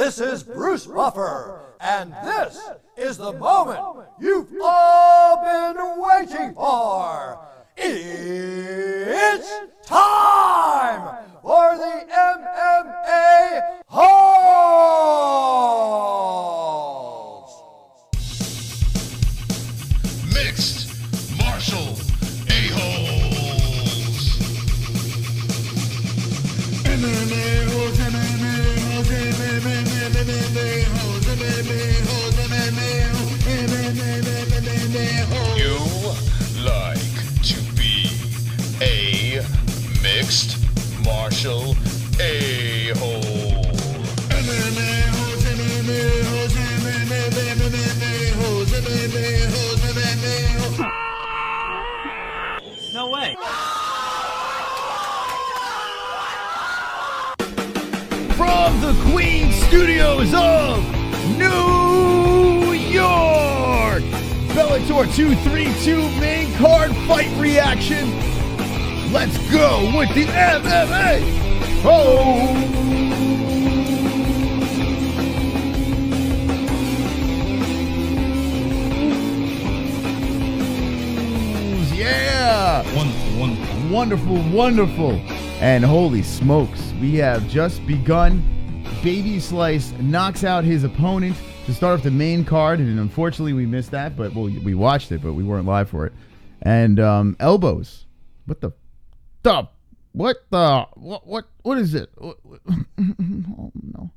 This is Bruce Buffer, and this is the moment you've all been waiting for. It's time for the MMA-Holes! Mixed martial a-holes. MMA-Holes, MMA-Holes, MMA-Holes, MMA-Holes, MMA-Holes. You like to be a mixed martial a-hole. MMA-Holes, MMA-Holes, MMA-Holes, MMA-Holes, MMA-Holes. No way. From the Queen Studios of New York, Bellator 232 main card fight reaction. Let's go with the MMA-Holes. Yeah! Wonderful. And holy smokes, we have just begun. Baby Slice knocks out his opponent to start off the main card, and unfortunately we missed that, but we watched it, but we weren't live for it. And elbows. What is it? Oh no.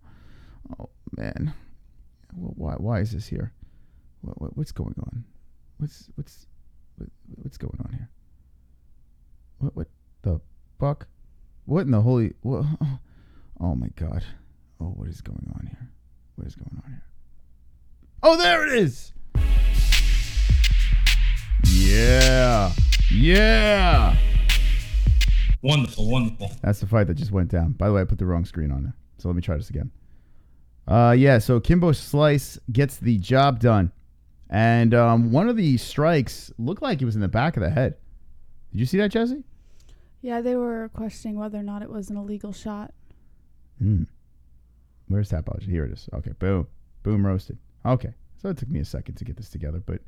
Oh man. Why is this here? What's going on? What's going on here? What the fuck? What in the holy... What? Oh my god. Oh, what is going on here? What is going on here? Oh, there it is! Yeah! Wonderful. That's the fight that just went down. By the way, I put the wrong screen on there. So let me try this again. So Kimbo Slice gets the job done. And one of the strikes looked like it was in the back of the head. Did you see that, Jesse? Yeah, they were questioning whether or not it was an illegal shot. Where's Tapology? Here it is. Okay, boom, roasted. Okay, so it took me a second to get this together, but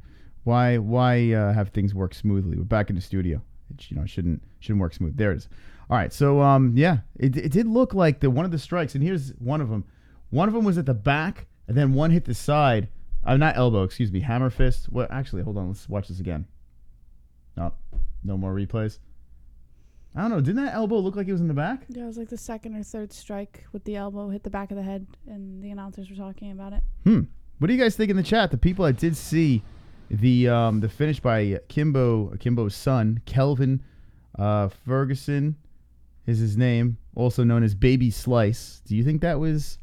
why have things work smoothly? We're back in the studio. It shouldn't work smooth. There it is. All right, so it did look like one of the strikes, and here's one of them. One of them was at the back, and then one hit the side. Not elbow, excuse me, hammer fist. Well, actually, hold on. Let's watch this again. No more replays. I don't know. Didn't that elbow look like it was in the back? Yeah, it was like the second or third strike with the elbow hit the back of the head, and the announcers were talking about it. What do you guys think in the chat? The people that did see the finish by Kimbo's son, Kelvin Ferguson is his name, also known as Baby Slice. Do you think that was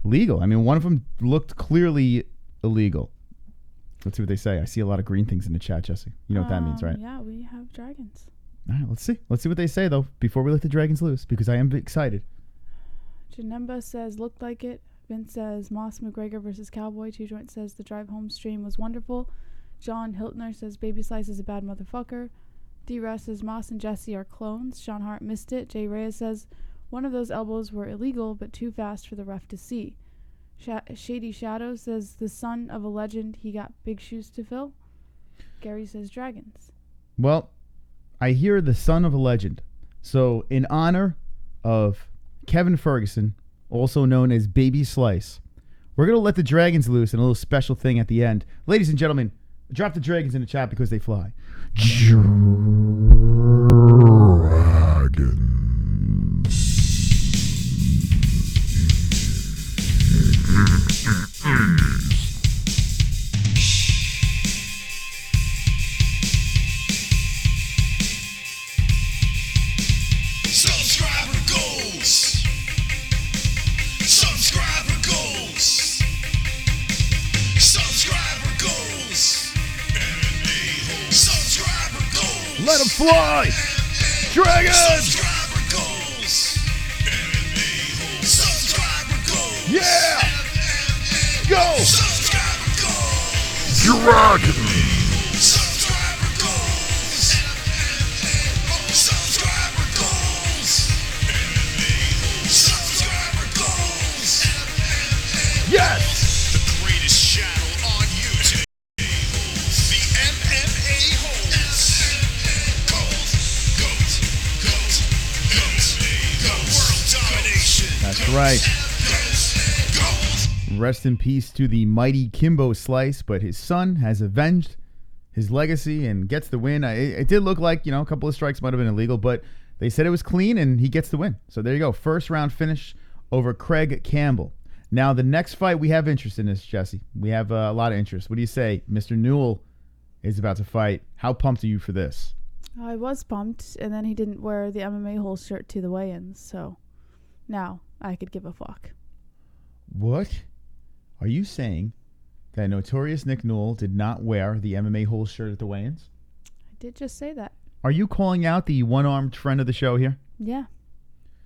legal? I mean, one of them looked clearly illegal. Let's see what they say. I see a lot of green things in the chat, Jesse. You know what that means, right? Yeah, we have dragons. All right, let's see. Let's see what they say, though, before we let the dragons loose, because I am excited. Janemba says, looked like it. Vince says, Moss McGregor versus Cowboy. Two Joint says, the drive home stream was wonderful. John Hiltner says, Baby Slice is a bad motherfucker. D-Russ says, Moss and Jesse are clones. Sean Hart missed it. Jay Reyes says, one of those elbows were illegal, but too fast for the ref to see. Shady Shadow says, the son of a legend, he got big shoes to fill. Gary says, dragons. Well, I hear the son of a legend. So in honor of Kevin Ferguson, also known as Baby Slice, we're going to let the dragons loose in a little special thing at the end. Ladies and gentlemen, drop the dragons in the chat because they fly. Dragons. Let them fly! Dragons! Yeah! Go! Dragons! right. Rest in peace to the mighty Kimbo Slice, but his son has avenged his legacy and gets the win. It did look like, a couple of strikes might have been illegal, but they said it was clean and he gets the win. So there you go. First round finish over Carig Campbell. Now, the next fight, we have interest in this, Jesse. We have a lot of interest. What do you say? Mr. Newell is about to fight. How pumped are you for this? I was pumped, and then he didn't wear the MMA-Holes shirt to the weigh-ins, so now I could give a fuck. What? Are you saying that notorious Nick Newell did not wear the MMA-Holes shirt at the weigh-ins? I did just say that. Are you calling out the one-armed friend of the show here? Yeah.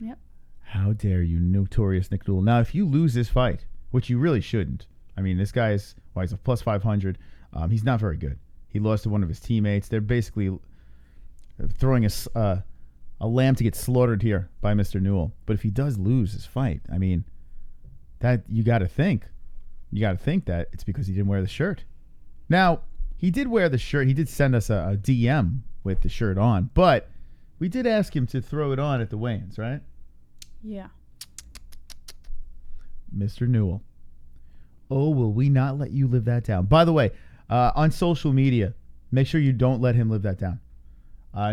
Yep. How dare you, notorious Nick Newell. Now, if you lose this fight, which you really shouldn't. I mean, this guy is, he's a plus 500. He's not very good. He lost to one of his teammates. They're basically throwing a lamb to get slaughtered here by Mr. Newell. But if he does lose this fight, I mean, that you got to think. You got to think that it's because he didn't wear the shirt. Now, he did wear the shirt. He did send us a DM with the shirt on. But we did ask him to throw it on at the weigh-ins, right? Yeah. Mr. Newell. Oh, will we not let you live that down? By the way, on social media, make sure you don't let him live that down.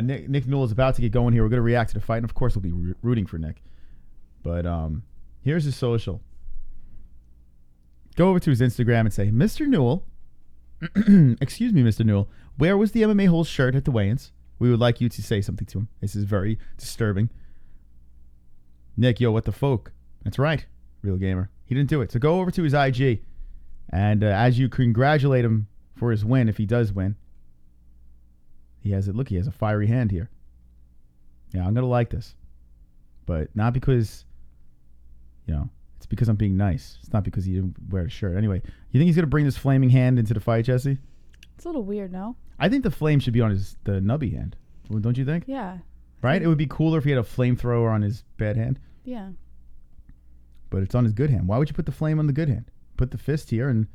Nick Newell is about to get going here. We're going to react to the fight, and of course, we'll be rooting for Nick. But here's his social. Go over to his Instagram and say, Mr. Newell, excuse me, Mr. Newell, where was the MMA-Holes shirt at the weigh-ins? We would like you to say something to him. This is very disturbing. Nick, yo, what the folk? That's right, real gamer. He didn't do it. So go over to his IG, and as you congratulate him for his win, if he does win, he has a fiery hand here. Yeah, I'm going to like this. But not because, it's because I'm being nice. It's not because he didn't wear a shirt. Anyway, you think he's going to bring this flaming hand into the fight, Jesse? It's a little weird, no? I think the flame should be on the nubby hand. Don't you think? Yeah. Right? It would be cooler if he had a flamethrower on his bad hand. Yeah. But it's on his good hand. Why would you put the flame on the good hand? Put the fist here and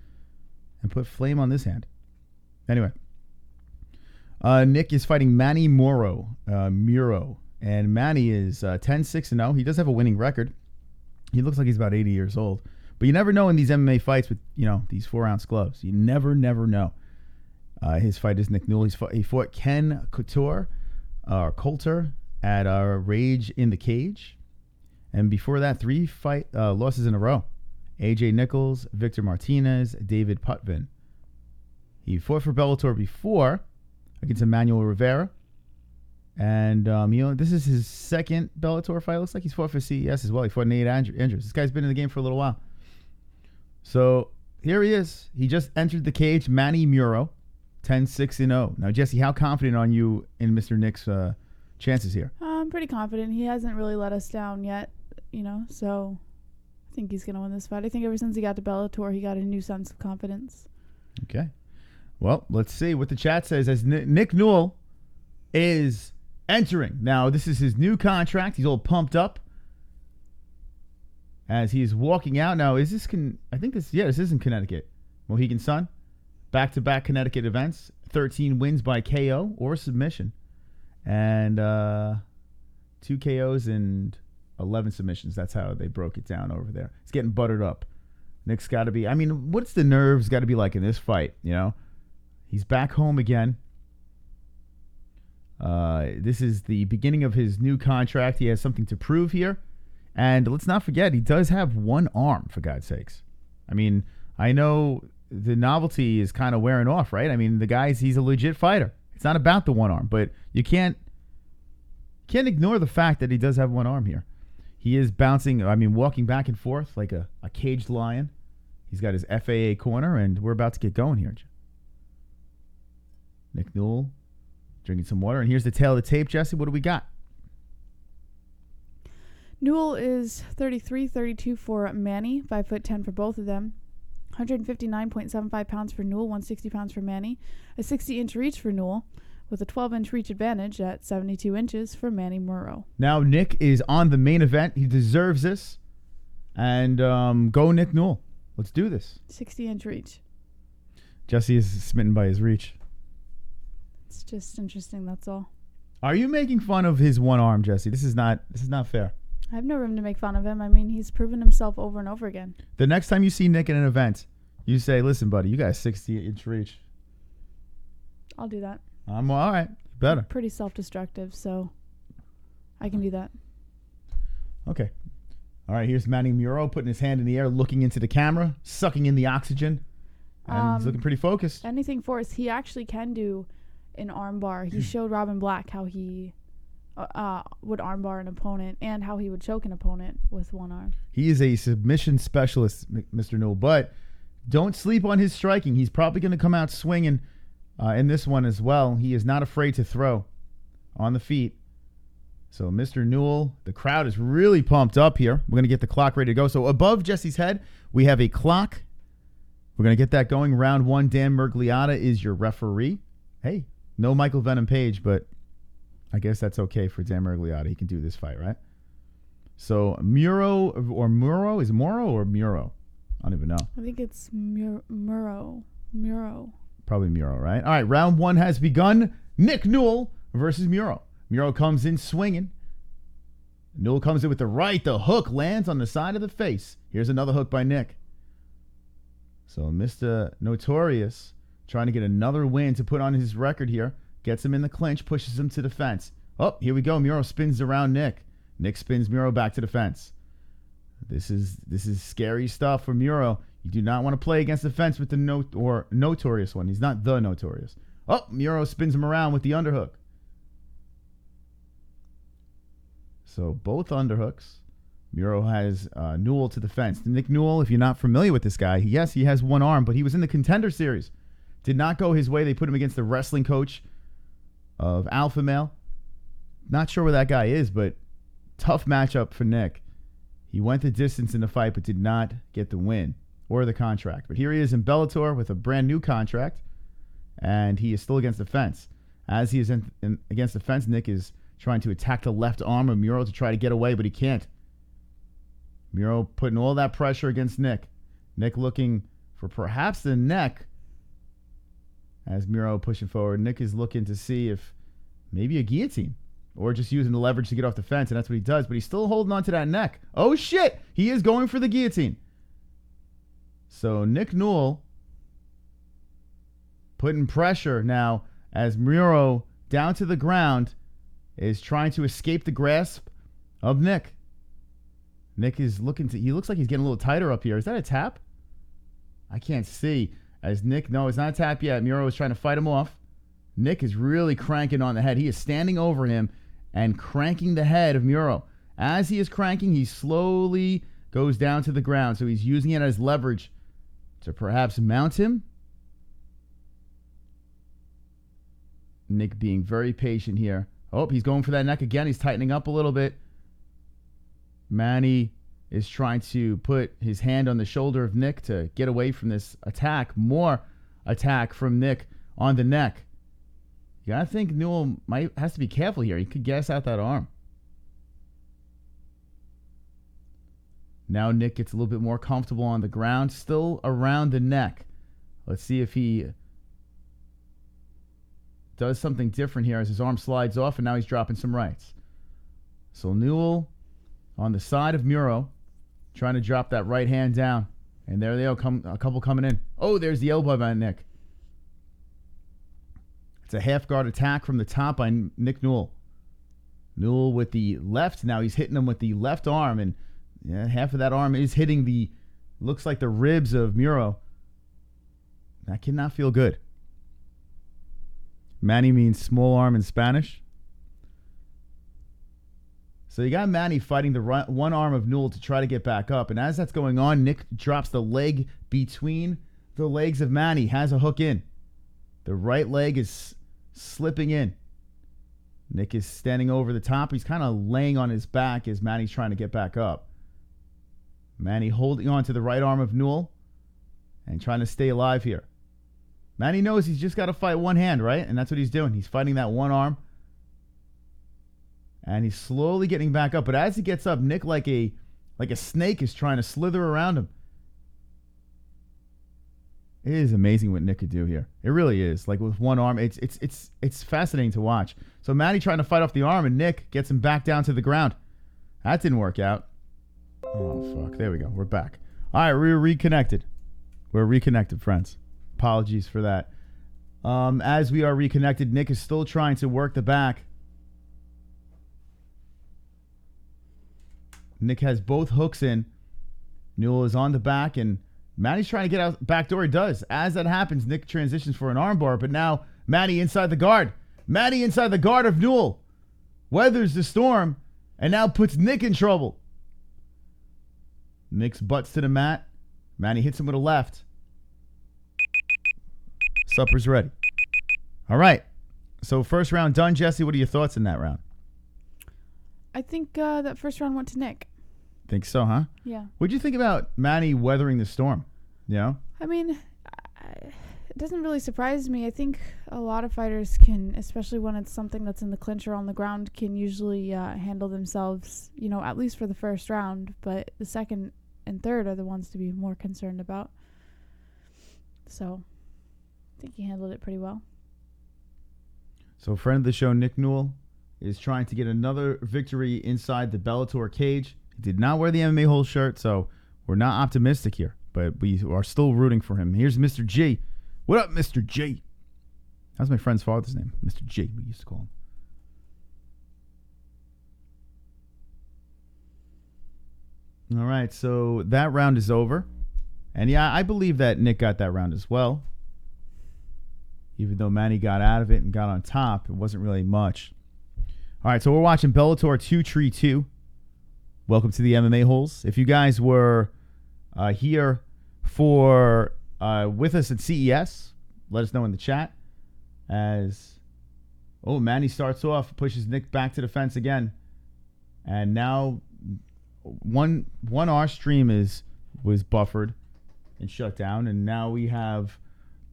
put flame on this hand. Anyway. Nick is fighting Manny Muro. And Manny is 10-6-0. He does have a winning record. He looks like he's about 80 years old. But you never know in these MMA fights with, these 4-ounce gloves. You never know. His fight is Nick Newell. He fought Ken Coulter at Rage in the Cage. And before that, 3 losses in a row. AJ Nichols, Victor Martinez, David Putvin. He fought for Bellator before against Emmanuel Rivera. And, this is his second Bellator fight. Looks like he's fought for CES as well. He fought Nate Andrews. This guy's been in the game for a little while. So here he is. He just entered the cage. Manny Muro, 10-6-0. Now, Jesse, how confident are you in Mr. Nick's chances here? I'm pretty confident. He hasn't really let us down yet, so I think he's going to win this fight. I think ever since he got to Bellator, he got a new sense of confidence. Okay. Well, let's see what the chat says as Nick Newell is entering. Now, this is his new contract. He's all pumped up as he is walking out. Now, is this this is in Connecticut. Mohegan Sun. Back-to-back Connecticut events. 13 wins by KO or submission. And 2 KOs and 11 submissions. That's how they broke it down over there. It's getting buttered up. Nick's got to be, what's the nerves got to be like in this fight, He's back home again. This is the beginning of his new contract. He has something to prove here. And let's not forget, he does have one arm, for God's sakes. I know the novelty is kind of wearing off, right? He's a legit fighter. It's not about the one arm, but you can't ignore the fact that he does have one arm here. He is bouncing, walking back and forth like a caged lion. He's got his FAA corner, and we're about to get going here. Nick Newell drinking some water. And here's the tail of the tape, Jesse. What do we got? Newell is 33-32 for Manny, 5'10" for both of them. 159.75 pounds for Newell, 160 pounds for Manny. A 60-inch reach for Newell, with a 12-inch reach advantage at 72 inches for Manny Muro. Now Nick is on the main event. He deserves this. And go Nick Newell. Let's do this. 60-inch reach. Jesse is smitten by his reach. It's just interesting, that's all. Are you making fun of his one arm, Jesse? This is not fair. I have no room to make fun of him. I mean, he's proven himself over and over again. The next time you see Nick in an event, you say, listen, buddy, you got a 60-inch reach. I'll do that. I'm all right. Better. I'm pretty self-destructive, so I can do that. Okay. All right, here's Manny Muro putting his hand in the air, looking into the camera, sucking in the oxygen. And he's looking pretty focused. Anything force. He actually can do an arm bar. He showed Robin Black how he would arm bar an opponent and how he would choke an opponent with one arm. He is a submission specialist, Mr. Newell, but don't sleep on his striking. He's probably going to come out swinging in this one as well. He is not afraid to throw on the feet. So Mr. Newell, the crowd is really pumped up here. We're going to get the clock ready to go. So above Jesse's head, we have a clock. We're going to get that going. Round 1, Dan Mergliotta is your referee. Hey, no Michael Venom Page, but I guess that's okay for Dan Mergliotta. He can do this fight, right? So Muro or Muro? Is it Muro or Muro? I don't even know. I think it's Muro. Probably Muro, right? All right, round 1 has begun. Nick Newell versus Muro. Muro comes in swinging. Newell comes in with the right. The hook lands on the side of the face. Here's another hook by Nick. So Mr. Notorious trying to get another win to put on his record here. Gets him in the clinch, pushes him to the fence. Oh, here we go. Muro spins around Nick. Nick spins Muro back to the fence. This is scary stuff for Muro. You do not want to play against the fence with the Notorious one. He's not the Notorious. Oh, Muro spins him around with the underhook. So both underhooks. Muro has Newell to the fence. Nick Newell, if you're not familiar with this guy, yes, he has one arm, but he was in the Contender Series. Did not go his way. They put him against the wrestling coach of Alpha Male. Not sure where that guy is, but tough matchup for Nick. He went the distance in the fight, but did not get the win or the contract. But here he is in Bellator with a brand new contract, and he is still against the fence. As he is against the fence, Nick is trying to attack the left arm of Muro to try to get away, but he can't. Muro putting all that pressure against Nick. Nick looking for perhaps the neck as Muro pushing forward. Nick is looking to see if maybe a guillotine or just using the leverage to get off the fence, and that's what he does, but he's still holding on to that neck. Oh, shit! He is going for the guillotine. So Nick Newell putting pressure now as Muro down to the ground is trying to escape the grasp of Nick. Nick is he looks like he's getting a little tighter up here. Is that a tap? I can't see. As Nick, no, it's not a tap yet. Muro is trying to fight him off. Nick is really cranking on the head. He is standing over him and cranking the head of Muro. As he is cranking, he slowly goes down to the ground. So he's using it as leverage to perhaps mount him. Nick being very patient here. Oh, he's going for that neck again. He's tightening up a little bit. Manny is trying to put his hand on the shoulder of Nick to get away from this attack. More attack from Nick on the neck. You gotta think Newell has to be careful here. He could gas out that arm. Now Nick gets a little bit more comfortable on the ground, still around the neck. Let's see if he does something different here as his arm slides off, and now he's dropping some rights. So Newell on the side of Muro, trying to drop that right hand down. And there they go, a couple coming in. Oh, there's the elbow by Nick. It's a half guard attack from the top by Nick Newell. Newell with the left. Now he's hitting him with the left arm, and half of that arm is hitting looks like the ribs of Muro. That cannot feel good. Manny means small arm in Spanish. So you got Manny fighting the one arm of Newell to try to get back up. And as that's going on, Nick drops the leg between the legs of Manny, has a hook in. The right leg is slipping in. Nick is standing over the top. He's kind of laying on his back as Manny's trying to get back up. Manny holding on to the right arm of Newell and trying to stay alive here. Manny knows he's just got to fight one hand, right? And that's what he's doing. He's fighting that one arm. And he's slowly getting back up. But as he gets up, Nick, like a snake, is trying to slither around him. It is amazing what Nick could do here. It really is. Like with one arm, it's fascinating to watch. So Manny trying to fight off the arm, and Nick gets him back down to the ground That didn't work out. Oh, fuck. There we go. We're back. All right, we're reconnected. We're reconnected, friends. Apologies for that. As we are reconnected, Nick is still trying to work the back. Nick has both hooks in. Newell is on the back, and Manny's trying to get out back door. He does. As that happens, Nick transitions for an armbar, but now Manny inside the guard. Manny inside the guard of Newell. Weathers the storm, and now puts Nick in trouble. Nick's butts to the mat. Manny hits him with a left. Supper's ready. All right. So first round done. Jesse, what are your thoughts in that round? I think that first round went to Nick. Think so, huh? Yeah. What'd you think about Manny weathering the storm? You know? I mean, it doesn't really surprise me. I think a lot of fighters can, especially when it's something that's in the clinch or on the ground, can usually handle themselves, you know, at least for the first round. But the second and third are the ones to be more concerned about. So I think he handled it pretty well. So friend of the show, Nick Newell, is trying to get another victory inside the Bellator cage. He did not wear the MMA-Holes shirt, so we're not optimistic here. But we are still rooting for him. Here's Mr. G. What up, Mr. G? That's my friend's father's name. Mr. G, we used to call him. All right, so that round is over. And yeah, I believe that Nick got that round as well. Even though Manny got out of it and got on top, it wasn't really much. All right, so we're watching Bellator 232. Welcome to the MMA-Holes. If you guys were here for with us at CES, let us know in the chat. Manny starts off, pushes Nick back to the fence again. And now one our stream was buffered and shut down, and now we have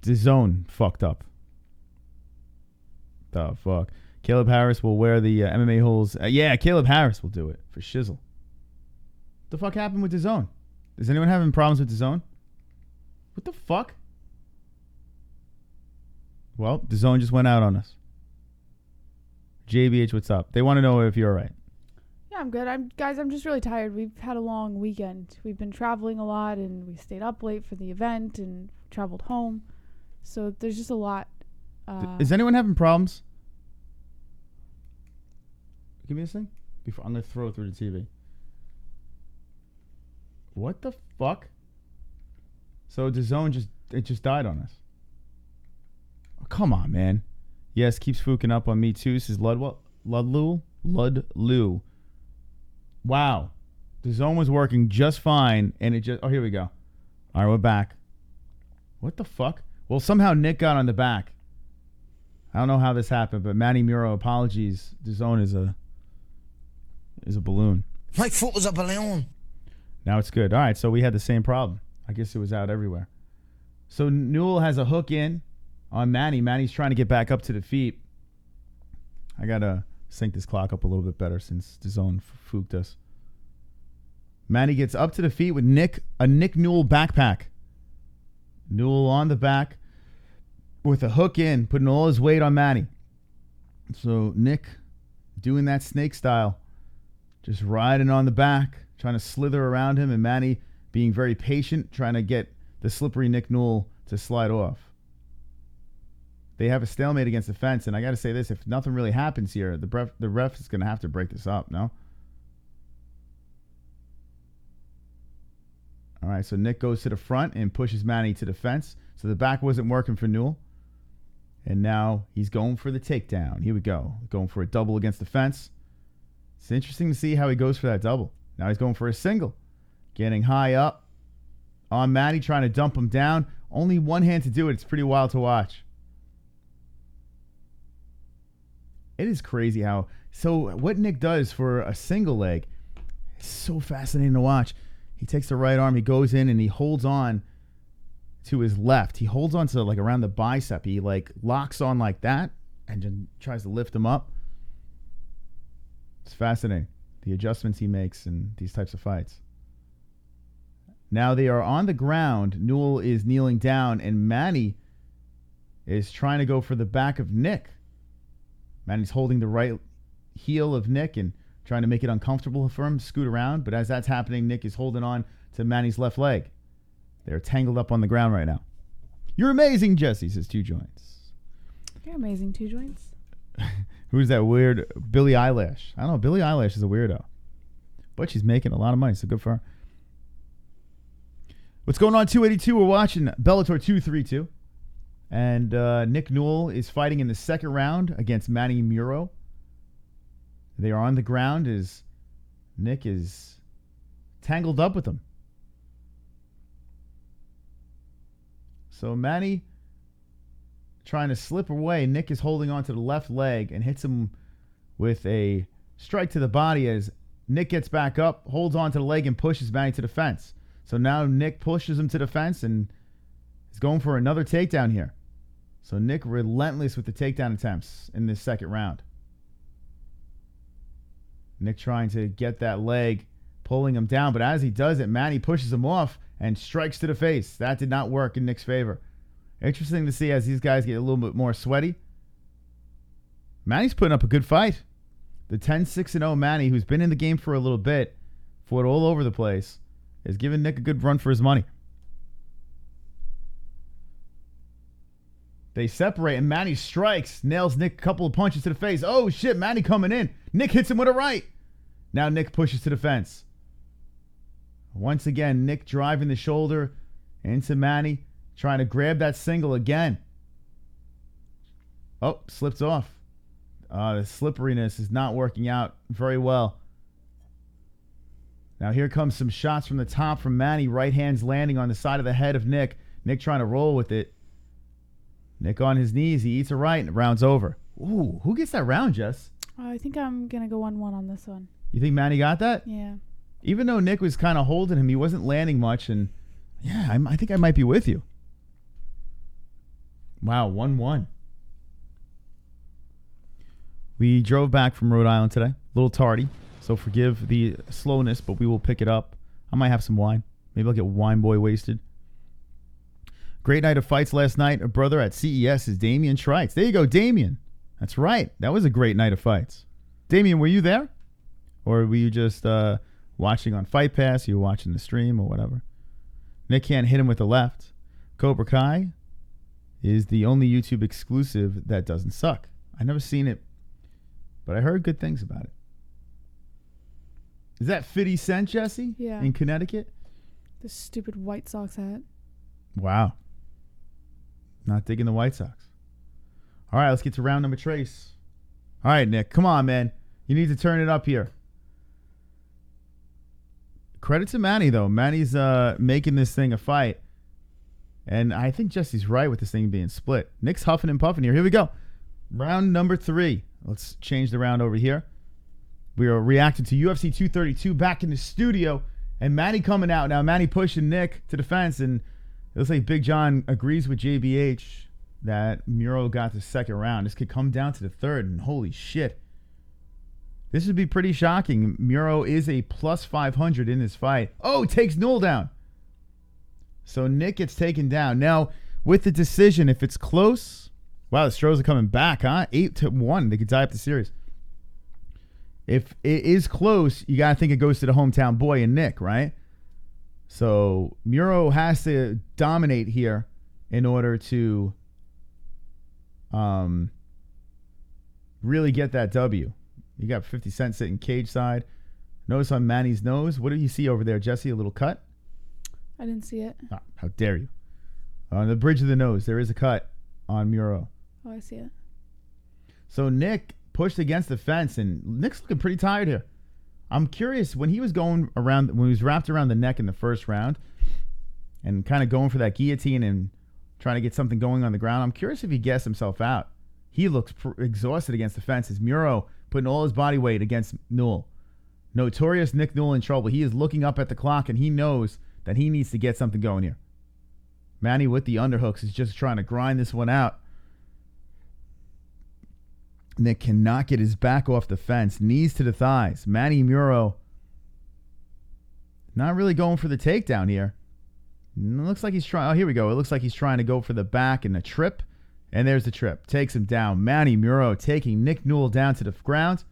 the zone fucked up. The fuck. Caleb Harris will wear the MMA-Holes. Yeah, Caleb Harris will do it for shizzle. What the fuck happened with the zone? Is anyone having problems with the zone? What the fuck? Well, the zone just went out on us. JBH, what's up? They want to know if you're all right. Yeah, I'm good. I'm just really tired. We've had a long weekend. We've been traveling a lot, and we stayed up late for the event and traveled home. So there's just a lot. Is anyone having problems? Give me this thing. I'm going to throw it through the TV. What the fuck? So the zone just died on us. Oh, come on, man. Yes, keeps fooking up on me too. This is Ludlu. Wow. The zone was working just fine, and it just... Oh, here we go. All right, we're back. What the fuck? Well, somehow Nick got on the back. I don't know how this happened, but Manny Muro, apologies. The zone is a balloon. My foot was a balloon. Now it's good. All right, so we had the same problem. I guess it was out everywhere. So Newell has a hook in on Manny. Manny's trying to get back up to the feet. I got to sync this clock up a little bit better since the zone fooked us. Manny gets up to the feet with a Nick Newell backpack. Newell on the back with a hook in, putting all his weight on Manny. So Nick doing that snake style, just riding on the back, trying to slither around him, and Manny being very patient, trying to get the slippery Nick Newell to slide off. They have a stalemate against the fence, and I got to say this, if nothing really happens here, the ref is going to have to break this up, no? All right, so Nick goes to the front and pushes Manny to the fence. So the back wasn't working for Newell. And now he's going for the takedown. Here we go. Going for a double against the fence. It's interesting to see how he goes for that double. Now he's going for a single. Getting high up on Manny, trying to dump him down. Only one hand to do it. It's pretty wild to watch. It is crazy how... So what Nick does for a single leg is so fascinating to watch. He takes the right arm, he goes in, and he holds on to his left. He holds on to like around the bicep. He like locks on like that and then tries to lift him up. It's fascinating, the adjustments he makes in these types of fights. Now they are on the ground. Newell is kneeling down, and Manny is trying to go for the back of Nick. Manny's holding the right heel of Nick and trying to make it uncomfortable for him, scoot around. But as that's happening, Nick is holding on to Manny's left leg. They're tangled up on the ground right now. You're amazing, Jesse, says Two Joints. You're amazing, Two Joints. Who's that weird Billie Eilish? I don't know. Billie Eilish is a weirdo. But she's making a lot of money, so good for her. What's going on, 282? We're watching Bellator 232. And Nick Newell is fighting in the second round against Manny Muro. They are on the ground as Nick is tangled up with him. So Manny trying to slip away. Nick is holding on to the left leg and hits him with a strike to the body as Nick gets back up, holds on to the leg, and pushes Manny to the fence. So now Nick pushes him to the fence and is going for another takedown here. So Nick relentless with the takedown attempts in this second round. Nick trying to get that leg, pulling him down. But as he does it, Manny pushes him off and strikes to the face. That did not work in Nick's favor. Interesting to see as these guys get a little bit more sweaty. Manny's putting up a good fight. The 10-6-0 Manny, who's been in the game for a little bit, fought all over the place, is giving Nick a good run for his money. They separate, and Manny strikes, nails Nick a couple of punches to the face. Oh, shit, Manny coming in. Nick hits him with a right. Now Nick pushes to the fence. Once again, Nick driving the shoulder into Manny, trying to grab that single again. Oh, slips off. The slipperiness is not working out very well. Now here comes some shots from the top from Manny. Right hand's landing on the side of the head of Nick. Nick trying to roll with it. Nick on his knees. He eats a right and the round's over. Ooh, who gets that round, Jess? I think I'm going to go 1-1 on this one. You think Manny got that? Yeah. Even though Nick was kind of holding him, he wasn't landing much. And yeah, I think I might be with you. Wow, 1-1. We drove back from Rhode Island today. A little tardy, so forgive the slowness, but we will pick it up. I might have some wine. Maybe I'll get Wine Boy wasted. Great night of fights last night. A brother at CES is Damian Schreitz. There you go, Damian. That's right. That was a great night of fights. Damian, were you there? Or were you just watching on Fight Pass? You were watching the stream or whatever? Nick can't hit him with the left. Cobra Kai is the only YouTube exclusive that doesn't suck. I've never seen it, but I heard good things about it. Is that 50 Cent, Jesse? Yeah. In Connecticut? This stupid White Sox hat. Wow. Not digging the White Sox. All right, let's get to round number trace. All right, Nick, come on, man. You need to turn it up here. Credit to Manny, though. Manny's making this thing a fight. And I think Jesse's right with this thing being split. Nick's huffing and puffing here. Here we go. Round number 3. Let's change the round over here. We are reacting to UFC 232 back in the studio. And Manny coming out. Now, Manny pushing Nick to the fence. And it looks like Big John agrees with JBH that Muro got the second round. This could come down to the third. And holy shit. This would be pretty shocking. Muro is a plus 500 in this fight. Oh, takes Newell down. So Nick gets taken down. Now, with the decision, if it's close, wow, the Stros are coming back, huh? 8-1. They could tie up the series. If it is close, you got to think it goes to the hometown boy and Nick, right? So Muro has to dominate here in order to really get that W. You got 50 Cent sitting cage side. Notice on Manny's nose. What do you see over there, Jesse? A little cut? I didn't see it. Ah, how dare you. On the bridge of the nose, there is a cut on Muro. Oh, I see it. So Nick pushed against the fence, and Nick's looking pretty tired here. I'm curious, when he was going around, when he was wrapped around the neck in the first round and kind of going for that guillotine and trying to get something going on the ground, I'm curious if he guessed himself out. He looks exhausted against the fence. As Muro putting all his body weight against Newell. Notorious Nick Newell in trouble. He is looking up at the clock, and he knows that he needs to get something going here. Manny with the underhooks is just trying to grind this one out. Nick cannot get his back off the fence. Knees to the thighs. Manny Muro not really going for the takedown here. Looks like he's trying. Oh, here we go. It looks like he's trying to go for the back and a trip. And there's the trip. Takes him down. Manny Muro taking Nick Newell down to the ground.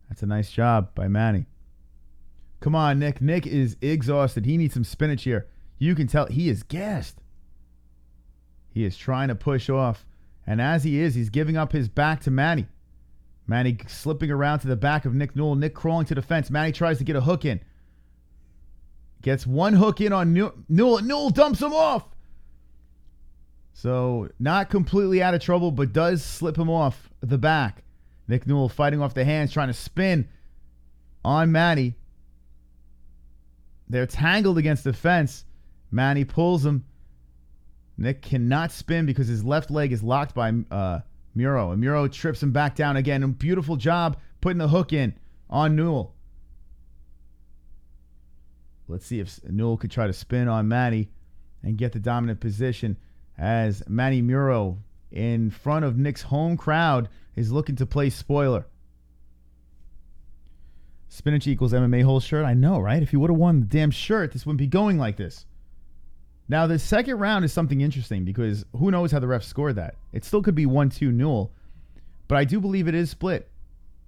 That's a nice job by Manny. Come on, Nick. Nick is exhausted. He needs some spinach here. You can tell he is gassed. He is trying to push off. And as he is, he's giving up his back to Manny. Manny slipping around to the back of Nick Newell. Nick crawling to the fence. Manny tries to get a hook in. Gets one hook in on Newell. Newell dumps him off. So not completely out of trouble, but does slip him off the back. Nick Newell fighting off the hands, trying to spin on Manny. They're tangled against the fence. Manny pulls him. Nick cannot spin because his left leg is locked by Muro. And Muro trips him back down again. A beautiful job putting the hook in on Newell. Let's see if Newell could try to spin on Manny and get the dominant position as Manny Muro in front of Nick's home crowd is looking to play spoiler. Spinach equals MMA-Holes shirt. I know, right? If he would have won the damn shirt, this wouldn't be going like this. Now, the second round is something interesting because who knows how the refs scored that. It still could be 1-2 Newell, but I do believe it is split,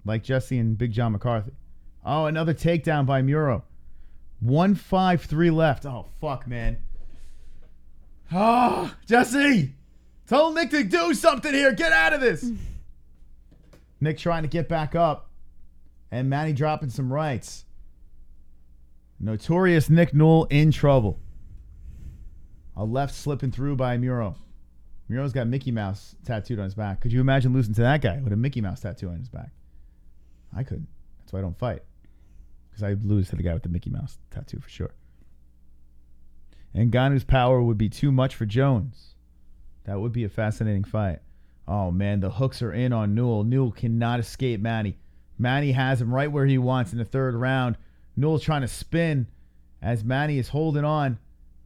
like Jesse and Big John McCarthy. Oh, another takedown by Muro. 1-5-3 left. Oh, fuck, man. Oh, Jesse! Tell Nick to do something here. Get out of this. Nick trying to get back up, and Manny dropping some rights. Notorious Nick Newell in trouble. A left slipping through by Muro. Muro's got Mickey Mouse tattooed on his back. Could you imagine losing to that guy with a Mickey Mouse tattoo on his back? I couldn't. That's why I don't fight. Because I'd lose to the guy with the Mickey Mouse tattoo for sure. And Ngannou's power would be too much for Jones. That would be a fascinating fight. Oh, man, the hooks are in on Newell. Newell cannot escape Manny. Manny has him right where he wants in the third round. Newell trying to spin as Manny is holding on.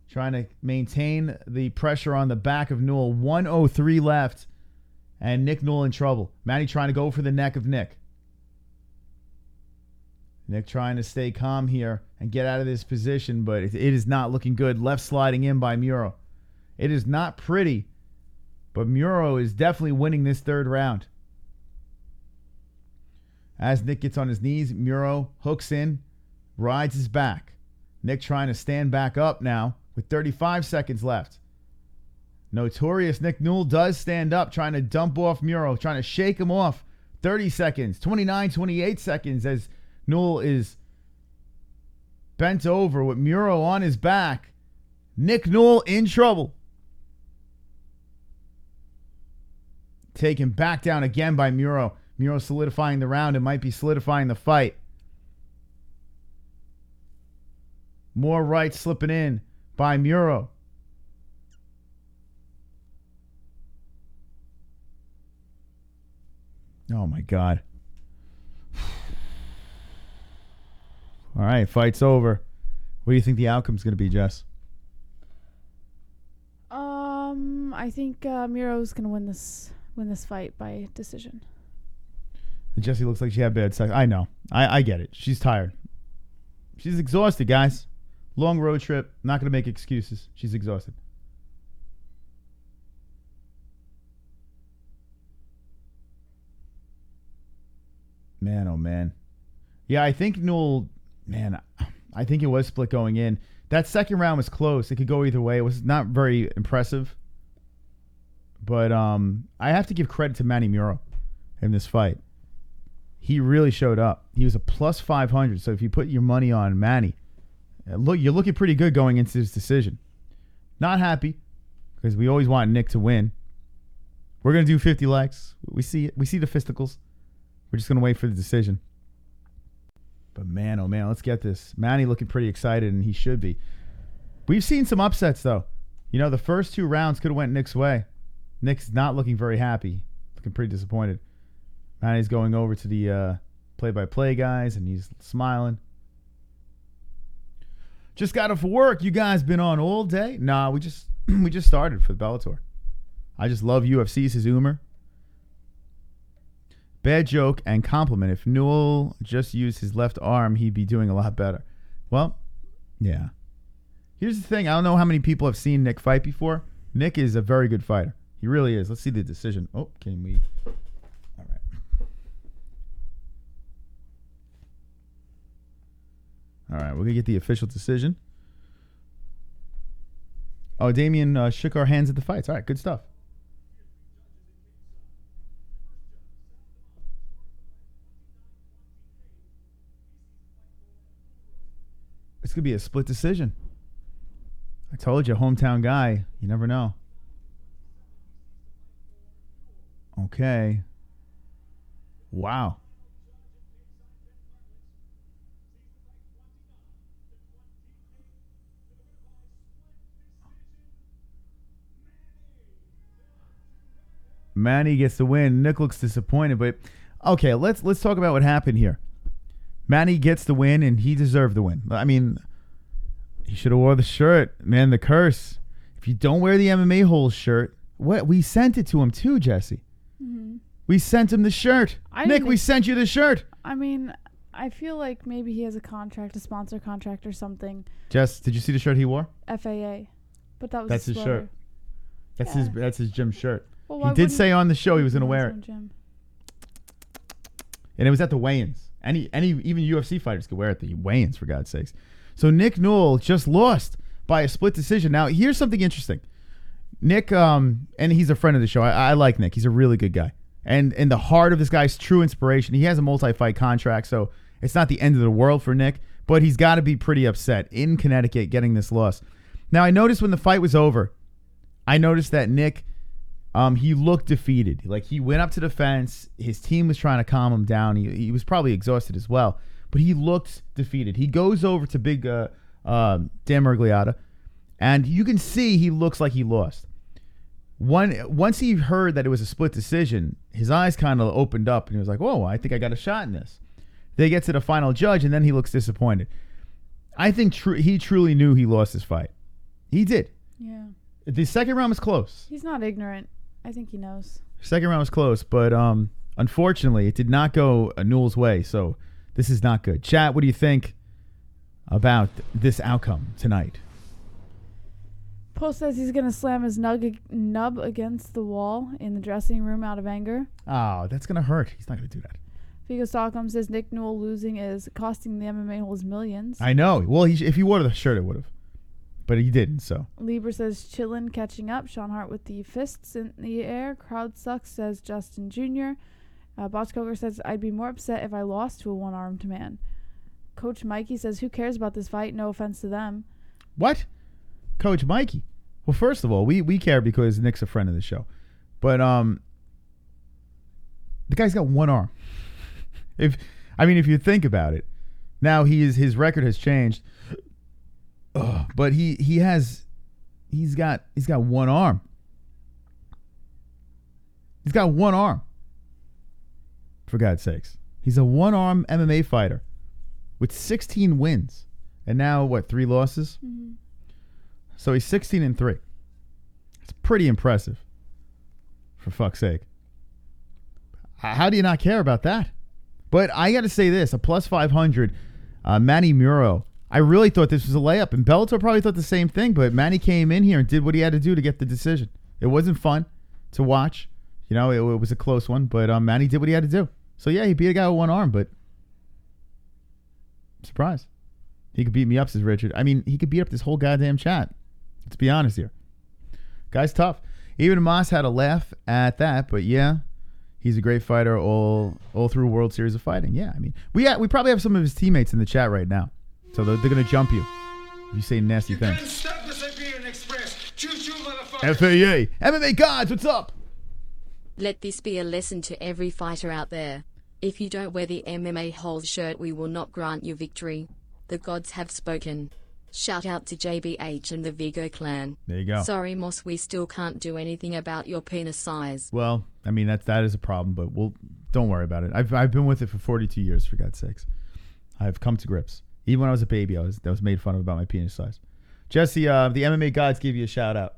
Trying to maintain the pressure on the back of Newell. 1:03 left. And Nick Newell in trouble. Manny trying to go for the neck of Nick. Nick trying to stay calm here and get out of this position, but it is not looking good. Left sliding in by Muro. It is not pretty, but Muro is definitely winning this third round. As Nick gets on his knees, Muro hooks in, rides his back. Nick trying to stand back up now with 35 seconds left. Notorious Nick Newell does stand up, trying to dump off Muro, trying to shake him off. 30 seconds, 29, 28 seconds as Newell is bent over with Muro on his back. Nick Newell in trouble. Taken back down again by Muro. Muro solidifying the round. It might be solidifying the fight. More right slipping in by Muro. Oh my God. All right, fight's over. What do you think the outcome's going to be, Jess? I think Muro's gonna win this fight by decision. Jessie looks like she had bad sex. I know. I get it. She's tired. She's exhausted, guys. Long road trip. Not going to make excuses. She's exhausted. Man, oh man. Yeah, I think Newell... Man, I think it was split going in. That second round was close. It could go either way. It was not very impressive. But I have to give credit to Manny Muro in this fight. He really showed up. He was a plus 500. So if you put your money on Manny, you're looking pretty good going into this decision. Not happy because we always want Nick to win. We're going to do 50 likes. We see it. We see the fisticles. We're just going to wait for the decision. But man, oh man, let's get this. Manny looking pretty excited, and he should be. We've seen some upsets, though. You know, the first two rounds could have went Nick's way. Nick's not looking very happy. Looking pretty disappointed. Manny's going over to the play-by-play guys, and he's smiling. Just got off work. You guys been on all day? Nah, we just started for the Bellator. I just love UFC, says Umer. Bad joke and compliment. If Newell just used his left arm, he'd be doing a lot better. Well, yeah. Here's the thing. I don't know how many people have seen Nick fight before. Nick is a very good fighter. He really is. Let's see the decision. Oh, can we? All right. All right, we're going to get the official decision. Oh, Damien shook our hands at the fights. All right, good stuff. This could be a split decision. I told you, hometown guy. You never know. Okay. Wow. Manny gets the win. Nick looks disappointed, but okay, let's talk about what happened here. Manny gets the win, and he deserved the win. I mean, he should have wore the shirt. Man, the curse. If you don't wear the MMA-Holes shirt, what? We sent it to him too, Jesse. Mm-hmm. We sent him the shirt. Nick, we sent you the shirt. I mean, I feel like maybe he has a contract, a sponsor contract or something. Jess, did you see the shirt he wore? FAA. But that's his shirt. That's his gym shirt. Well, he did say on the show he was going to wear it. Gym? And it was at the weigh-ins. Even UFC fighters could wear it at the weigh-ins, for God's sakes. So Nick Newell just lost by a split decision. Now, here's something interesting. Nick, and he's a friend of the show. I like Nick. He's a really good guy. And in the heart of this guy's true inspiration, he has a multi-fight contract, so it's not the end of the world for Nick, but he's got to be pretty upset in Connecticut getting this loss. Now, I noticed when the fight was over, I noticed that Nick, he looked defeated. Like, he went up to the fence. His team was trying to calm him down. He was probably exhausted as well, but he looked defeated. He goes over to big Dan Miragliotta, and you can see he looks like he lost. Once he heard that it was a split decision, his eyes kind of opened up, and he was like, whoa, I think I got a shot in this. They get to the final judge, and then he looks disappointed. I think he truly knew he lost his fight. He did. Yeah. The second round was close. He's not ignorant. I think he knows. Second round was close, but unfortunately, it did not go Newell's way, so this is not good. Chat, what do you think about this outcome tonight? Post says he's going to slam his nub against the wall in the dressing room out of anger. Oh, that's going to hurt. He's not going to do that. Figo Stockholm says Nick Newell losing is costing the MMA-Holes millions. I know. Well, if he wore the shirt, it would have. But he didn't, so. Lieber says chillin' catching up. Sean Hart with the fists in the air. Crowd sucks, says Justin Jr. Botch Coker says, I'd be more upset if I lost to a one-armed man. Coach Mikey says, who cares about this fight? No offense to them. What? Coach Mikey? Well, first of all, we care because Nick's a friend of the show. But the guy's got one arm. If you think about it, now his record has changed. But he's got one arm. He's got one arm. For God's sakes. He's a one-arm MMA fighter with 16 wins. And now, 3 losses? Mm-hmm. So he's 16-3. It's pretty impressive. For fuck's sake. How do you not care about that? But I got to say this, a plus 500, Manny Muro. I really thought this was a layup, and Bellator probably thought the same thing, but Manny came in here and did what he had to do to get the decision. It wasn't fun to watch. You know, it was a close one, but Manny did what he had to do. So, yeah, he beat a guy with one arm, but surprise. He could beat me up, says Richard. I mean, he could beat up this whole goddamn chat. Let's be honest here. Guy's tough. Even Moss had a laugh at that, but yeah, he's a great fighter all through World Series of Fighting. Yeah, I mean, we probably have some of his teammates in the chat right now. So they're going to jump you if you say nasty things. FAA. MMA Gods, what's up? Let this be a lesson to every fighter out there. If you don't wear the MMA-Holes shirt, we will not grant you victory. The gods have spoken. Shout out to JBH and the Vigo clan. There you go. Sorry, Moss, we still can't do anything about your penis size. Well, I mean, that is a problem, but don't worry about it. I've been with it for 42 years, for God's sakes. I've come to grips. Even when I was a baby, I was made fun of about my penis size. Jesse, the MMA Gods gave you a shout out.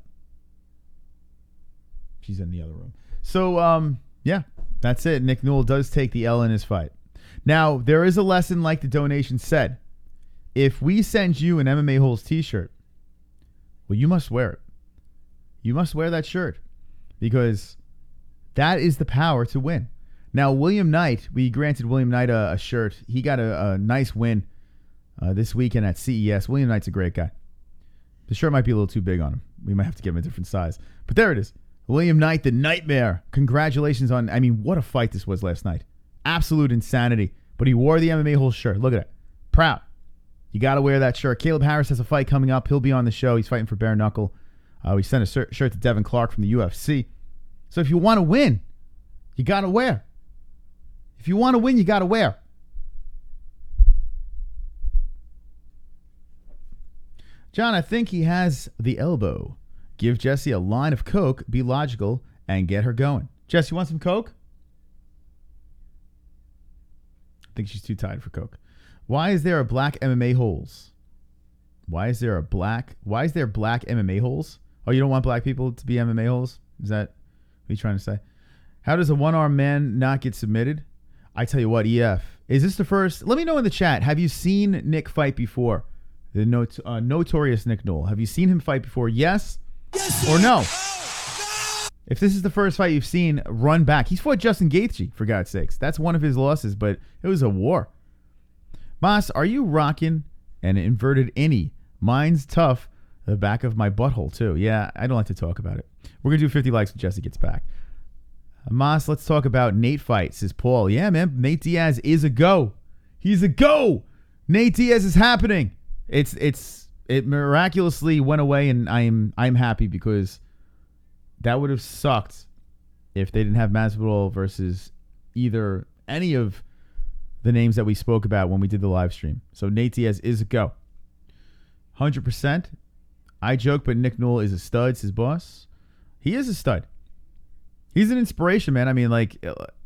She's in the other room. So, yeah, that's it. Nick Newell does take the L in his fight. Now, there is a lesson like the donation said. If we send you an MMA-Holes t-shirt, well, you must wear it. You must wear that shirt because that is the power to win. Now, William Knight, we granted William Knight a shirt. He got a nice win this weekend at CES. William Knight's a great guy. The shirt might be a little too big on him. We might have to give him a different size. But there it is. William Knight, the Nightmare. Congratulations on, I mean, what a fight this was last night. Absolute insanity. But he wore the MMA-Holes shirt. Look at it. Proud. You got to wear that shirt. Caleb Harris has a fight coming up. He'll be on the show. He's fighting for bare knuckle. We sent a shirt to Devin Clark from the UFC. So if you want to win, you got to wear. If you want to win, you got to wear. John, I think he has the elbow. Give Jesse a line of Coke, be logical, and get her going. Jess, you want some Coke? I think she's too tired for Coke. Why is there a black MMA-Holes? Why is there black MMA-Holes? Oh, you don't want black people to be MMA-Holes? Is that what you're trying to say? How does a one-armed man not get submitted? I tell you what, EF. Is this the first? Let me know in the chat. Have you seen Nick fight before? The notorious Nick Newell. Have you seen him fight before? Yes or no? If this is the first fight you've seen, run back. He's fought Justin Gaethje, for God's sakes. That's one of his losses, but it was a war. Moss, are you rocking an inverted innie? Mine's tough. The back of my butthole, too. Yeah, I don't like to talk about it. We're going to do 50 likes when Jesse gets back. Moss, let's talk about Nate fight, says Paul. Yeah, man, Nate Diaz is a go. He's a go. Nate Diaz is happening. It miraculously went away, and I'm happy because that would have sucked if they didn't have Masvidal versus either any of the names that we spoke about when we did the live stream. So Nate Diaz is a go. 100%. I joke, but Nick Newell is a stud, his boss. He is a stud. He's an inspiration, man. I mean, like,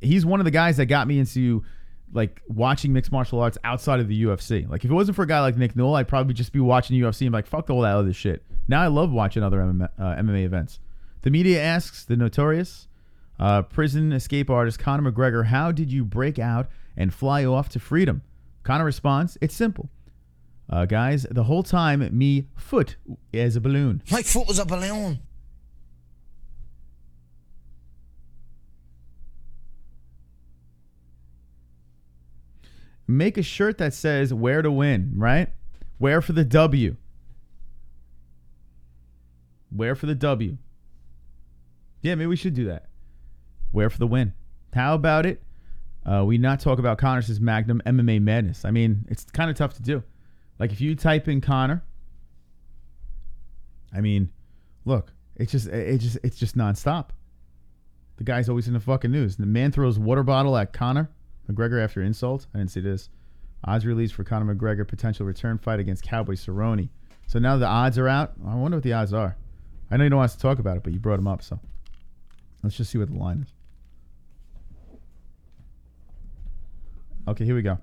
he's one of the guys that got me into, like, watching mixed martial arts outside of the UFC. Like, if it wasn't for a guy like Nick Newell, I'd probably just be watching UFC and be like, fuck all that other shit. Now I love watching other MMA events. The media asks the notorious prison escape artist Conor McGregor, how did you break out and fly off to freedom? Conor responds, it's simple. Guys, the whole time, me foot is a balloon. My foot was a balloon. Make a shirt that says where to win, right? Where for the W. Where for the W. Yeah, maybe we should do that. Where for the win. How about it? We not talk about Conor's Magnum MMA Madness. I mean, it's kind of tough to do. Like, if you type in Conor, I mean, look, it's just nonstop. The guy's always in the fucking news. The man throws water bottle at Conor McGregor after insult. I didn't see this. Odds released for Conor McGregor potential return fight against Cowboy Cerrone. So now the odds are out. I wonder what the odds are. I know you don't want us to talk about it, but you brought them up, so let's just see what the line is. Okay, here we go.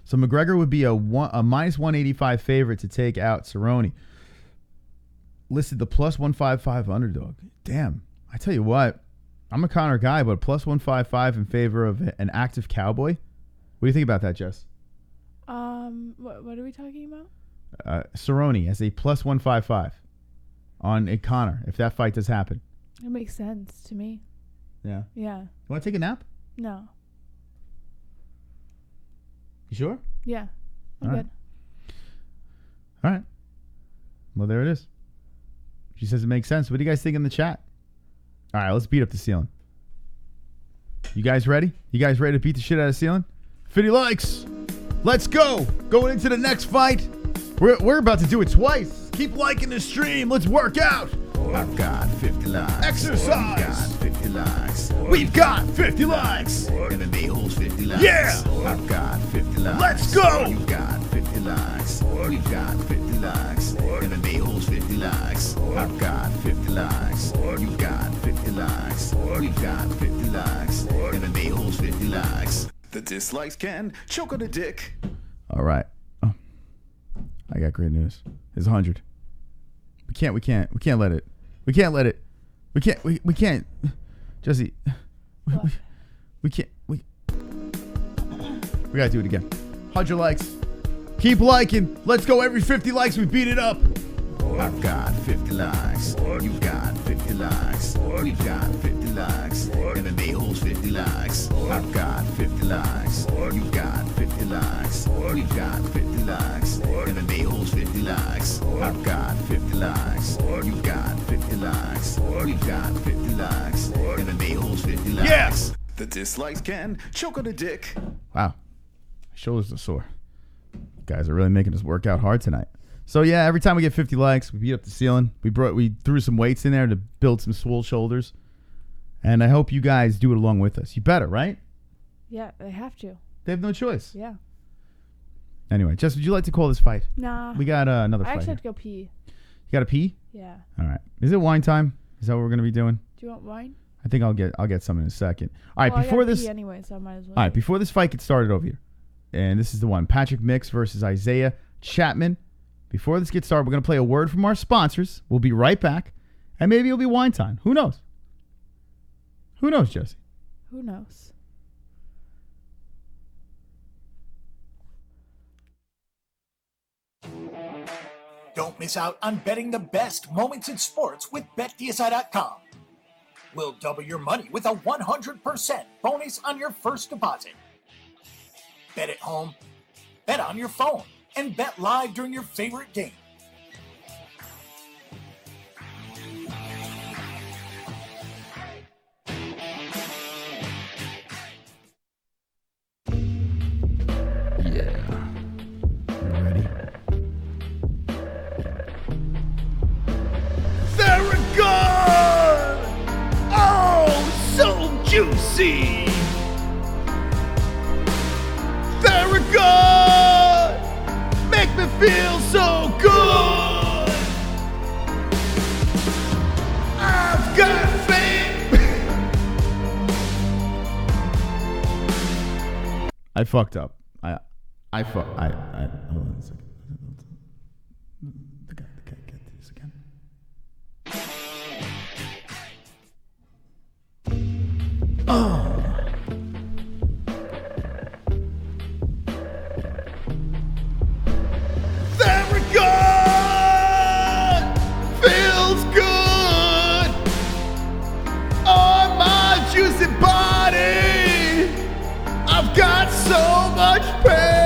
So McGregor would be a minus 185 favorite to take out Cerrone. Listed the plus 155 underdog. Damn. I tell you what, I'm a Conor guy, but plus 155 in favor of an active Cowboy. What do you think about that, Jess? What are we talking about? Cerrone as a plus 155 on a Conor, if that fight does happen. It makes sense to me. Yeah. Yeah. You want to take a nap? No. You sure? Yeah. I'm All good. All right. Well, there it is. She says it makes sense. What do you guys think in the chat? All right, let's beat up the ceiling. You guys ready? You guys ready to beat the shit out of the ceiling? 50 likes. Let's go. Going into the next fight. We're about to do it twice. Keep liking the stream. Let's work out. I've got 50 likes. Exercise. We've got 50 likes. We've got 50 likes. MMA-Holes 50 likes. Yeah. I've got 50 likes. Let's go. You've got 50 likes. We've got 50 likes. MMA-Holes 50 likes. I've got 50 likes. You've got 50 likes. We've got 50 likes. MMA-Holes 50 likes. The dislikes can choke on a dick. All right. Oh, I got great news. It's 100. We can't let it. We can't. Jesse. We can't. We gotta do it again. 100 likes. Keep liking. Let's go. Every 50 likes, we beat it up. I've got 50 likes. You've got 50 likes. We've got 50 likes. MMA-Holes 50 likes. I've got 50 likes. You've got 50 likes. We've got 50 likes. I've got 50 likes. You got 50 likes. We've got 50 likes. MMA-Holes 50 likes. Yes! The dislikes can choke on a dick. Wow. My shoulders are sore. You guys are really making us work out hard tonight. So yeah, every time we get 50 likes, we beat up the ceiling. We threw some weights in there to build some swole shoulders. And I hope you guys do it along with us. You better, right? Yeah, they have to. They have no choice. Yeah. Anyway, Jess, would you like to call this fight? Nah. We got another I fight. actually Here. have to go pee. You got to pee? Yeah. All right. Is it wine time? Is that what we're going to be doing? Do you want wine? I think I'll get some in a second. All right, Well, before I gotta this pee anyway, so I might as well. All right, before this fight gets started over here. And this is the one, Patrick Mix versus Isaiah Chapman. Before this gets started, we're going to play a word from our sponsors. We'll be right back. And maybe it'll be wine time. Who knows? Who knows, Jesse? Who knows? Don't miss out on betting the best moments in sports with BetDSI.com. We'll double your money with a 100% bonus on your first deposit. Bet at home, bet on your phone, and bet live during your favorite game. Yeah. You ready? Theragun! Oh, so juicy! Theragun! Make me feel so good! I've got fame! I fucked up. Hold on a second. The guy, get this again. Theragun! Feels good on my juicy body. I've got so much pain.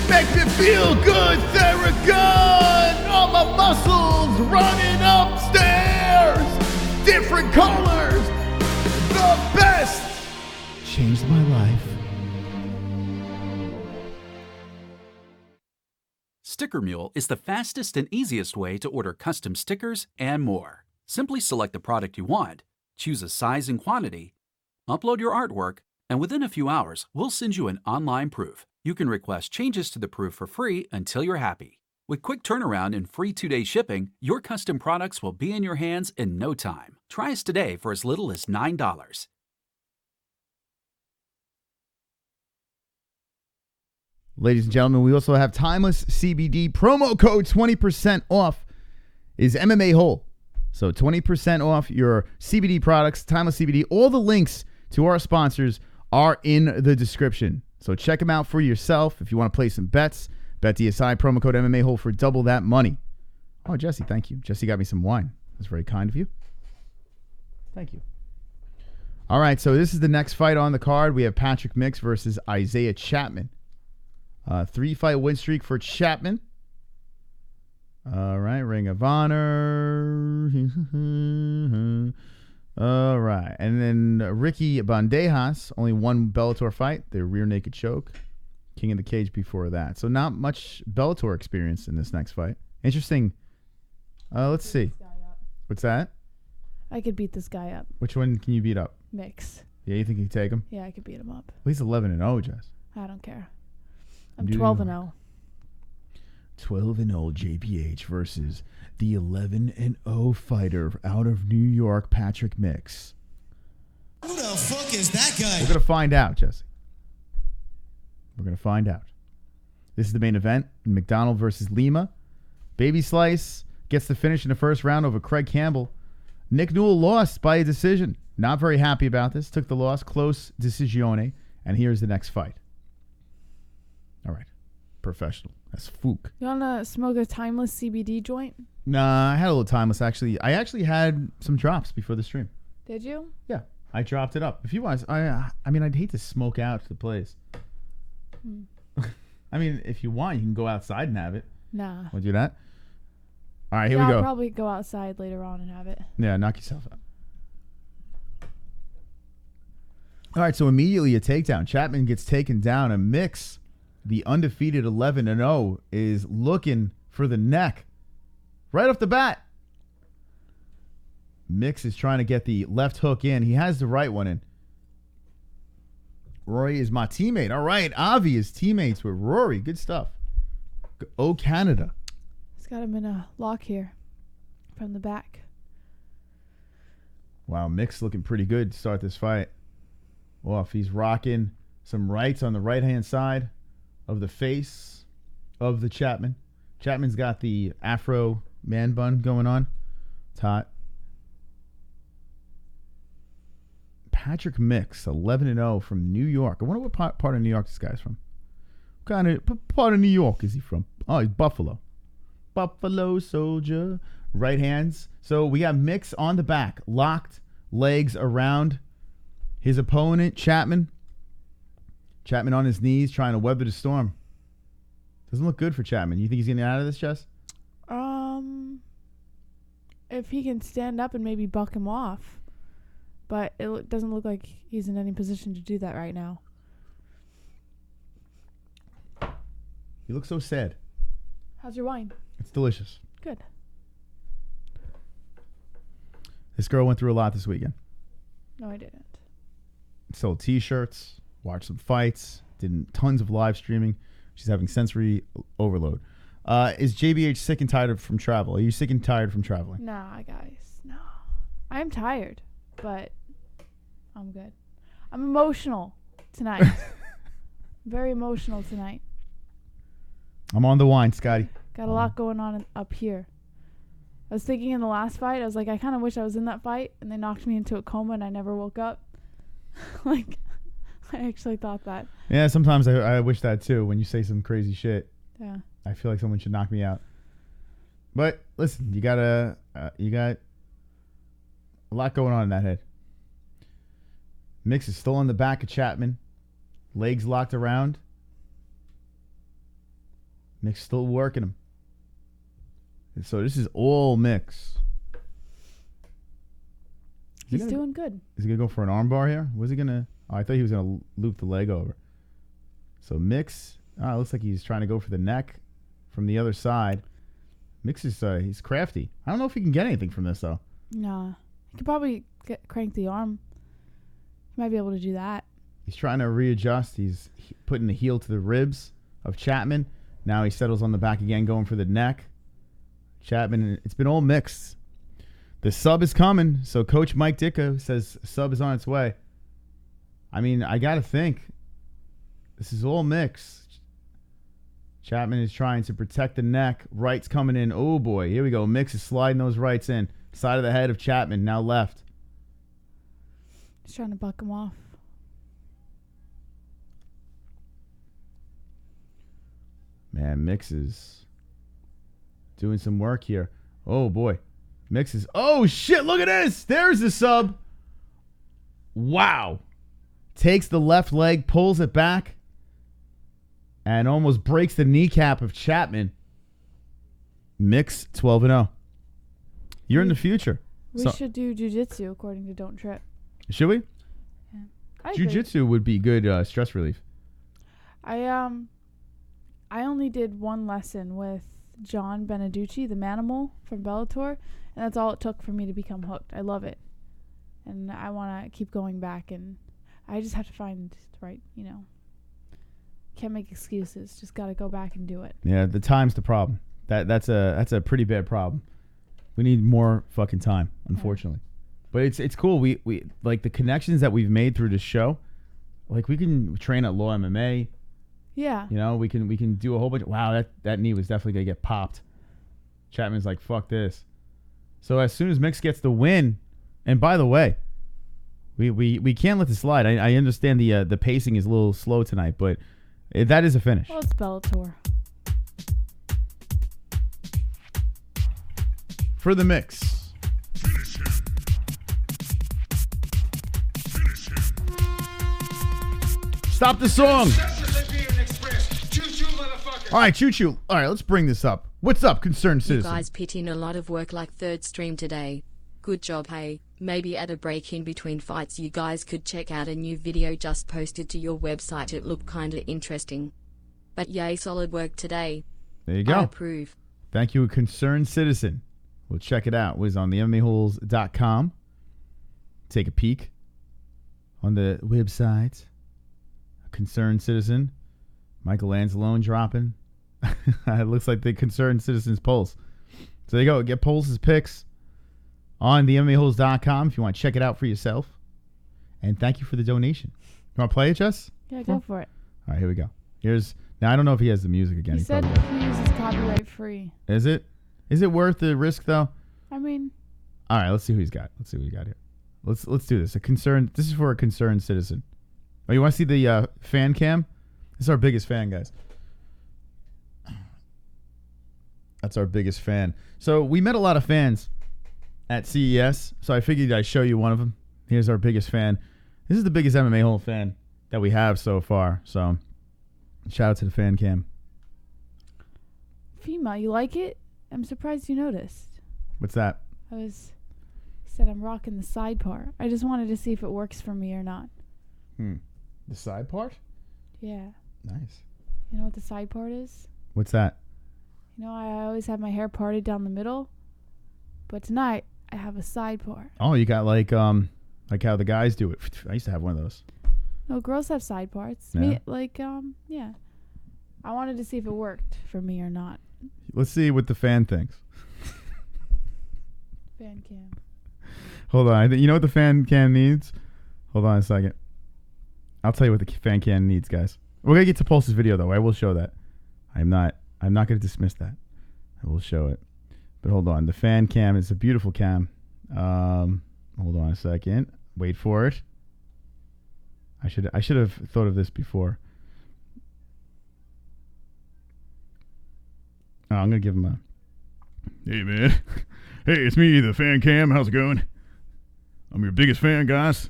Make me feel good, Theragun. All my muscles running upstairs. Different colors. The best. Changed my life. Sticker Mule is the fastest and easiest way to order custom stickers and more. Simply select the product you want, choose a size and quantity, upload your artwork, and within a few hours, we'll send you an online proof. You can request changes to the proof for free until you're happy. With quick turnaround and free 2-day shipping, your custom products will be in your hands in no time. Try us today for as little as $9. Ladies and gentlemen, we also have Timeless CBD. Promo code 20% off is MMA Hole. So 20% off your CBD products, Timeless CBD. All the links to our sponsors are in the description. So check them out for yourself if you want to play some bets. BetDSI, promo code MMA Hole for double that money. Oh, Jesse, thank you. Jesse got me some wine. That's very kind of you. Thank you. All right, so this is the next fight on the card. We have Patrick Mix versus Isaiah Chapman. 3-fight win streak for Chapman. All right, Ring of Honor. All right, and then Ricky Bandejas, only one Bellator fight, the rear naked choke. King of the Cage before that. So not much Bellator experience in this next fight. Interesting. Let's see. What's that? I could beat this guy up. Which one can you beat up? Mix. Yeah, you think you can take him? Yeah, I could beat him up. Well, he's 11-0, Jess. I don't care. I'm Do you? 12-0. 12-0 JPH versus the 11-0 fighter out of New York, Patrick Mix. Who the fuck is that guy? We're going to find out, Jesse. We're going to find out. This is the main event. MacDonald versus Lima. Baby Slice gets the finish in the first round over Carig Campbell. Nick Newell lost by a decision. Not very happy about this. Took the loss. Close decisione. And here's the next fight. All right. Professional. That's Fook. You want to smoke a Timeless CBD joint? Nah, I had a little Timeless, actually. I actually had some drops before the stream. Did you? Yeah. I dropped it up. If you want, I mean, I'd hate to smoke out the place. I mean, if you want, you can go outside and have it. Nah. Want to do that? All right, here yeah, we go. I'll probably go outside later on and have it. Yeah, knock yourself out. All right, so immediately a takedown. Chapman gets taken down. A Mix, the undefeated 11-0, is looking for the neck right off the bat. Mix is trying to get the left hook in. He has the right one in. Rory is my teammate. All right, Avi is teammates with Rory. Good stuff. Oh, Canada. He's got him in a lock here from the back. Wow, Mix looking pretty good to start this fight. Well, if he's rocking some rights on the right-hand side of the face of the Chapman. Chapman's got the Afro man bun going on. It's hot. Patrick Mix, 11-0 from New York. I wonder what part of New York this guy's from. What kind of part of New York is he from? Oh, he's Buffalo. Buffalo Soldier. Right hands. So we got Mix on the back, locked, legs around his opponent, Chapman. Chapman on his knees, trying to weather the storm. Doesn't look good for Chapman. You think he's getting out of this, Jess? If he can stand up and maybe buck him off. But it doesn't look like he's in any position to do that right now. You look so sad. How's your wine? It's delicious. Good. This girl went through a lot this weekend. No, I didn't. Sold T-shirts, watched some fights, did tons of live streaming. She's having sensory overload. Is JBH sick and tired from travel? Are you sick and tired from traveling? Nah, guys. No. I'm tired, but I'm good. I'm emotional tonight. Very emotional tonight. I'm on the wine, Scotty. Got a lot going on up here. I was thinking in the last fight, I was like, I kind of wish I was in that fight, and they knocked me into a coma and I never woke up. Like, I actually thought that. Yeah, sometimes I wish that too when you say some crazy shit. Yeah. I feel like someone should knock me out. But listen, you got a lot going on in that head. Mix is still on the back of Chapman. Legs locked around. Mix still working him. And so this is all Mix. He's doing good. Is he going to go for an armbar here? Was he going to? Oh, I thought he was going to loop the leg over. So Mix, looks like he's trying to go for the neck from the other side. Mix is he's crafty. I don't know if he can get anything from this, though. Nah. He could probably crank the arm. He might be able to do that. He's trying to readjust. He's putting the heel to the ribs of Chapman. Now he settles on the back again, going for the neck. Chapman, it's been all mixed. The sub is coming, so Coach Mike Ditka says sub is on its way. I mean, I got to think. This is all mixed. Chapman is trying to protect the neck. Right's coming in. Oh, boy. Here we go. Mix is sliding those rights in. Side of the head of Chapman, now left. He's trying to buck him off. Man, Mix is doing some work here. Oh, boy. Mix is... Oh, shit, look at this. There's the sub. Wow. Takes the left leg, pulls it back, and almost breaks the kneecap of Chapman. Mix 12-0. You're in the future. We should do jiu-jitsu according to Don't Trip. Should we? Yeah. Jiu-jitsu would be good stress relief. I only did one lesson with John Beneducci, the Manimal from Bellator, and that's all it took for me to become hooked. I love it. And I want to keep going back, and I just have to find the right, can't make excuses. Just got to go back and do it. Yeah, the time's the problem. That's a pretty bad problem. We need more fucking time, unfortunately. Yeah. But it's cool. We like the connections that we've made through this show. Like we can train at Law MMA. Yeah. We can do a whole bunch. Wow, that knee was definitely gonna get popped. Chapman's like, fuck this. So as soon as Mix gets the win, and by the way, we can't let this slide. I understand the pacing is a little slow tonight, but that is a finish. Well, it's Bellator. For the Mix. Stop the song. All right, Choo-Choo. All right, let's bring this up. What's up, concerned You citizen? guys put in a lot of work like third stream today. Good job, hey. Maybe at a break in between fights you guys could check out a new video just posted to your website. It looked kinda interesting. But yay, solid work today. There you go. I approve. Thank you, concerned citizen. We'll check it out. It was on the MMAHoles.com. Take a peek on the website. Concerned citizen. Michael Anzalone dropping. It looks like the concerned citizen's polls. So there you go. Get Polls' picks on the MMAHoles.com if you want to check it out for yourself. And thank you for the donation. You want to play it, Jess? Yeah, go for it. All right, here we go. Now I don't know if he has the music again. He said he uses copyright free. Is it? Is it worth the risk though? I mean. All right, let's see who he's got. Let's see what we got here. Let's do this. This is for a concerned citizen. Oh, you want to see the fan cam? This is our biggest fan, guys. That's our biggest fan. So we met a lot of fans at CES, so I figured I'd show you one of them. Here's our biggest fan. This is the biggest MMA Hole fan that we have so far. So shout out to the fan cam. Fema, you like it? I'm surprised you noticed. What's that? He said I'm rocking the side part. I just wanted to see if it works for me or not. The side part? Yeah. Nice. You know what the side part is? What's that? You know, I always have my hair parted down the middle, but tonight I have a side part. Oh, you got like how the guys do it. I used to have one of those. No, girls have side parts. Yeah. Yeah. I wanted to see if it worked for me or not. Let's see what the fan thinks. Fan cam. Hold on. You know what the fan cam needs? Hold on a second. I'll tell you what the fan cam needs, guys. We're going to get to Pulse's video, though. I will show that. I'm not going to dismiss that. I will show it. But hold on. The fan cam is a beautiful cam. Hold on a second. Wait for it. I should have thought of this before. Oh, I'm going to give him a... Hey, man. Hey, it's me, the fan cam. How's it going? I'm your biggest fan, guys.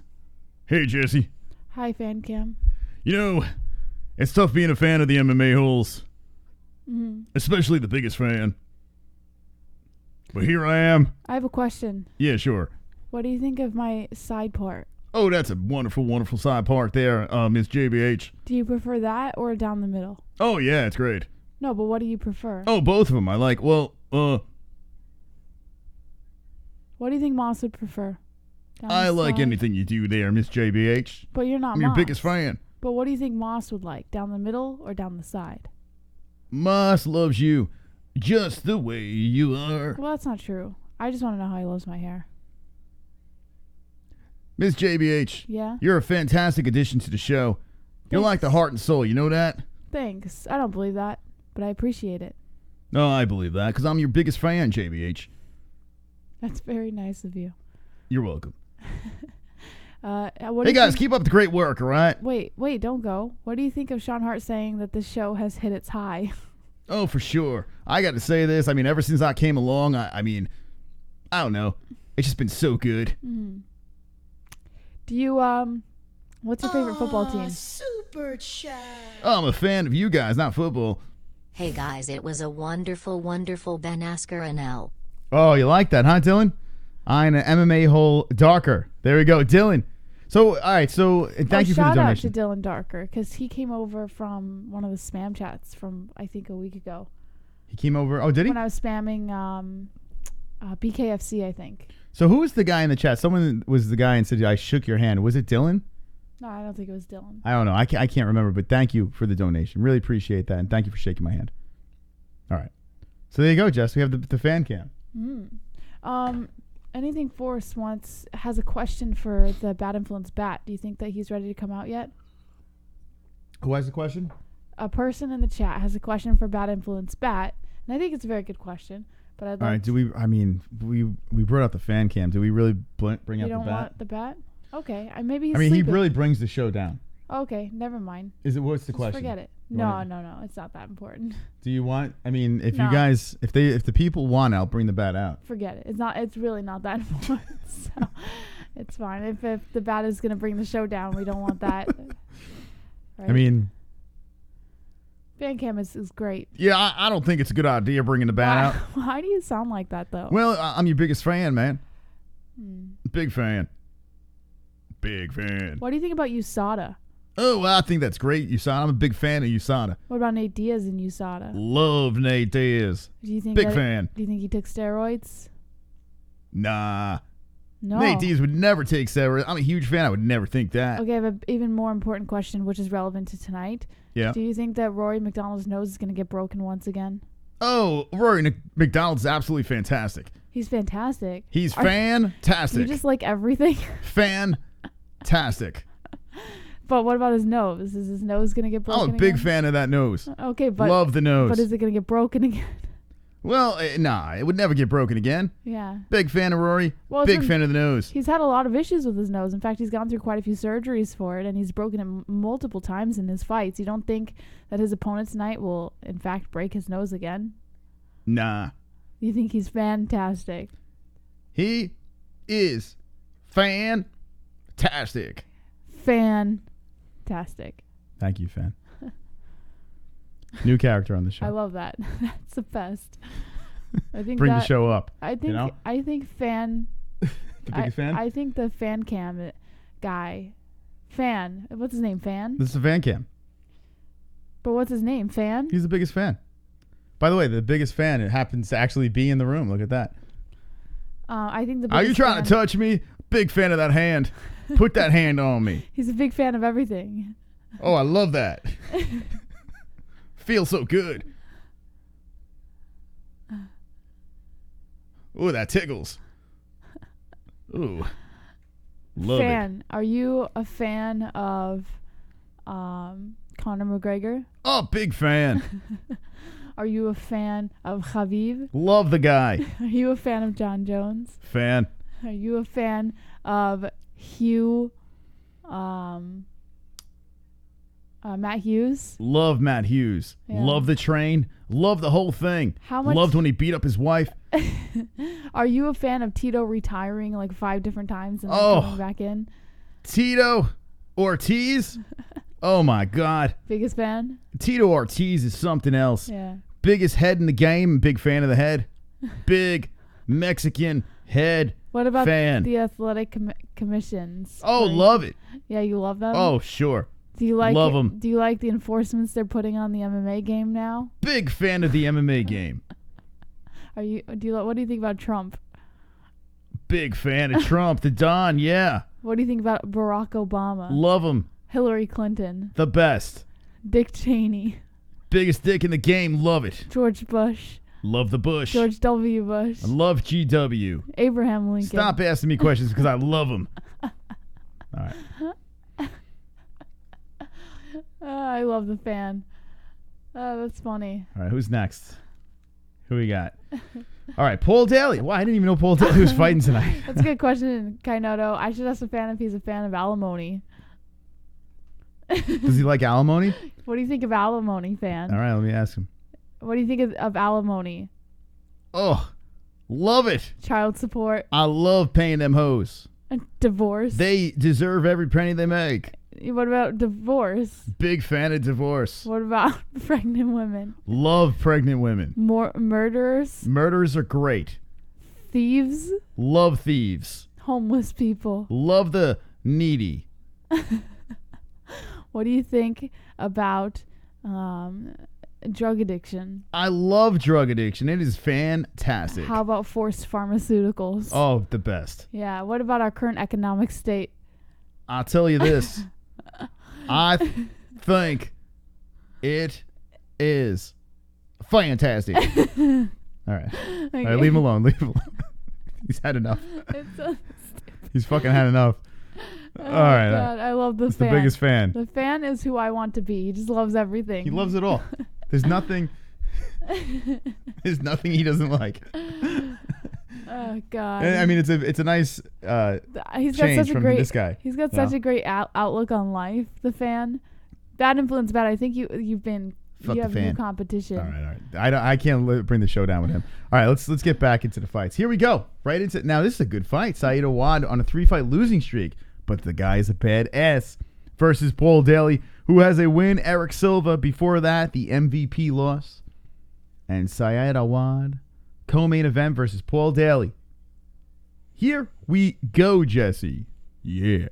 Hey, Jesse. Hi, fan cam. You know, it's tough being a fan of the MMA Holes. Mm-hmm. Especially the biggest fan. But here I am. I have a question. Yeah, sure. What do you think of my side part? Oh, that's a wonderful, wonderful side part there, Miss JBH. Do you prefer that or down the middle? Oh, yeah, it's great. No, but what do you prefer? Oh, both of them. I like, What do you think Moss would prefer? I like anything you do there, Miss JBH. But you're not I'm Moss. your biggest fan. But what do you think Moss would like? Down the middle or down the side? Moss loves you just the way you are. Well, that's not true. I just want to know how he loves my hair. Miss JBH. Yeah? You're a fantastic addition to the show. You're like the heart and soul, you know that? Thanks. I don't believe that, but I appreciate it. No, I believe that, because I'm your biggest fan, JBH. That's very nice of you. You're welcome. What hey, guys, keep up the great work, all right? Wait, don't go. What do you think of Sean Hart saying that this show has hit its high? Oh, for sure. I got to say this. I mean, ever since I came along, I don't know. It's just been so good. Mm-hmm. Do you, what's your favorite football team? Super chat. Oh, I'm a fan of you guys, not football. Hey guys, it was a wonderful, wonderful Ben Asker and L. Oh, you like that, huh, Dylan? I'm an MMA hole darker. There we go, Dylan. So, all right, so thank you for the donation. Shout out to Dylan Darker, because he came over from one of the spam chats from, I think, a week ago. He came over, oh, did he? When I was spamming BKFC, I think. So who was the guy in the chat? Someone was the guy and said, I shook your hand. Was it Dylan? No, I don't think it was Dylan. I don't know. I can't remember, but thank you for the donation. Really appreciate that, and thank you for shaking my hand. All right. So there you go, Jess. We have the fan cam. Anything Force has a question for the Bad Influence Bat. Do you think that he's ready to come out yet? Who has the question? A person in the chat has a question for Bad Influence Bat, and I think it's a very good question. But I'd like all right. Do we? I mean, we brought out the fan cam. Do we really bring out the bat? You don't want the bat? Okay. Maybe he's I mean, sleeping. he really brings the show down. Okay, never mind. What's the question? Forget it. No, it's not that important. Do you want? I mean, if you guys, if the people want, I'll bring the bat out. Forget it. It's really not that important. So it's fine. If the bat is gonna bring the show down, we don't want that. Right? I mean, Fan cam is great. Yeah, I don't think it's a good idea bringing the bat out. Why do you sound like that, though? Well, I'm your biggest fan, man. Big fan. Big fan. What do you think about USADA? Oh, well, I think that's great, USADA. I'm a big fan of USADA. What about Nate Diaz and USADA? Love Nate Diaz. Do you think big fan. Do you think he took steroids? Nah. No. Nate Diaz would never take steroids. I'm a huge fan. I would never think that. Okay, I have an even more important question, which is relevant to tonight. Yeah. Do you think that Rory MacDonald's nose is going to get broken once again? Oh, Rory MacDonald's absolutely fantastic. He's fantastic. He's fantastic. You just like everything? Fantastic. But what about his nose? Is his nose going to get broken I'm a big again? fan of that nose. Okay, but... Love the nose. But is it going to get broken again? Well, nah, it would never get broken again. Yeah. Big fan of Rory. Well, big fan of the nose. He's had a lot of issues with his nose. In fact, he's gone through quite a few surgeries for it, and he's broken it multiple times in his fights. You don't think that his opponent tonight will, in fact, break his nose again? Nah. You think he's fantastic? He is fantastic. Fantastic. Thank you, Fan. New character on the show. I love that. That's the best. I think Bring the show up. I think. You know? I think Fan. The biggest fan. I think the fan cam guy, Fan. What's his name? Fan. This is a fan cam. But what's his name? Fan. He's the biggest fan. By the way, the biggest fan. It happens to actually be in the room. Look at that. I think the. Are you trying to touch me? Big fan of that hand. Put that hand on me. He's a big fan of everything. Oh, I love that. Feels so good. Ooh, that tickles. Ooh. Love Fan. Are you a fan of Conor McGregor? Oh, big fan. Are you a fan of Khabib? Love the guy. Are you a fan of John Jones? Fan. Are you a fan of Hugh Matt Hughes? Love Matt Hughes. Yeah. Love the train. Love the whole thing. How much? Loved when he beat up his wife. Are you a fan of Tito retiring like 5 different times and then coming back in? Tito Ortiz? Oh my God. Biggest fan? Tito Ortiz is something else. Yeah. Biggest head in the game. Big fan of the head. Big Mexican head. What about fan. the athletic commissions? Oh, love it. Yeah, you love them? Oh, sure. Do you like love them. Do you like the enforcements they're putting on the MMA game now? Big fan of the MMA game. What do you think about Trump? Big fan of Trump, the Don, yeah. What do you think about Barack Obama? Love him. Hillary Clinton. The best. Dick Cheney. Biggest dick in the game, love it. George Bush. Love the Bush. George W. Bush. I love GW. Abraham Lincoln. Stop asking me questions because I love them. All right. I love the fan. That's funny. All right, who's next? Who we got? All right, Paul Daley. Wow, I didn't even know Paul Daley was fighting tonight. That's a good question, Kainoto. I should ask the fan if he's a fan of alimony. Does he like alimony? What do you think of alimony, fan? All right, let me ask him. What do you think of alimony? Oh, love it. Child support. I love paying them hoes. Divorce. They deserve every penny they make. What about divorce? Big fan of divorce. What about pregnant women? Love pregnant women. More murderers? Murders are great. Thieves? Love thieves. Homeless people? Love the needy. What do you think about drug addiction? I love drug addiction. It is fantastic. How about forced pharmaceuticals? Oh, the best. Yeah. What about our current economic state? I'll tell you this. I think it is fantastic. All right. Okay. All right, leave him alone. Leave him alone. He's had enough. He's fucking had enough. Oh all right. God, I love the He's fan. the biggest fan. The fan is who I want to be. He just loves everything. He loves it all. There's nothing. There's nothing he doesn't like. Oh God. I mean, it's a nice he's got change such a from great, this guy. He's got such a great outlook on life. The fan. Bad influence, bad. I think you have new competition. All right. I can't bring the show down with him. All right, let's get back into the fights. Here we go. Right into now. This is a good fight. Saad Awad on a 3-fight losing streak, but the guy is a badass. versus Paul Daley, who has a win. Eric Silva before that, the MVP loss. And Saad Awad, co-main event versus Paul Daley. Here we go, Jesse. Yeah.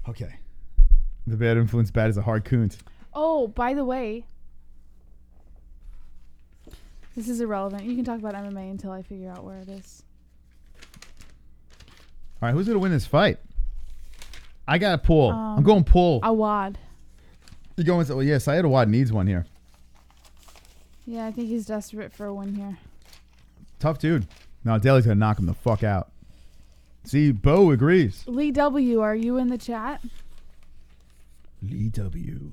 Okay. The bad influence bad is a hard coont. Oh, by the way, this is irrelevant. You can talk about MMA until I figure out where it is. All right, who's going to win this fight? I got a pull. I'm going pull. Awad. You're going, well, yeah, Saad Awad needs one here. Yeah, I think he's desperate for a win here. Tough dude. No, Daley's going to knock him the fuck out. See, Bo agrees. Lee W., are you in the chat? Lee W.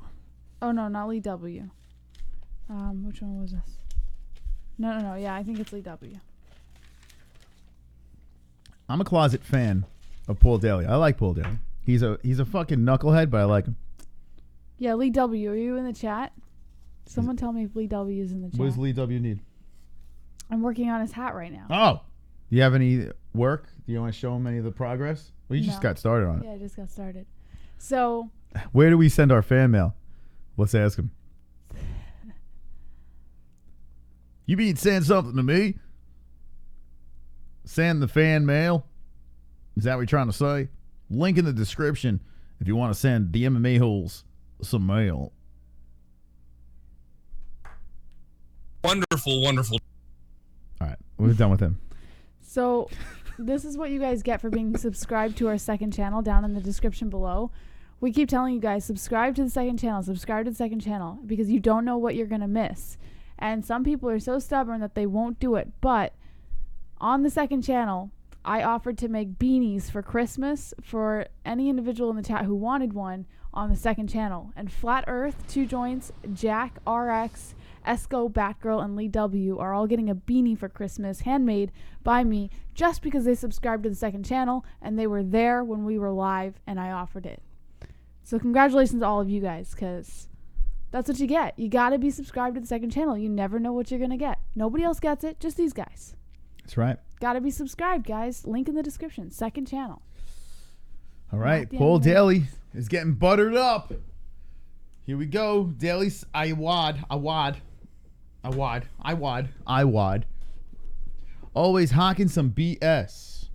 Oh, no, not Lee W. Which one was this? No. Yeah, I think it's Lee W. I'm a closet fan of Paul Daley. I like Paul Daley. He's a fucking knucklehead, but I like him. Yeah, Lee W., are you in the chat? Someone tell me if Lee W. is in the chat. What does Lee W. need? I'm working on his hat right now. Oh. Do you have any work? Do you want to show him any of the progress? Well, you just got started on it. Yeah, I just got started. So. Where do we send our fan mail? Let's ask him. You mean send something to me? Send the fan mail? Is that what you're trying to say? Link in the description if you want to send the MMA-Holes some mail. Wonderful. All right, we're done with him. So this is what you guys get for being subscribed to our second channel down in the description below. We keep telling you guys, subscribe to the second channel, because you don't know what you're going to miss. And some people are so stubborn that they won't do it. But on the second channel, I offered to make beanies for Christmas for any individual in the chat who wanted one on the second channel. And Flat Earth, 2 Joints, Jack, RX, Esco, Batgirl, and Lee W. are all getting a beanie for Christmas, handmade by me, just because they subscribed to the second channel and they were there when we were live and I offered it. So congratulations to all of you guys, because that's what you get. You got to be subscribed to the second channel. You never know what you're going to get. Nobody else gets it, just these guys. That's right. Got to be subscribed, guys. Link in the description. Second channel. All right. Paul Daley is getting buttered up. Here we go. Daley's Awad. Always hawking some BS.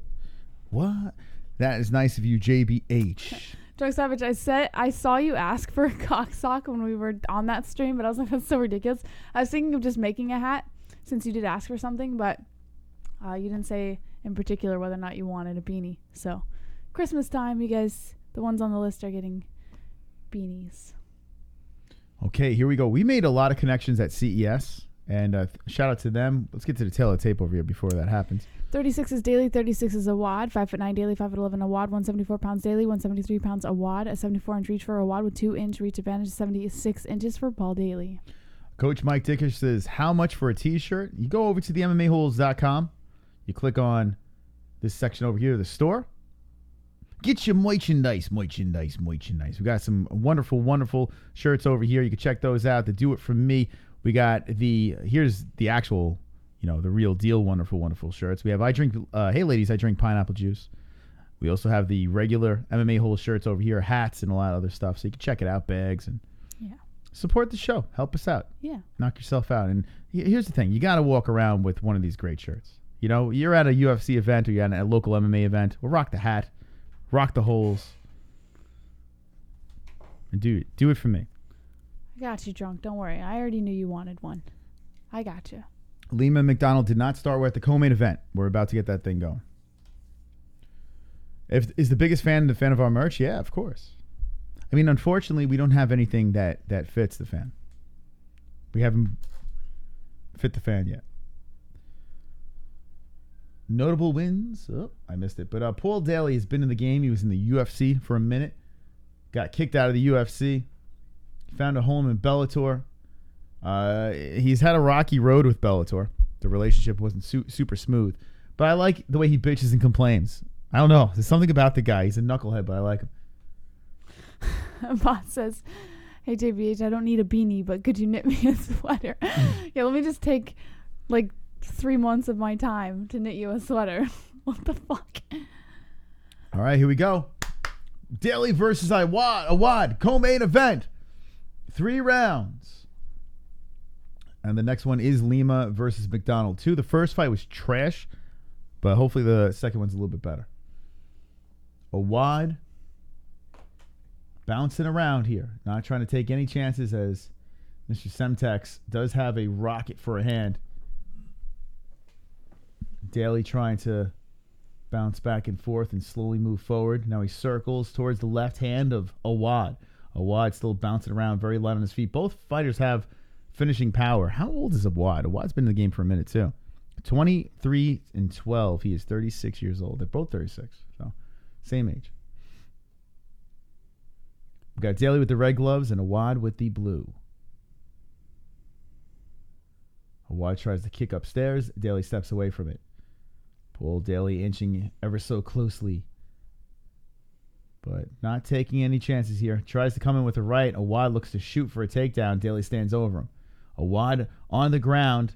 What? That is nice of you, JBH. Drug Savage, I saw you ask for a cock sock when we were on that stream, but I was like, that's so ridiculous. I was thinking of just making a hat since you did ask for something, but you didn't say in particular whether or not you wanted a beanie. So Christmas time, you guys, the ones on the list are getting beanies. Okay, here we go. We made a lot of connections at CES, and shout out to them. Let's get to the tail of the tape over here before that happens. 36 is Daley, 36 is Awad, 5'9" Daley, 5'11" Awad, 174 pounds Daley, 173 pounds Awad, a 74-inch reach for Awad with 2-inch reach advantage, 76 inches for Paul Daley. Coach Mike Dickish says, how much for a t-shirt? You go over to the MMA-Holes.com. You click on this section over here, the store. Get your merchandise. We got some wonderful shirts over here. You can check those out. To do it from me, we got here's the actual, the real deal wonderful shirts. We have hey ladies, I drink pineapple juice. We also have the regular MMA Holes shirts over here, hats and a lot of other stuff. So you can check it out, bags, and support the show. Help us out. Yeah. Knock yourself out. And here's the thing. You got to walk around with one of these great shirts. You're at a UFC event or you're at a local MMA event. Well, rock the hat. Rock the holes. And do it for me. I got you, Drunk. Don't worry. I already knew you wanted one. I got you. Lima MacDonald did not start with the co-main event. We're about to get that thing going. Is the biggest fan the fan of our merch? Yeah, of course. I mean, unfortunately, we don't have anything that fits the fan. We haven't fit the fan yet. Notable wins. Oh, I missed it. But Paul Daley has been in the game. He was in the UFC for a minute. Got kicked out of the UFC. Found a home in Bellator. He's had a rocky road with Bellator. The relationship wasn't super smooth. But I like the way he bitches and complains. I don't know. There's something about the guy. He's a knucklehead, but I like him. Boss says, hey, JBH, I don't need a beanie, but could you knit me a sweater? Yeah, let me just take, 3 months of my time to knit you a sweater. What the fuck? All right, here we go. Daley versus Awad, co-main event. 3 rounds. And the next one is Lima versus MacDonald 2. The first fight was trash, but hopefully the second one's a little bit better. Awad bouncing around here, not trying to take any chances, as Mr. Semtex does have a rocket for a hand. Daley trying to bounce back and forth and slowly move forward. Now he circles towards the left hand of Awad. Awad still bouncing around, very light on his feet. Both fighters have finishing power. How old is Awad? Awad's been in the game for a minute too. 23 and 12. He is 36 years old. They're both 36, so same age. We got Daley with the red gloves and Awad with the blue. Awad tries to kick upstairs. Daley steps away from it. Pull Daley inching ever so closely, but not taking any chances here. Tries to come in with a right. Awad looks to shoot for a takedown. Daley stands over him. Awad on the ground,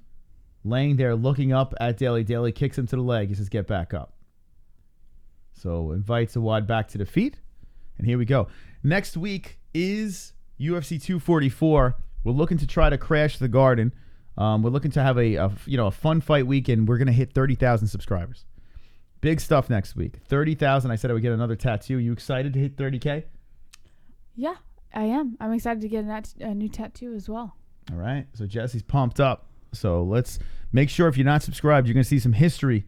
laying there looking up at Daley. Daley kicks him to the leg. He says, get back up. So invites Awad back to the feet. And here we go. Next week is UFC 244. We're looking to try to crash the Garden. We're looking to have a fun fight weekend. We're going to hit 30,000 subscribers. Big stuff next week. 30,000. I said I would get another tattoo. You excited to hit 30K? Yeah, I am. I'm excited to get a new tattoo as well. All right. So Jesse's pumped up. So let's make sure if you're not subscribed, you're going to see some history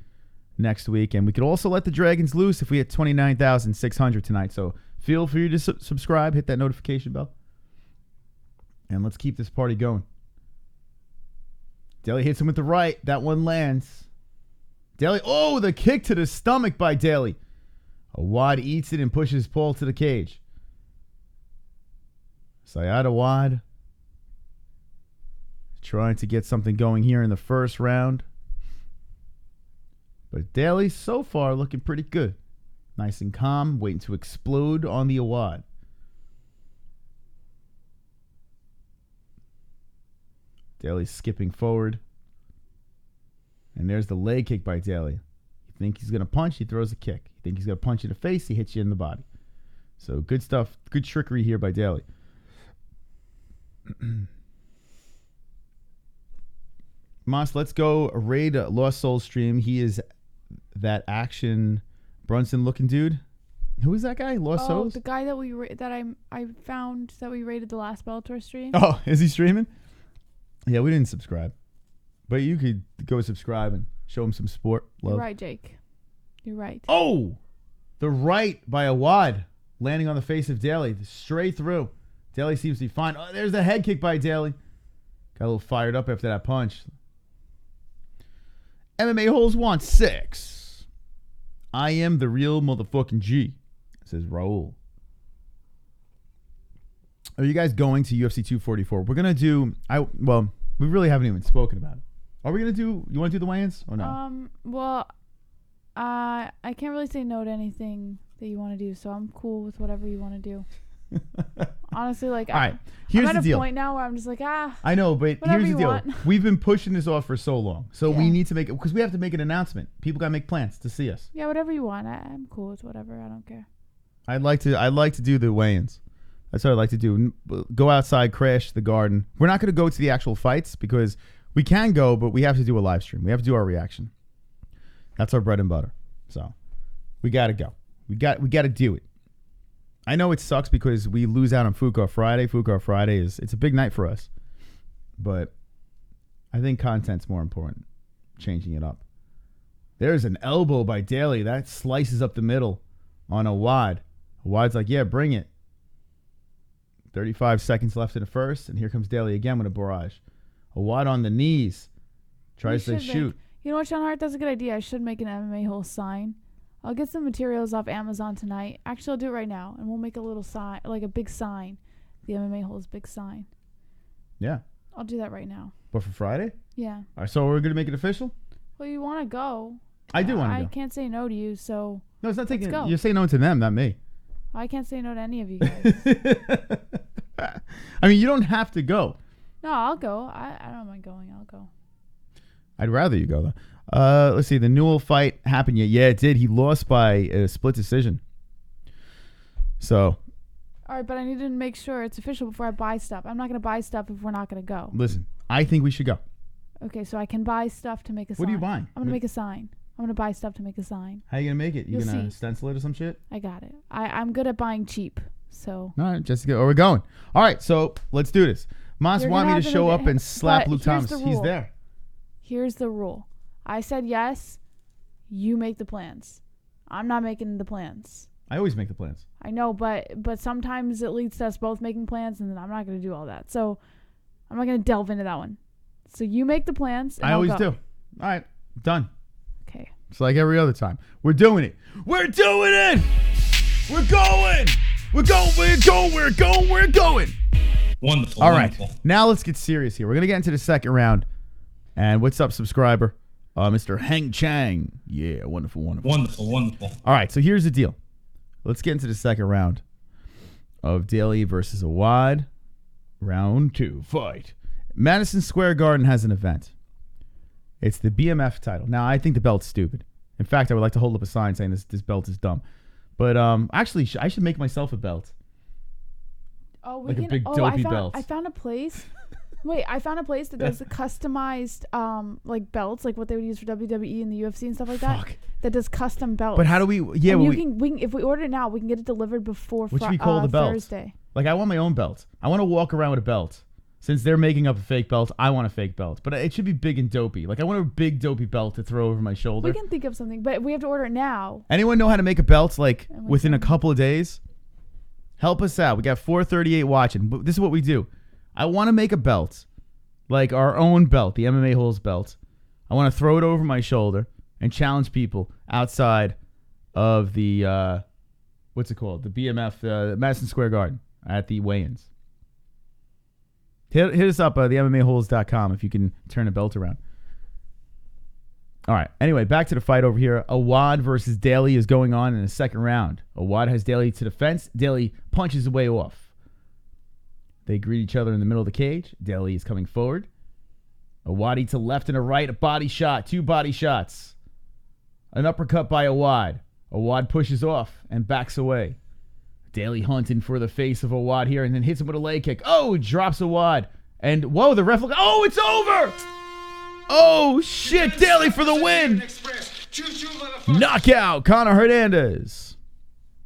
next week. And we could also let the Dragons loose if we hit 29,600 tonight. So feel free to subscribe. Hit that notification bell. And let's keep this party going. Daley hits him with the right. That one lands. Daley, oh, the kick to the stomach by Daley. Awad eats it and pushes Paul to the cage. Saad Awad trying to get something going here in the first round. But Daley so far looking pretty good. Nice and calm, waiting to explode on the Awad. Daley's skipping forward. And there's the leg kick by Daley. You think he's going to punch, he throws a kick. You think he's going to punch you in the face, he hits you in the body. So good stuff. Good trickery here by Daley. Moss, let's go raid Lost Soul stream. He is that Action Brunson looking dude. Who is that guy? Lost Souls? The guy that I found that we rated the last Bellator stream. Oh, is he streaming? Yeah, we didn't subscribe. But you could go subscribe and show him some support. Love. You're right, Jake. You're right. Oh! The right by Awad landing on the face of Daley. Straight through. Daley seems to be fine. Oh, there's the head kick by Daley. Got a little fired up after that punch. MMA-Holes want 6. I am the real motherfucking G, says Raul. Are you guys going to UFC 244? We're going to do... we really haven't even spoken about it. Are we going to do... You want to do the weigh-ins or no? I can't really say no to anything that you want to do, so I'm cool with whatever you want to do. Honestly, all right, here's I'm the at deal. a point now where I'm just like, I know, but here's the deal. Want. We've been pushing this off for so long, so we need to make it, because we have to make an announcement. People got to make plans to see us. Yeah, whatever you want. I'm cool with whatever. I don't care. I'd like to do the weigh-ins. That's what I'd like to do. Go outside, crash the Garden. We're not going to go to the actual fights because we can go, but we have to do a live stream. We have to do our reaction. That's our bread and butter. So we got to go. We got to do it. I know it sucks because we lose out on Fuka Friday. Fuka Friday it's a big night for us. But I think content's more important. Changing it up. There's an elbow by Daley. That slices up the middle on Awad. Awad's like, yeah, bring it. 35 seconds left in the first, and here comes Daley again with a barrage. Awad on the knees. Tries to shoot. You know what, Sean Hart? That's a good idea. I should make an MMA-Hole sign. I'll get some materials off Amazon tonight. Actually, I'll do it right now, and we'll make a little sign, like a big sign. The MMA-Hole's big sign. Yeah. I'll do that right now. But for Friday? Yeah. All right, so we're going to make it official? Well, you want to go. I do want to go. I can't say no to you, so no, it's not taking. Go. You're saying no to them, not me. I can't say no to any of you guys. I mean, you don't have to go. No, I'll go. I don't mind going. I'll go. I'd rather you go, though. Let's see. The Newell fight happened yet? Yeah, it did. He lost by a split decision. So, All right, but I need to make sure it's official before I buy stuff. I'm not going to buy stuff if we're not going to go. listen, I think we should go. Okay, so I can buy stuff to make a sign. What are you buying? I'm going to make a sign. I'm going to buy stuff to make a sign. How you going to make it? You You'll going to see. stencil it or some shit? I got it. I'm good at buying cheap, so. All right, Jessica, we're going. All right, so let's do this. Moss You're want gonna me to have show make up it- and slap but Luke here's Thomas. the He's rule. there. Here's the rule. I said yes. You make the plans. I'm not making the plans. I always make the plans. I know, but sometimes it leads to us both making plans, and then I'm not going to do all that. So I'm not going to delve into that one. So you make the plans. And I I'll always go. do. All right, done. Okay. It's like every other time. We're doing it. We're doing it. We're going. We're going. We're going. We're going. We're going. Wonderful. All right. Wonderful. Now let's get serious here. We're going to get into the second round. And what's up, subscriber? Mr. Heng Chang. Yeah, wonderful, wonderful. Wonderful. Wonderful. All right, so here's the deal. Let's get into the second round of Daley versus Awad. Round 2, fight. Madison Square Garden has an event. It's the BMF title. Now, I think the belt's stupid. In fact, I would like to hold up a sign saying this belt is dumb. But actually, I should make myself a belt. Oh, we Like a can, big oh, dopey belt. I found a place. Wait, I found a place that does the customized like belts, like what they would use for WWE and the UFC and stuff like that. Fuck. That does custom belts. But how do we... Yeah, and but we can if we order it now, we can get it delivered before what should we call the belt? Thursday. Like, I want my own belt. I want to walk around with a belt. Since they're making up a fake belt, I want a fake belt. But it should be big and dopey. Like, I want a big dopey belt to throw over my shoulder. We can think of something, but we have to order it now. Anyone know how to make a belt, like, And within a couple of days? Help us out. We got 438 watching. But this is what we do. I want to make a belt. Like our own belt, the MMA-Holes belt. I want to throw it over my shoulder and challenge people outside of the, what's it called? The BMF, Madison Square Garden at the weigh-ins. Hit us up, the MMAHoles.com, if you can turn a belt around. All right. Anyway, back to the fight over here. Awad versus Daley is going on in the second round. Awad has Daley to the fence. Daley punches away off. They greet each other in the middle of the cage. Daley is coming forward. Awadi to left and a right. A body shot. 2 body shots. An uppercut by Awad. Awad pushes off and backs away. Daley hunting for the face of Awad here and then hits him with a leg kick. Oh, drops Awad. And, whoa, the ref... Oh, it's over! Oh, shit. Daley for the win. Knockout. Conor Hernandez.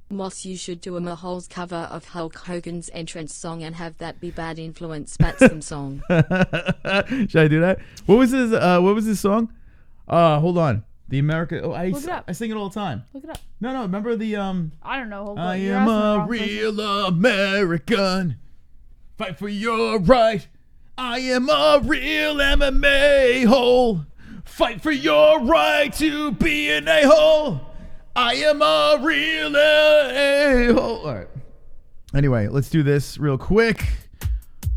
Moss, you should do a Holes cover of Hulk Hogan's entrance song and have that be Bad Influence Batsman song. Should I do that? What was his song? Hold on. The America. Oh, Look it up. I sing it all the time. Look it up. No, remember the I don't know. Hold on. I You're am asking the a wrong person. real American. Fight for your right. I am a real MMA hole. Fight for your right to be an a-hole. I am a real a-hole. All right. Anyway, let's do this real quick.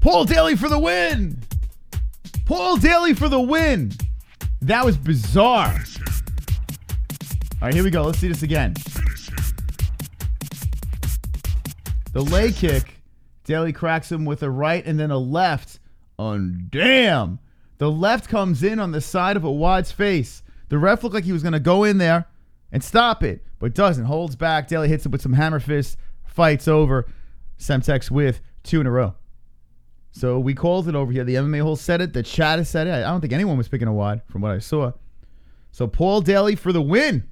Paul Daley for the win. Paul Daley for the win. That was bizarre. All right, here we go. Let's see this again. The leg kick. Daley cracks him with a right and then a left. And damn. The left comes in on the side of Awad's face. The ref looked like he was going to go in there and stop it, but doesn't. Holds back. Daley hits him with some hammer fist. Fight's over. Semtex with 2 in a row. So we called it over here. The MMA Hole said it. The chat has said it. I don't think anyone was picking Awad from what I saw. So Paul Daley for the win.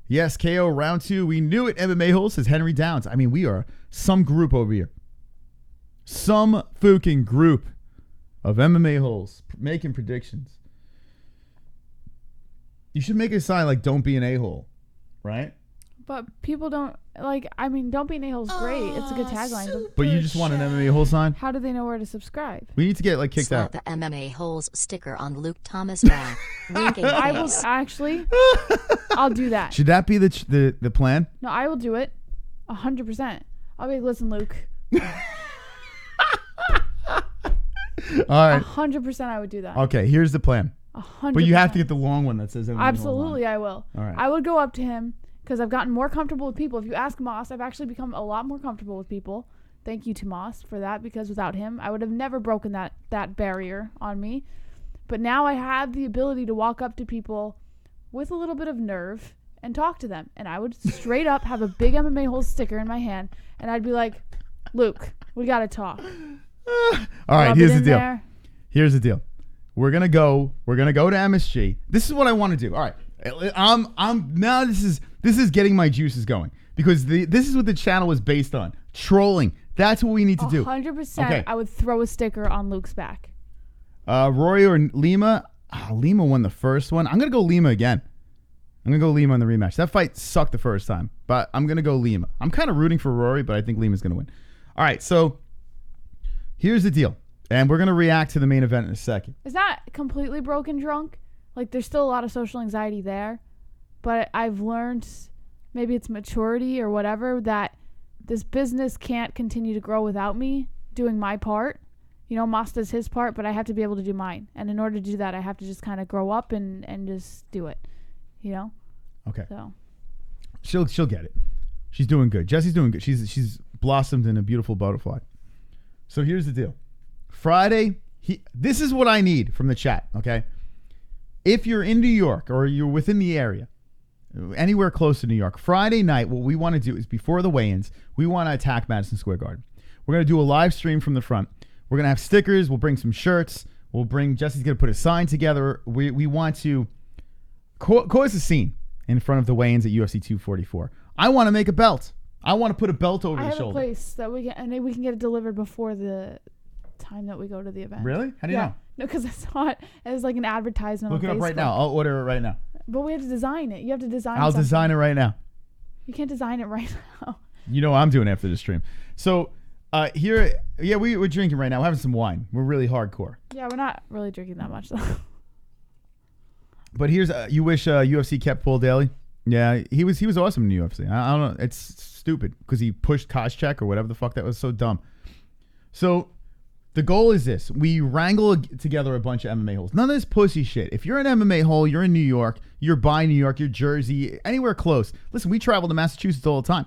Yes, KO round 2. We knew it. MMA Hole says Henry Downs. I mean, we are some group over here. Some fucking group of MMA Holes making predictions. You should make a sign like "Don't be an a-hole," right? But people don't like. I mean, don't be an a-hole is great. It's a good tagline. But you just want an MMA Hole sign? How do they know where to subscribe? We need to get kicked Slap out. the MMA-Holes sticker on Luke Thomas' back. Winking I will face. actually. I'll do that. Should that be the plan? No, I will do it. 100%. I'll be like, listen, Luke. All right. 100%. I would do that. Okay, here's the plan. 100%. But you have to get the long one that says MMA Hole Absolutely, I will. All right. I would go up to him because I've gotten more comfortable with people. If you ask Moss, I've actually become a lot more comfortable with people. Thank you to Moss for that, because without him, I would have never broken that barrier on me. But now I have the ability to walk up to people with a little bit of nerve and talk to them. And I would straight up have a big MMA-Holes sticker in my hand, and I'd be like, Luke, we got to talk. All right, here's the deal. There. Here's the deal. We're gonna go to MSG. This is what I want to do. All right, I'm now. This is getting my juices going because this is what the channel is based on: trolling. That's what we need to do. 100%. Okay. I would throw a sticker on Luke's back. Rory or Lima? Lima won the first one. I'm gonna go Lima again. I'm gonna go Lima in the rematch. That fight sucked the first time, but I'm gonna go Lima. I'm kind of rooting for Rory, but I think Lima's gonna win. All right, so here's the deal. And we're going to react to the main event in a second. It's not completely broken drunk. Like, there's still a lot of social anxiety there. But I've learned, maybe it's maturity or whatever, that this business can't continue to grow without me doing my part. You know, Moss does his part, but I have to be able to do mine. And in order to do that, I have to just kind of grow up and just do it. You know? Okay. So She'll get it. She's doing good. Jesse's doing good. She's blossomed in a beautiful butterfly. So here's the deal. Friday, this is what I need from the chat, okay? If you're in New York or you're within the area, anywhere close to New York, Friday night, what we want to do is before the weigh-ins, we want to attack Madison Square Garden. We're going to do a live stream from the front. We're going to have stickers. We'll bring some shirts. Jesse's going to put a sign together. We want to cause a scene in front of the weigh-ins at UFC 244. I want to make a belt. I want to put a belt over the shoulder. I have a place that we can get it delivered before the time that we go to the event. Really? How do you know? No, because I saw it as like an advertisement. Look on it up Facebook. right now. I'll order it right now. But we have to design it. You have to design. I'll something. design it right now. You can't design it right now. You know what I'm doing after the stream. So we're drinking right now. We're having some wine. We're really hardcore. Yeah, we're not really drinking that much though. But here's you wish UFC kept Paul Daley. Yeah, he was awesome in the UFC. I don't know. It's stupid because he pushed Koscheck or whatever the fuck. That was so dumb. So the goal is this. We wrangle together a bunch of MMA holes. None of this pussy shit. If you're an MMA hole, you're in New York, you're by New York, you're Jersey, anywhere close. Listen, we travel to Massachusetts all the time.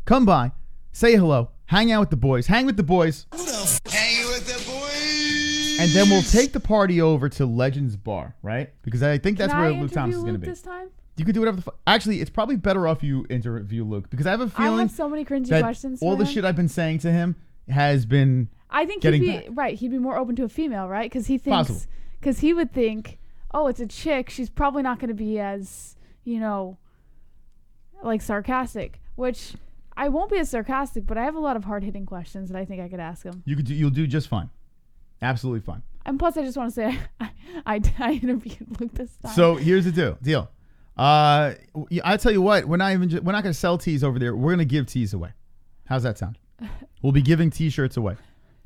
Come by, say hello, hang out with the boys. Hang with the boys. Hanging with the boys. And then we'll take the party over to Legends Bar, right? Because I think that's where Luke Thomas is going to be. This time? You could do whatever the fuck. Actually, it's probably better off you interview Luke because I have a feeling I have so many cringy that questions. all the shit I've been saying to him has been. I think getting he'd be back. right. He'd be more open to a female, right? Because he Possible. thinks, because he would think, oh, it's a chick. She's probably not going to be as, like sarcastic. Which I won't be as sarcastic, but I have a lot of hard hitting questions that I think I could ask him. You'll do just fine, absolutely fine. And plus, I just want to say I interviewed Luke this time. So here's the deal. I tell you what, we're not going to sell tees over there. We're going to give tees away. How's that sound? We'll be giving T-shirts away.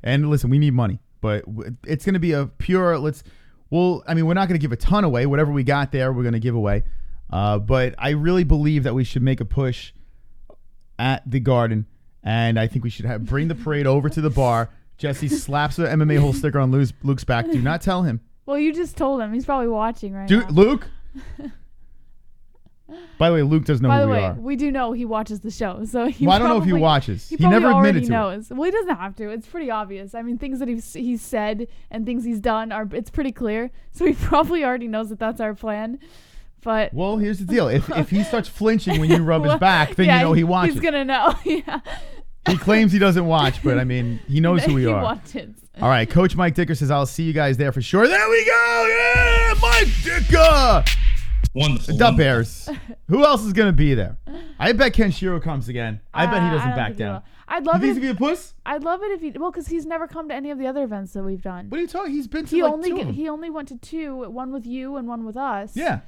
And listen, we need money, but it's going to be a pure. We're not going to give a ton away. Whatever we got there, we're going to give away. But I really believe that we should make a push at the Garden, and I think we should bring the parade over to the bar. Jesse slaps the MMA hole sticker on Luke's back. Do not tell him. Well, you just told him. He's probably watching right now. Luke. By the way, Luke doesn't know who we are. By the way, we do know he watches the show, so I don't know if he watches. He never admitted to knows. Well, he doesn't have to. It's pretty obvious. I mean, things that he's said and things he's done it's pretty clear. So he probably already knows that that's our plan. But well, here's the deal: if he starts flinching when you rub his back, then you know he watches. He's gonna know. Yeah. He claims he doesn't watch, but I mean, he knows who we are. He watches. All right, Coach Mike Dicker says, "I'll see you guys there for sure." There we go. Yeah, Mike Dicker. Wonderful. The Bears. Who else is going to be there? I bet Kenshiro comes again. I bet he doesn't back down. I'd love it. You think he's going to be a puss? I'd love it if he... Well, because he's never come to any of the other events that we've done. What are you talking? He's been to two of them. He only went to two, one with you and one with us. Yeah.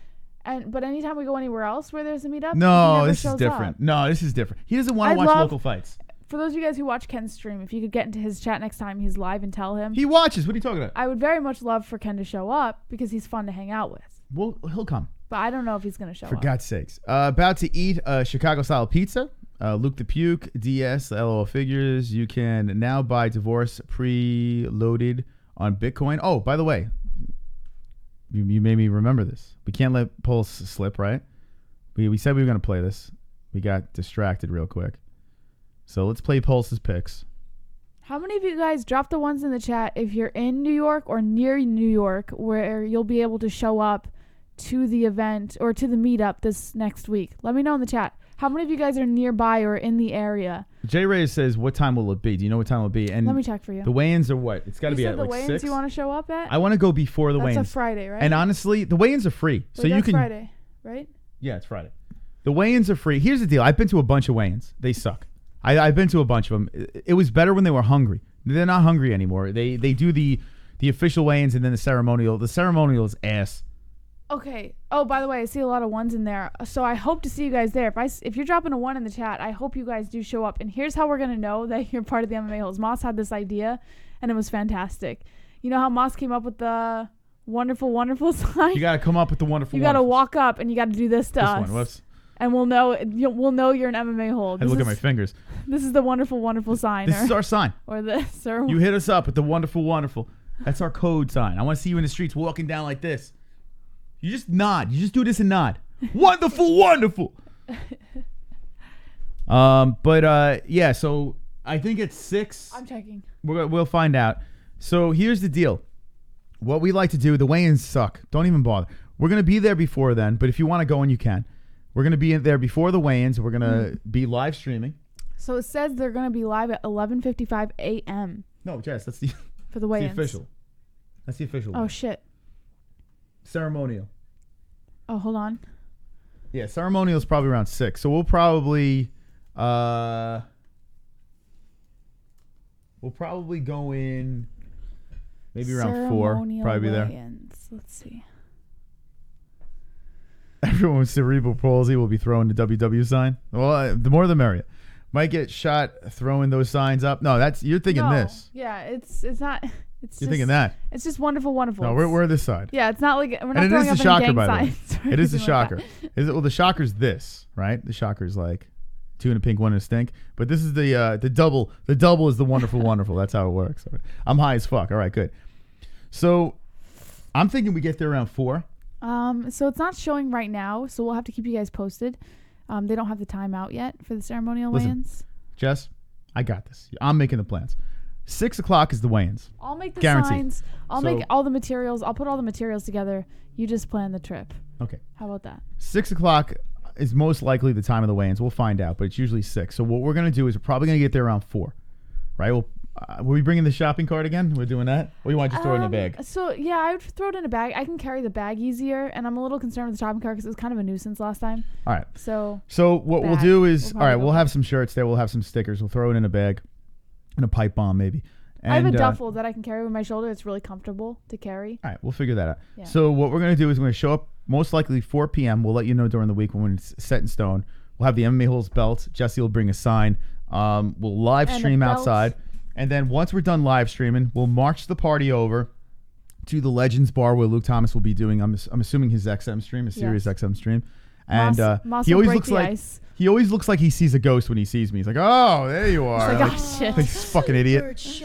But anytime we go anywhere else where there's a meetup, no, this is different. No, this is different. He doesn't want to watch local fights. For those of you guys who watch Ken's stream, if you could get into his chat next time he's live and tell him. He watches. What are you talking about? I would very much love for Ken to show up because he's fun to hang out with. Well, he'll come. But I don't know if he's going to show up. For God's sakes. About to eat Chicago-style pizza. Luke the Puke, DS, LOL Figures. You can now buy Divorce pre-loaded on Bitcoin. Oh, by the way, you made me remember this. We can't let Pulse slip, right? We said we were going to play this. We got distracted real quick. So let's play Pulse's picks. How many of you guys drop the ones in the chat if you're in New York or near New York where you'll be able to show up to the event or to the meetup this next week? Let me know in the chat. How many of you guys are nearby or in the area? J Ray says, "What time will it be? Do you know what time it will be?" And let me check for you. The weigh-ins are what? It's got to be at the like weigh-ins 6. You want to show up at? I want to go before the weigh-ins. That's a Friday, right? And honestly, the weigh-ins are free, so you can. Friday, right? Yeah, it's Friday. The weigh-ins are free. Here's the deal. I've been to a bunch of weigh-ins. They suck. I've been to a bunch of them. It was better when they were hungry. They're not hungry anymore. They do the official weigh-ins and then the ceremonial. The ceremonial is ass. Okay. Oh, by the way, I see a lot of ones in there. So I hope to see you guys there. If you're dropping a 1 in the chat, I hope you guys do show up. And here's how we're going to know that you're part of the MMA-Holes. Moss had this idea, and it was fantastic. You know how Moss came up with the wonderful, wonderful sign? You got to come up with the wonderful, You got to walk up, and you got to do this to us. One. Whoops. And we'll know you're an MMA-Hole. I look at my fingers. This is the wonderful, wonderful sign. This is our sign. Or this. Or you hit us up with the wonderful, wonderful. That's our code sign. I want to see you in the streets walking down like this. You just nod. You just do this and nod. Wonderful, wonderful. Yeah. So I think it's 6. I'm checking. We'll find out. So here's the deal. What we like to do, the weigh-ins suck. Don't even bother. We're gonna be there before then, but if you want to go in, you can. We're gonna be in there before the weigh-ins. We're gonna be live streaming. So it says they're gonna be live at 11:55 a.m. No, Jess, that's the for the weigh-ins. The official. That's the official. Oh shit. Ceremonial. Oh, hold on. Yeah, ceremonial is probably around 6. So we'll probably go in maybe around 4. Probably be there. Let's see. Everyone with cerebral palsy will be throwing the WW sign. Well, the more the merrier. Might get shot throwing those signs up. No, you're thinking this. Yeah, it's not. You're thinking that. It's just wonderful, wonderful. No, we're this side. Yeah, it's not like we're not throwing up any gang signs. It is the shocker. Well, the shocker's this, right? The shocker's like 2 in a pink, 1 in a stink. But this is the double. The double is the wonderful, wonderful. That's how it works. I'm high as fuck. All right, good. So I'm thinking we get there around 4. So it's not showing right now, so we'll have to keep you guys posted. They don't have the time out yet for the ceremonial weigh-ins. Jess, I got this. I'm making the plans. 6 o'clock is the weigh-ins. I'll make the Guaranteed. signs. I'll make all the materials. I'll put all the materials together. You just plan the trip. Okay. How about that? 6 o'clock is most likely the time of the weigh-ins. We'll find out, but it's usually 6. So what we're going to do is we're probably going to get there around 4. Right? Were we bringing the shopping cart again? We're doing that? Or you want to just throw it in a bag? So, yeah, I would throw it in a bag. I can carry the bag easier, and I'm a little concerned with the shopping cart because it was kind of a nuisance last time. All right. So what we'll do is, we'll have some shirts there. We'll have some stickers. We'll throw it in a bag and a pipe bomb maybe. And, I have a duffel that I can carry over my shoulder. It's really comfortable to carry. All right, we'll figure that out. Yeah. So what we're going to do is we're going to show up most likely 4 p.m. We'll let you know during the week when it's set in stone. We'll have the MMA-Holes belt. Jesse will bring a sign. We'll live stream outside. And then once we're done live streaming, we'll march the party over to the Legends Bar where Luke Thomas will be doing, I'm assuming his XM stream, Sirius XM stream. And he always looks like ice. He always looks like he sees a ghost when he sees me. He's like, "Oh, there you are." He's like, "Oh shit." Like, this fucking idiot.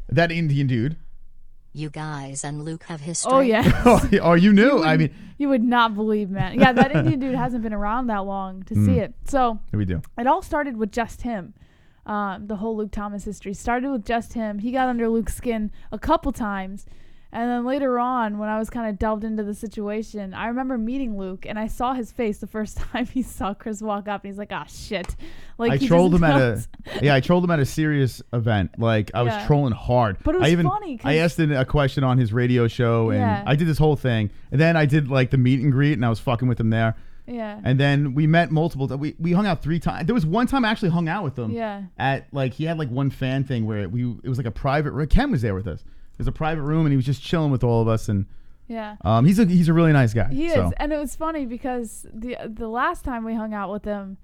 That Indian dude. You guys and Luke have history. Oh yeah. Oh, you knew? I mean, you would not believe, man. Yeah, that Indian dude hasn't been around that long to see it. So we do. It all started with just him. The whole Luke Thomas history started with just him. He got under Luke's skin a couple times. And then later on, when I was kind of delved into the situation, I remember meeting Luke, and I saw his face the first time he saw Chris walk up, and he's like, "Ah, shit!" Like I trolled him I trolled him at a serious event. Like I was trolling hard. But it was funny. I asked a question on his radio show, and I did this whole thing, and then I did like the meet and greet, and I was fucking with him there. Yeah. And then we met multiple times. We hung out 3 times. There was one time I actually hung out with him. Yeah. At like he had like one fan thing where it was like a private. Ken was there with us. There's a private room, and he was just chilling with all of us. And he's a really nice guy. He is, and it was funny because the last time we hung out with him,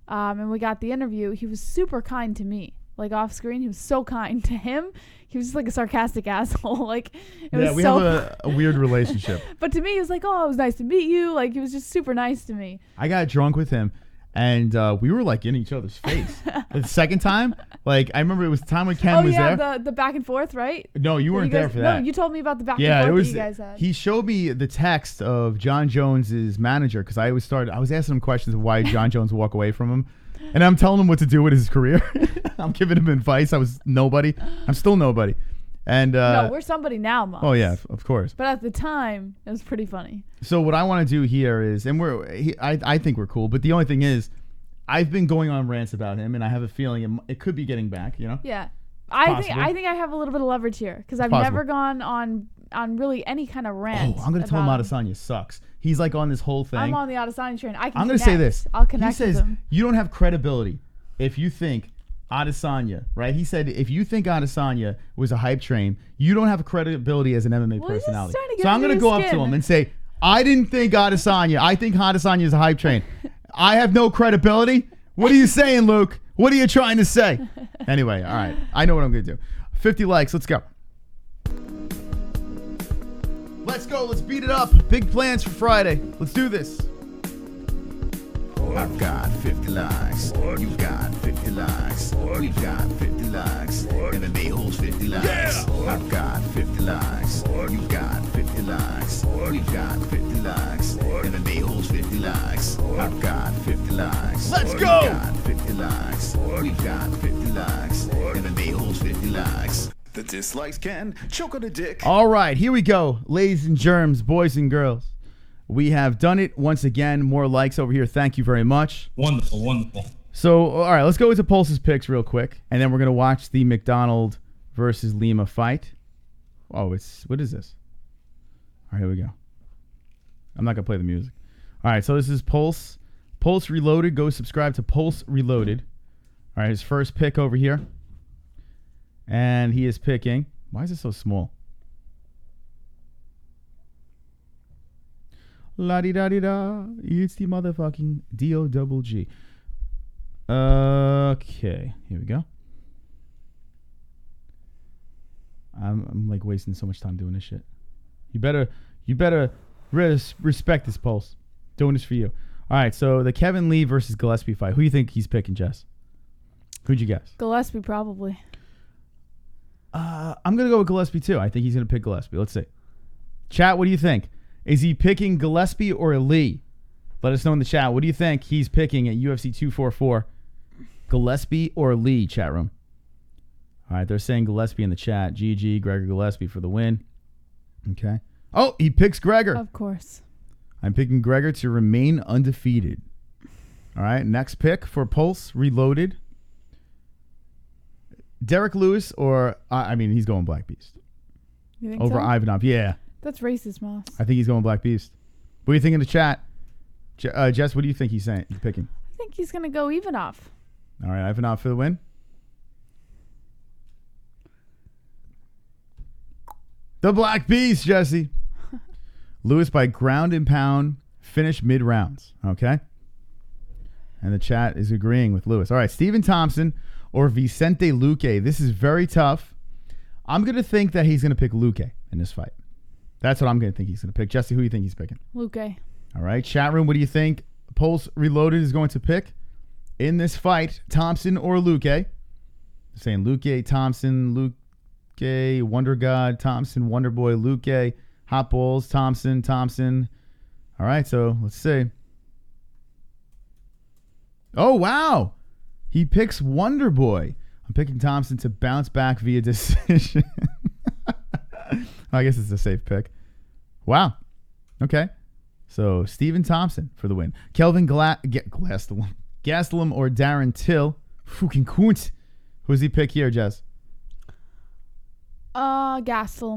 and we got the interview, he was super kind to me. Like off screen, he was so kind to him. He was just like a sarcastic asshole. Like we have a weird relationship. But to me, he was like, "Oh, it was nice to meet you." Like he was just super nice to me. I got drunk with him. And we were like in each other's face. The second time, like I remember it was the time when Ken was there. Oh yeah, the back and forth, right? No, you weren't there for that. No, you told me about the back and forth that you guys had. He showed me the text of John Jones's manager because I was asking him questions of why John Jones would walk away from him, and I'm telling him what to do with his career. I'm giving him advice. I was nobody. I'm still nobody. And no, we're somebody now, Moss. Oh yeah, of course. But at the time, it was pretty funny. So what I want to do here is, and I think we're cool, but the only thing is, I've been going on rants about him, and I have a feeling it could be getting back. You know? Yeah, I think I have a little bit of leverage here because I've never gone on really any kind of rant. Oh, I'm gonna tell him Adesanya sucks. He's like on this whole thing. I'm on the Adesanya train. I'm gonna say this. I'll connect. He says with him. You don't have credibility if you think Adesanya, right? He said if you think Adesanya was a hype train, you don't have credibility as an MMA personality. So I'm going to go up to him and say, I didn't think Adesanya. I think Adesanya is a hype train. I have no credibility. What are you saying, Luke? What are you trying to say? Anyway, all right. I know what I'm going to do. 50 likes. Let's go. Let's go. Let's beat it up. Big plans for Friday. Let's do this. I've got 50 likes. You got 50 likes. We got 50 likes. MMA-Holes 50 likes. Yeah! I've got 50 likes. You got 50 likes. We got 50 likes. MMA-Holes 50 likes. I've got 50 likes. Let's go! We got 50 likes. We got 50 likes. MMA-Holes 50 likes. The dislikes can choke on a dick. All right, here we go. Ladies and germs, boys and girls. We have done it once again. More likes over here. Thank you very much. Wonderful, wonderful. So, all right, let's go into Pulse's picks real quick, and then we're going to watch the MacDonald versus Lima fight. Oh, what is this? All right, here we go. I'm not going to play the music. All right, so this is Pulse. Pulse Reloaded. Go subscribe to Pulse Reloaded. All right, his first pick over here. And he is picking. Why is it so small? La-di-da-di-da. It's the motherfucking D-O-double-G. Okay. Here we go. I'm like wasting so much time doing this shit. You better respect this, Pulse. Doing this for you. All right, so the Kevin Lee versus Gillespie fight. Who do you think he's picking, Jess? Who'd you guess? Gillespie, probably. I'm going to go with Gillespie, too. I think he's going to pick Gillespie. Let's see. Chat, what do you think? Is he picking Gillespie or Lee? Let us know in the chat. What do you think he's picking at UFC 244? Gillespie or Lee, chat room? All right, they're saying Gillespie in the chat. GG, Gregor Gillespie for the win. Okay. Oh, he picks Gregor. Of course. I'm picking Gregor to remain undefeated. All right, next pick for Pulse Reloaded. Derek Lewis or, he's going Black Beast. You think over so? Ivanov, yeah. That's racist, Moss. I think he's going Black Beast. What do you think in the chat? Jess, what do you think he's picking? I think he's going to go Ivanov. All right, Ivanov for the win. The Black Beast, Jesse. Lewis by ground and pound, finish mid-rounds. Okay? And the chat is agreeing with Lewis. All right, Stephen Thompson or Vicente Luque. This is very tough. I'm going to think that he's going to pick Luque in this fight. That's what I'm going to think he's going to pick. Jesse, who do you think he's picking? Luque. All right, chat room, what do you think Pulse Reloaded is going to pick in this fight? Thompson or Luque? They're saying Luque, Thompson, Luque, Wonder God, Thompson, Wonder Boy, Luque, Hot Balls, Thompson. All right, so let's see. Oh, wow. He picks Wonder Boy. I'm picking Thompson to bounce back via decision. I guess it's a safe pick. Wow. Okay. So, Stephen Thompson for the win. Kelvin Gastelum or Darren Till. Fucking Kunt. Who's he pick here, Jess? Gastelum.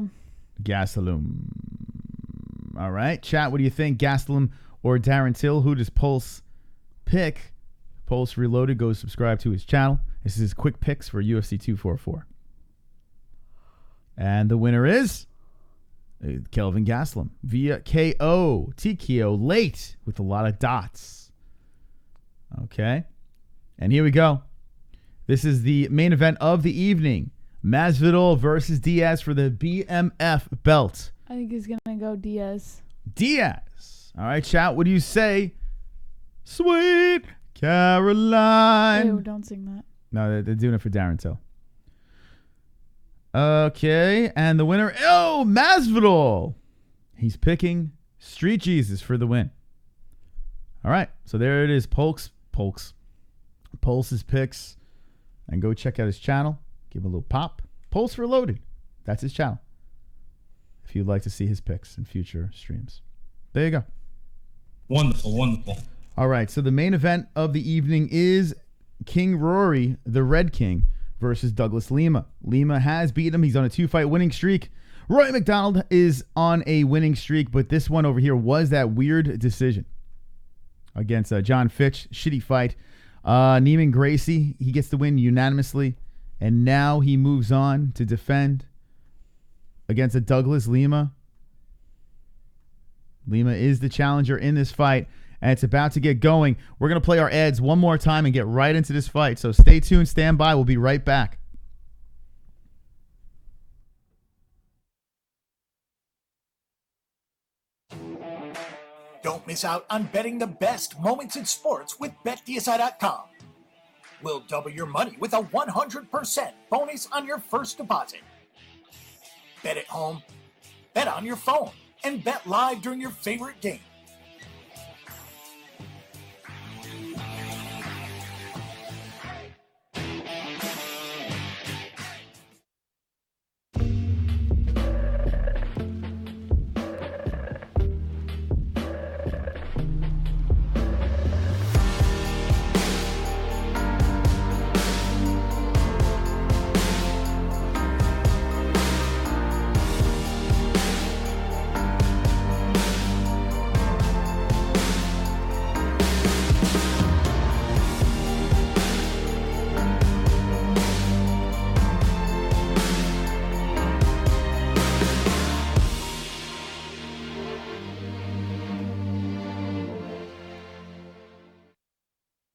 All right. Chat, what do you think? Gastelum or Darren Till? Who does Pulse pick? Pulse Reloaded. Go subscribe to his channel. This is his quick picks for UFC 244. And the winner is Kelvin Gastelum via KO. TKO late with a lot of dots. Okay. And here we go. This is the main event of the evening. Masvidal versus Diaz for the BMF belt. I think he's going to go Diaz. All right, chat. What do you say? Sweet Caroline. Ew, don't sing that. No, they're doing it for Darren Till. Okay, and the winner, Masvidal. He's picking Street Jesus for the win. All right, so there it is, Pulse's picks. And go check out his channel. Give him a little pop. Pulse Reloaded. That's his channel. If you'd like to see his picks in future streams. There you go. Wonderful, wonderful. All right, so the main event of the evening is King Rory, the Red King, versus Douglas Lima. Lima has beaten him. He's on a 2-fight winning streak. Rory MacDonald is on a winning streak, but this one over here was that weird decision against John Fitch. Shitty fight. Neiman Gracie, he gets the win unanimously, and now he moves on to defend against a Douglas Lima. Lima is the challenger in this fight, and it's about to get going. We're going to play our ads one more time and get right into this fight, so stay tuned, stand by. We'll be right back. Don't miss out on betting the best moments in sports with BetDSI.com. We'll double your money with a 100% bonus on your first deposit. Bet at home, bet on your phone, and bet live during your favorite game.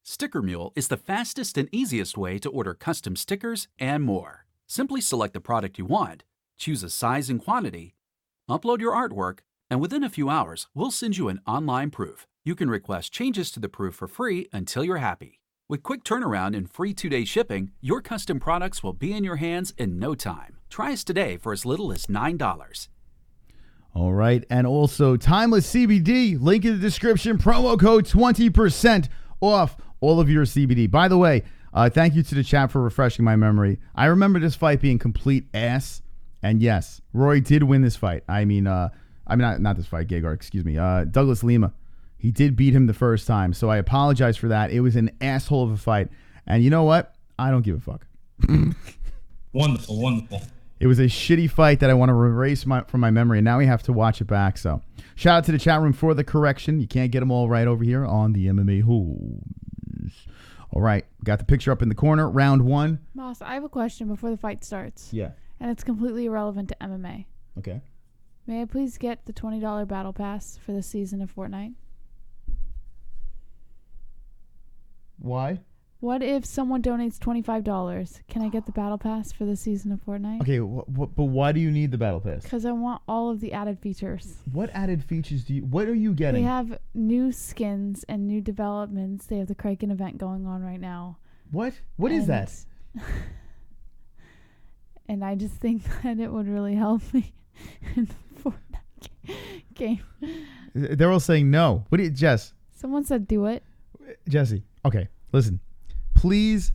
Sticker Mule is the fastest and easiest way to order custom stickers and more. Simply select the product you want, choose a size and quantity, upload your artwork, and within a few hours, we'll send you an online proof. You can request changes to the proof for free until you're happy. With quick turnaround and free 2-day shipping, your custom products will be in your hands in no time. Try us today for as little as $9. All right, and also Timeless CBD, link in the description, promo code 20% off all of your CBD. By the way, thank you to the chat for refreshing my memory. I remember this fight being complete ass, and yes, Rory did win this fight. Not this fight, Gegard, excuse me. Douglas Lima, he did beat him the first time, so I apologize for that. It was an asshole of a fight, and you know what? I don't give a fuck. Wonderful, wonderful. It was a shitty fight that I want to erase from my memory, and now we have to watch it back. So, shout out to the chat room for the correction. You can't get them all right over here on the MMA-Holes. All right, got the picture up in the corner. Round one. Moss, I have a question before the fight starts. Yeah. And it's completely irrelevant to MMA. Okay. May I please get the $20 battle pass for the season of Fortnite? Why? What if someone donates $25? Can I get the battle pass for the season of Fortnite? Okay, but why do you need the battle pass? Because I want all of the added features. What added features what are you getting? They have new skins and new developments. They have the Kraken event going on right now. What? What is that? And I just think that it would really help me in the Fortnite game. They're all saying no. What do you, Jess? Someone said do it. Jesse, okay, listen. Please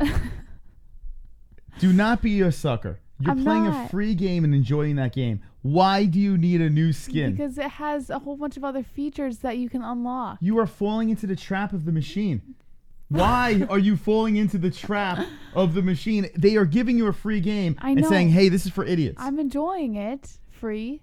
do not be a sucker. You're playing a free game and enjoying that game. Why do you need a new skin? Because it has a whole bunch of other features that you can unlock. You are falling into the trap of the machine. Why are you falling into the trap of the machine? They are giving you a free game and saying, hey, this is for idiots. I'm enjoying it free,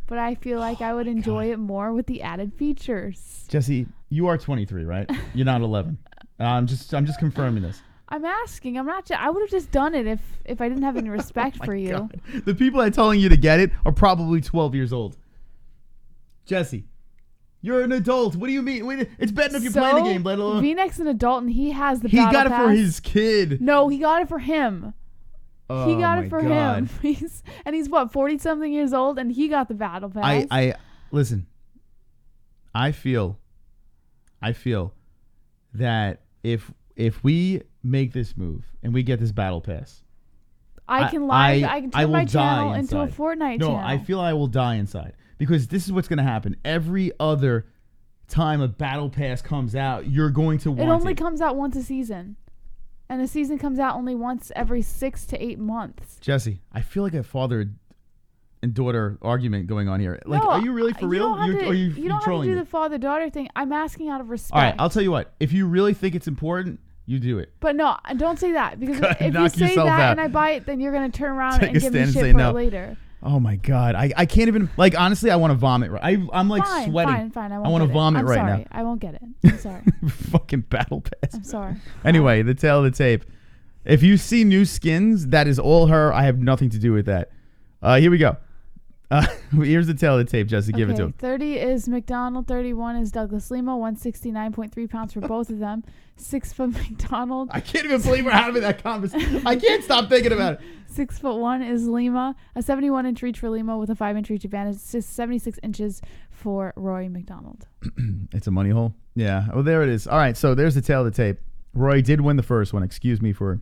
but I feel like I would enjoy it more with the added features. Jesse, you are 23, right? You're not 11. I'm just confirming this. I'm asking. I'm not. I would have just done it if I didn't have any respect for you. God. The people that are telling you to get it are probably 12 years old. Jesse, you're an adult. What do you mean? It's bad enough you're playing the game, let alone. V-Neck's an adult and he has the He battle got it pass. for his kid. No, he got it for him. Oh, he got it for God. him. He's what, 40-something years old, and he got the battle pass. I listen. I feel that if we make this move and we get this battle pass, I can turn my channel into a Fortnite channel. No, I feel I will die inside because this is what's going to happen. Every other time a battle pass comes out, you're going to want it. It only comes out once a season. And a season comes out only once every 6 to 8 months. Jesse, I feel like I fathered and daughter argument going on here. Like, No, are you really for real? You don't you have to trolling do me? the father-daughter thing. I'm asking out of respect. All right, I'll tell you what. If you really think it's important, you do it. But no, don't say that, because God, if you knock say yourself that out. and I buy it, then you're gonna turn around Take and a give me stand and shit say for no. it later. Oh my God, I can't even, like, honestly, I want to vomit. I'm like sweating. Fine. I want to vomit right sorry. now. I won't get it. I'm sorry. Fucking battle pass. I'm sorry. Anyway, the tail of the tape. If you see new skins, that is all her. I have nothing to do with that. Here we go. Here's the tail of the tape, Jesse. Give it to him. 30 is MacDonald. 31 is Douglas Lima. 169.3 pounds for both of them. 6 foot MacDonald. I can't even believe we're having that conversation. I can't stop thinking about it. 6'1" is Lima. A 71-inch reach for Lima with a 5-inch reach advantage. It's just 76 inches for Rory MacDonald. It's a money hole. Yeah. Oh, there it is. All right. So there's the tail of the tape. Roy did win the first one. Excuse me for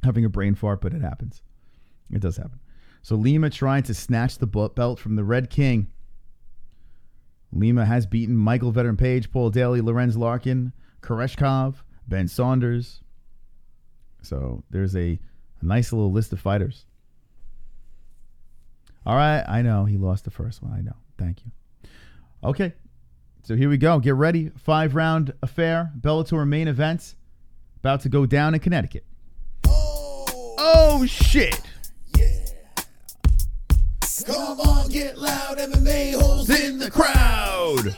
having a brain fart, but it happens. It does happen. So Lima trying to snatch the belt from the Red King. Lima has beaten Michael Veteran Page, Paul Daley, Lorenz Larkin, Koreshkov, Ben Saunders. So there's a nice little list of fighters. All right. I know he lost the first one. I know. Thank you. Okay. So here we go. Get ready. 5-round affair. Bellator main event. About to go down in Connecticut. Oh shit. Come on, get loud, MMA-Holes in the crowd.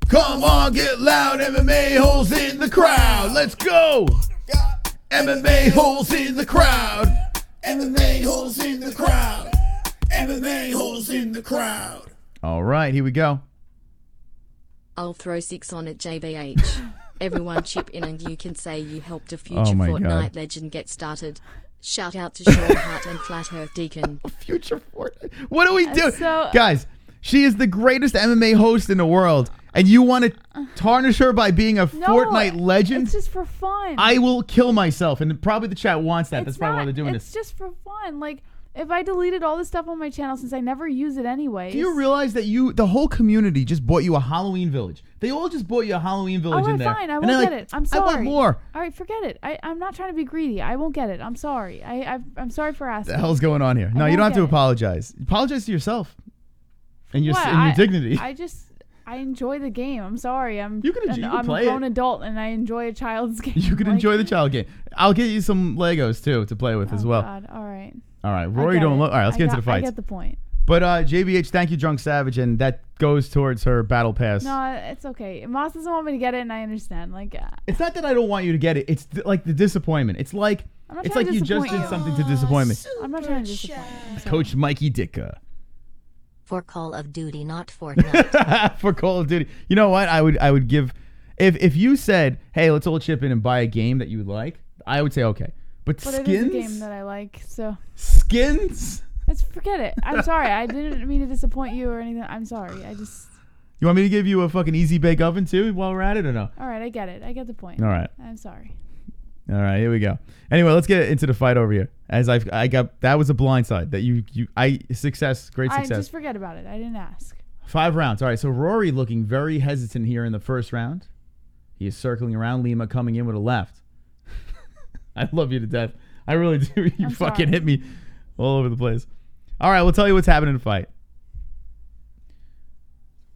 Come on, get loud. MMA-Holes in the crowd. Let's go. MMA-Holes in the crowd. MMA-Holes in the crowd. MMA-Holes in the crowd. All right, here we go. I'll throw 6 on it, JBH. Everyone chip in and you can say you helped a future my Fortnite God. legend get started. Shout out to Sean Hart and Flat Earth Deacon. Future Fortnite. What do we do? So- Guys, she is the greatest MMA host in the world, and you want to tarnish her by being a Fortnite legend? It's just for fun. I will kill myself, and probably the chat wants that. That's probably why they're doing It's this. just for fun. Like, if I deleted all this stuff on my channel since I never use it anyways. Do you realize that the whole community just bought you a Halloween village? They all just bought you a Halloween village in there. Fine. I And won't they're get like, it. I'm sorry. I want more. All right, forget it. I'm not trying to be greedy. I won't get it. I'm sorry. I'm sorry for asking. What the hell's going on here? No, you don't have to apologize. Apologize to yourself and your dignity. I enjoy the game. I'm sorry. I'm you can a play grown it. adult and I enjoy a child's game. You can enjoy the child game. I'll get you some Legos too to play with as well. God. All right. All right, Rory don't look. All right, let's get into the fights. I get the point. But JBH, thank you, Drunk Savage, and that goes towards her battle pass. No, it's okay. Moss doesn't want me to get it, and I understand. Like, it's not that I don't want you to get it. It's like the disappointment. It's like you just did something to disappoint me. I'm not trying to disappoint. Coach Mikey Ditka. For Call of Duty, not Fortnite. For Call of Duty. You know what? I would give if you said, "Hey, let's all chip in and buy a game that you would like," I would say okay. But skins? It is a game that I like, so skins? Forget it. I'm sorry. I didn't mean to disappoint you or anything. I'm sorry. You want me to give you a fucking easy bake oven too while we're at it or no? All right, I get it. I get the point. All right. I'm sorry. All right, here we go. Anyway, let's get into the fight over here. As I got that was a blindside that great success. Just forget about it. I didn't ask. 5 rounds. All right, so Rory looking very hesitant here in the first round. He is circling around. Lima coming in with a left. I love you to death. I really do. You fucking hit me all over the place. All right, we'll tell you what's happening in the fight.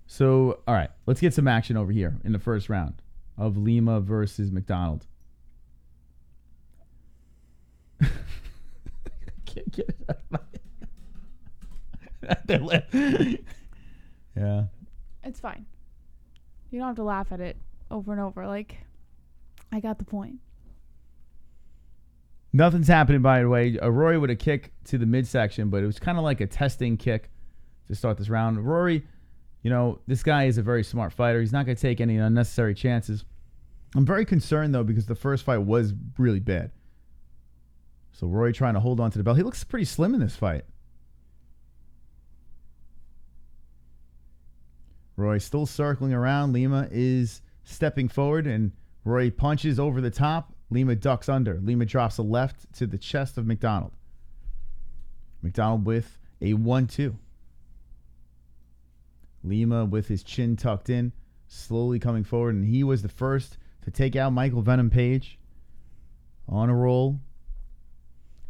So, all right, let's get some action over here in the first round of Lima versus MacDonald. Can't get it out of my head. Yeah. It's fine. You don't have to laugh at it over and over. Like, I got the point. Nothing's happening, by the way. Rory with a kick to the midsection, but it was kind of like a testing kick to start this round. Rory, this guy is a very smart fighter. He's not going to take any unnecessary chances. I'm very concerned, though, because the first fight was really bad. So Rory trying to hold on to the belt. He looks pretty slim in this fight. Rory still circling around. Lima is stepping forward, and Rory punches over the top. Lima ducks under. Lima drops a left to the chest of MacDonald. MacDonald with a 1-2. Lima with his chin tucked in, slowly coming forward, and he was the first to take out Michael Venom Page on a roll.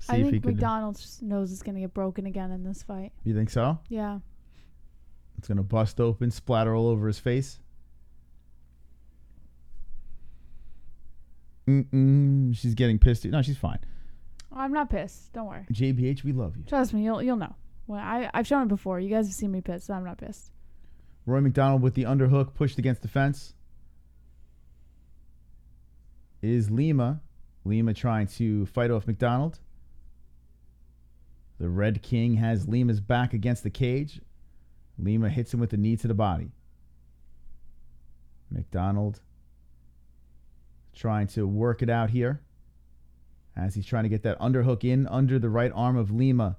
I think McDonald's nose is going to get broken again in this fight. You think so? Yeah. It's going to bust open, splatter all over his face. She's getting pissed. No, she's fine. I'm not pissed. Don't worry. JBH, we love you. Trust me, you'll know. Well, I've shown it before. You guys have seen me pissed, so I'm not pissed. Rory MacDonald with the underhook pushed against the fence. Is Lima. Lima trying to fight off MacDonald. The Red King has Lima's back against the cage. Lima hits him with the knee to the body. MacDonald trying to work it out here as he's trying to get that underhook in under the right arm of Lima.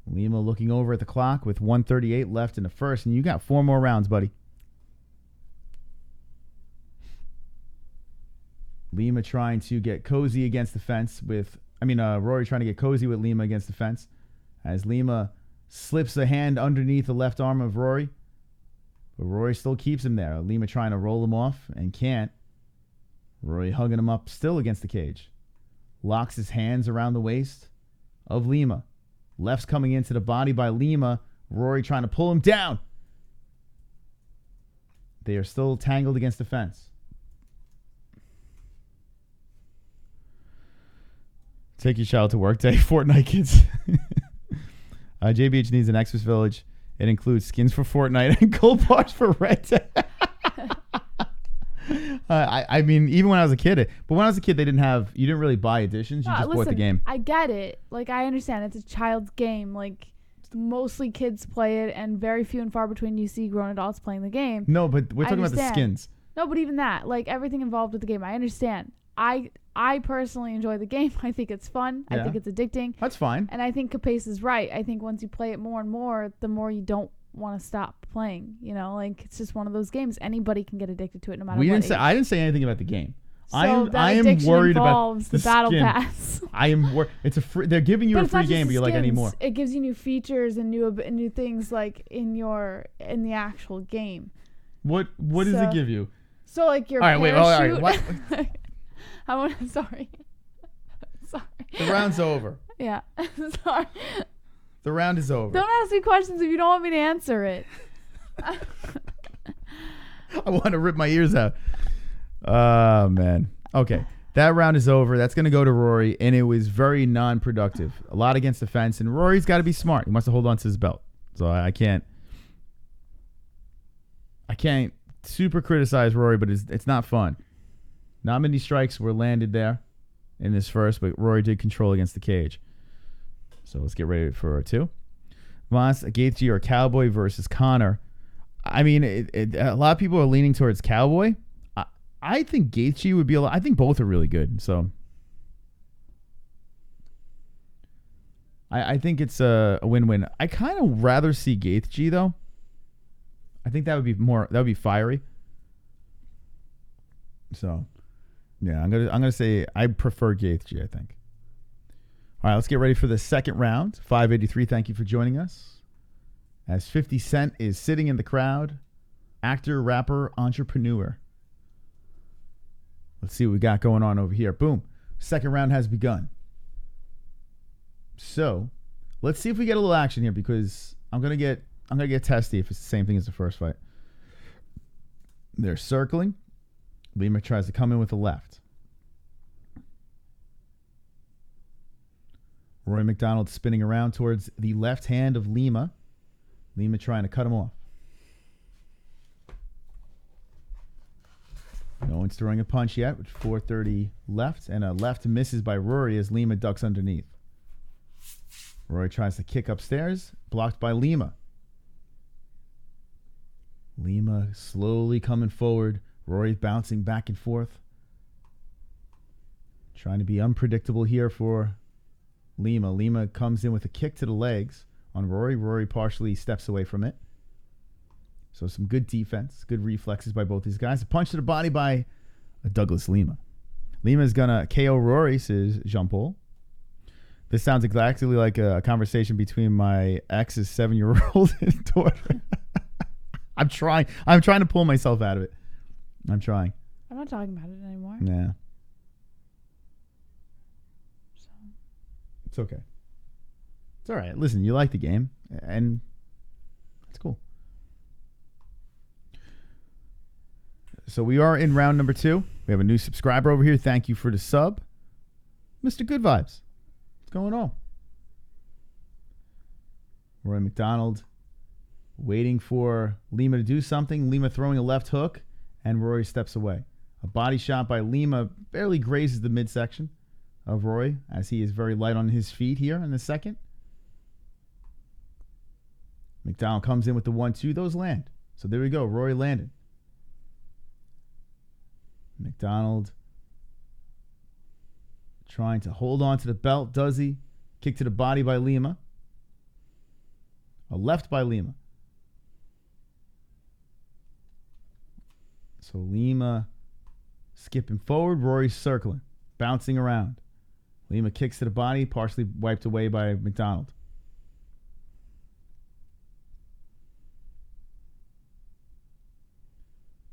Lima looking over at the clock with 1:38 left in the first, and you got 4 more rounds, buddy. Lima trying to get cozy against the fence Rory trying to get cozy with Lima against the fence as Lima slips a hand underneath the left arm of Rory. But Rory still keeps him there. Lima trying to roll him off and can't. Rory hugging him up still against the cage. Locks his hands around the waist of Lima. Left's coming into the body by Lima. Rory trying to pull him down. They are still tangled against the fence. Take your child to work day. Fortnite kids. JBH needs an Xmas village. It includes skins for Fortnite and gold bars for Red Dead. I mean, even when I was a kid, but when I was a kid, you didn't really buy editions. You just bought the game. I get it. Like, I understand it's a child's game. Like, mostly kids play it, and very few and far between you see grown adults playing the game. No, but we're talking about the skins. No, but even that, like, everything involved with the game, I understand. I personally enjoy the game. I think it's fun. Yeah. I think it's addicting. That's fine. And I think Capace is right. I think once you play it more and more, the more you don't want to stop playing. You know, like, it's just one of those games. Anybody can get addicted to it no matter what. I didn't say anything about the game. So I am worried about the battle pass. I am worried. It's a free. They're giving you a free game, but you're like, any more? It gives you new features and new things like in the actual game. What does it give you? So like your parachute. All right. What? Sorry. The round's over. Yeah. Sorry. The round is over. Don't ask me questions if you don't want me to answer it. I want to rip my ears out. Oh, man. Okay. That round is over. That's going to go to Rory, and it was very non-productive. A lot against the fence, and Rory's got to be smart. He wants to hold on to his belt. So I can't super criticize Rory, but it's not fun. Not many strikes were landed there in this first, but Rory did control against the cage. So let's get ready for 2. Moss, Gaethje, or Cowboy versus Connor. I mean, a lot of people are leaning towards Cowboy. I think Gaethje would be I think both are really good. So I think it's a win-win. I kind of rather see Gaethje though. I think that would be fiery. So yeah, I'm gonna say I prefer Gaethje, I think. All right, let's get ready for the second round. 583, thank you for joining us. As 50 Cent is sitting in the crowd. Actor, rapper, entrepreneur. Let's see what we got going on over here. Boom. Second round has begun. So, let's see if we get a little action here because I'm gonna get testy if it's the same thing as the first fight. They're circling. Lima tries to come in with the left. Rory MacDonald spinning around towards the left hand of Lima. Lima trying to cut him off. No one's throwing a punch yet with 4:30 left, and a left misses by Rory as Lima ducks underneath. Rory tries to kick upstairs, blocked by Lima. Lima slowly coming forward. Rory's bouncing back and forth. Trying to be unpredictable here for Lima. Lima comes in with a kick to the legs on Rory. Rory partially steps away from it. So some good defense, good reflexes by both these guys. A punch to the body by Douglas Lima. Lima's going to KO Rory, says Jean-Paul. This sounds exactly like a conversation between my ex's 7-year-old and daughter. I'm trying to pull myself out of it. I'm trying. I'm not talking about it anymore. Yeah. okay. It's all right. Listen, you like the game, and it's cool. So we are in round number 2. We have a new subscriber over here. Thank you for the sub. Mr. Good Vibes. What's going on? Rory MacDonald waiting for Lima to do something. Lima throwing a left hook, and Rory steps away. A body shot by Lima barely grazes the midsection of Rory, as he is very light on his feet here in the second. MacDonald comes in with the 1-2. Those land. So there we go. Rory landed. MacDonald trying to hold on to the belt. Does he? Kick to the body by Lima. A left by Lima. So Lima skipping forward. Rory circling. Bouncing around. Lima kicks to the body. Partially wiped away by MacDonald.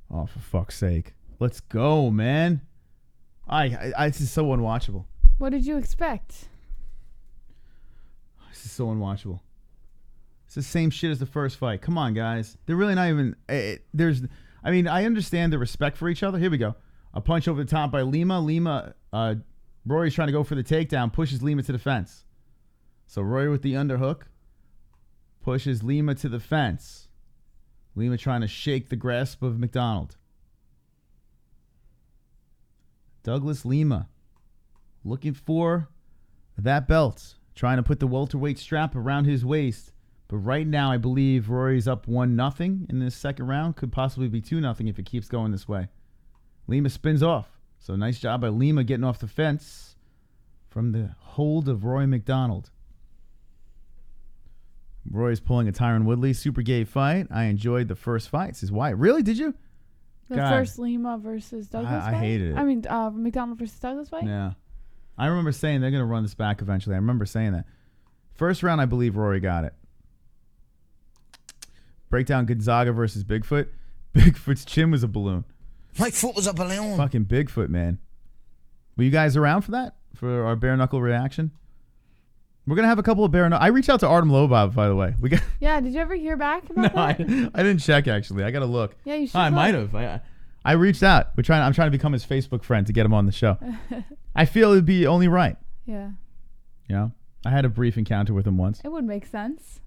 Oh, for fuck's sake. Let's go, man. This is so unwatchable. What did you expect? This is so unwatchable. It's the same shit as the first fight. Come on, guys. They're really not even... I understand the respect for each other. Here we go. A punch over the top by Lima. Rory's trying to go for the takedown. Pushes Lima to the fence. So Rory with the underhook. Pushes Lima to the fence. Lima trying to shake the grasp of MacDonald. Douglas Lima looking for that belt. Trying to put the welterweight strap around his waist. But right now, I believe Rory's up 1-0 in this second round. Could possibly be 2-0 if it keeps going this way. Lima spins off. So nice job by Lima getting off the fence from the hold of Rory MacDonald. Roy's pulling a Tyron Woodley. Super gay fight. I enjoyed the first fight. Says why? Really? Did you? The first Lima versus Douglas fight? I hated it. I mean, MacDonald versus Douglas fight? Yeah. I remember saying they're going to run this back eventually. I remember saying that. First round, I believe Rory got it. Breakdown Gonzaga versus Bigfoot. Bigfoot's chin was a balloon. My foot was a balloon. Fucking Bigfoot, man. Were you guys around for that? For our bare knuckle reaction? We're going to have a couple of bare knuckle. I reached out to Artem Lobov, by the way. Yeah, did you ever hear back about that? I didn't check, actually. I got to look. Yeah, you should. I might have. I reached out. I'm trying to become his Facebook friend to get him on the show. I feel it would be only right. Yeah. Yeah. I had a brief encounter with him once. It would make sense.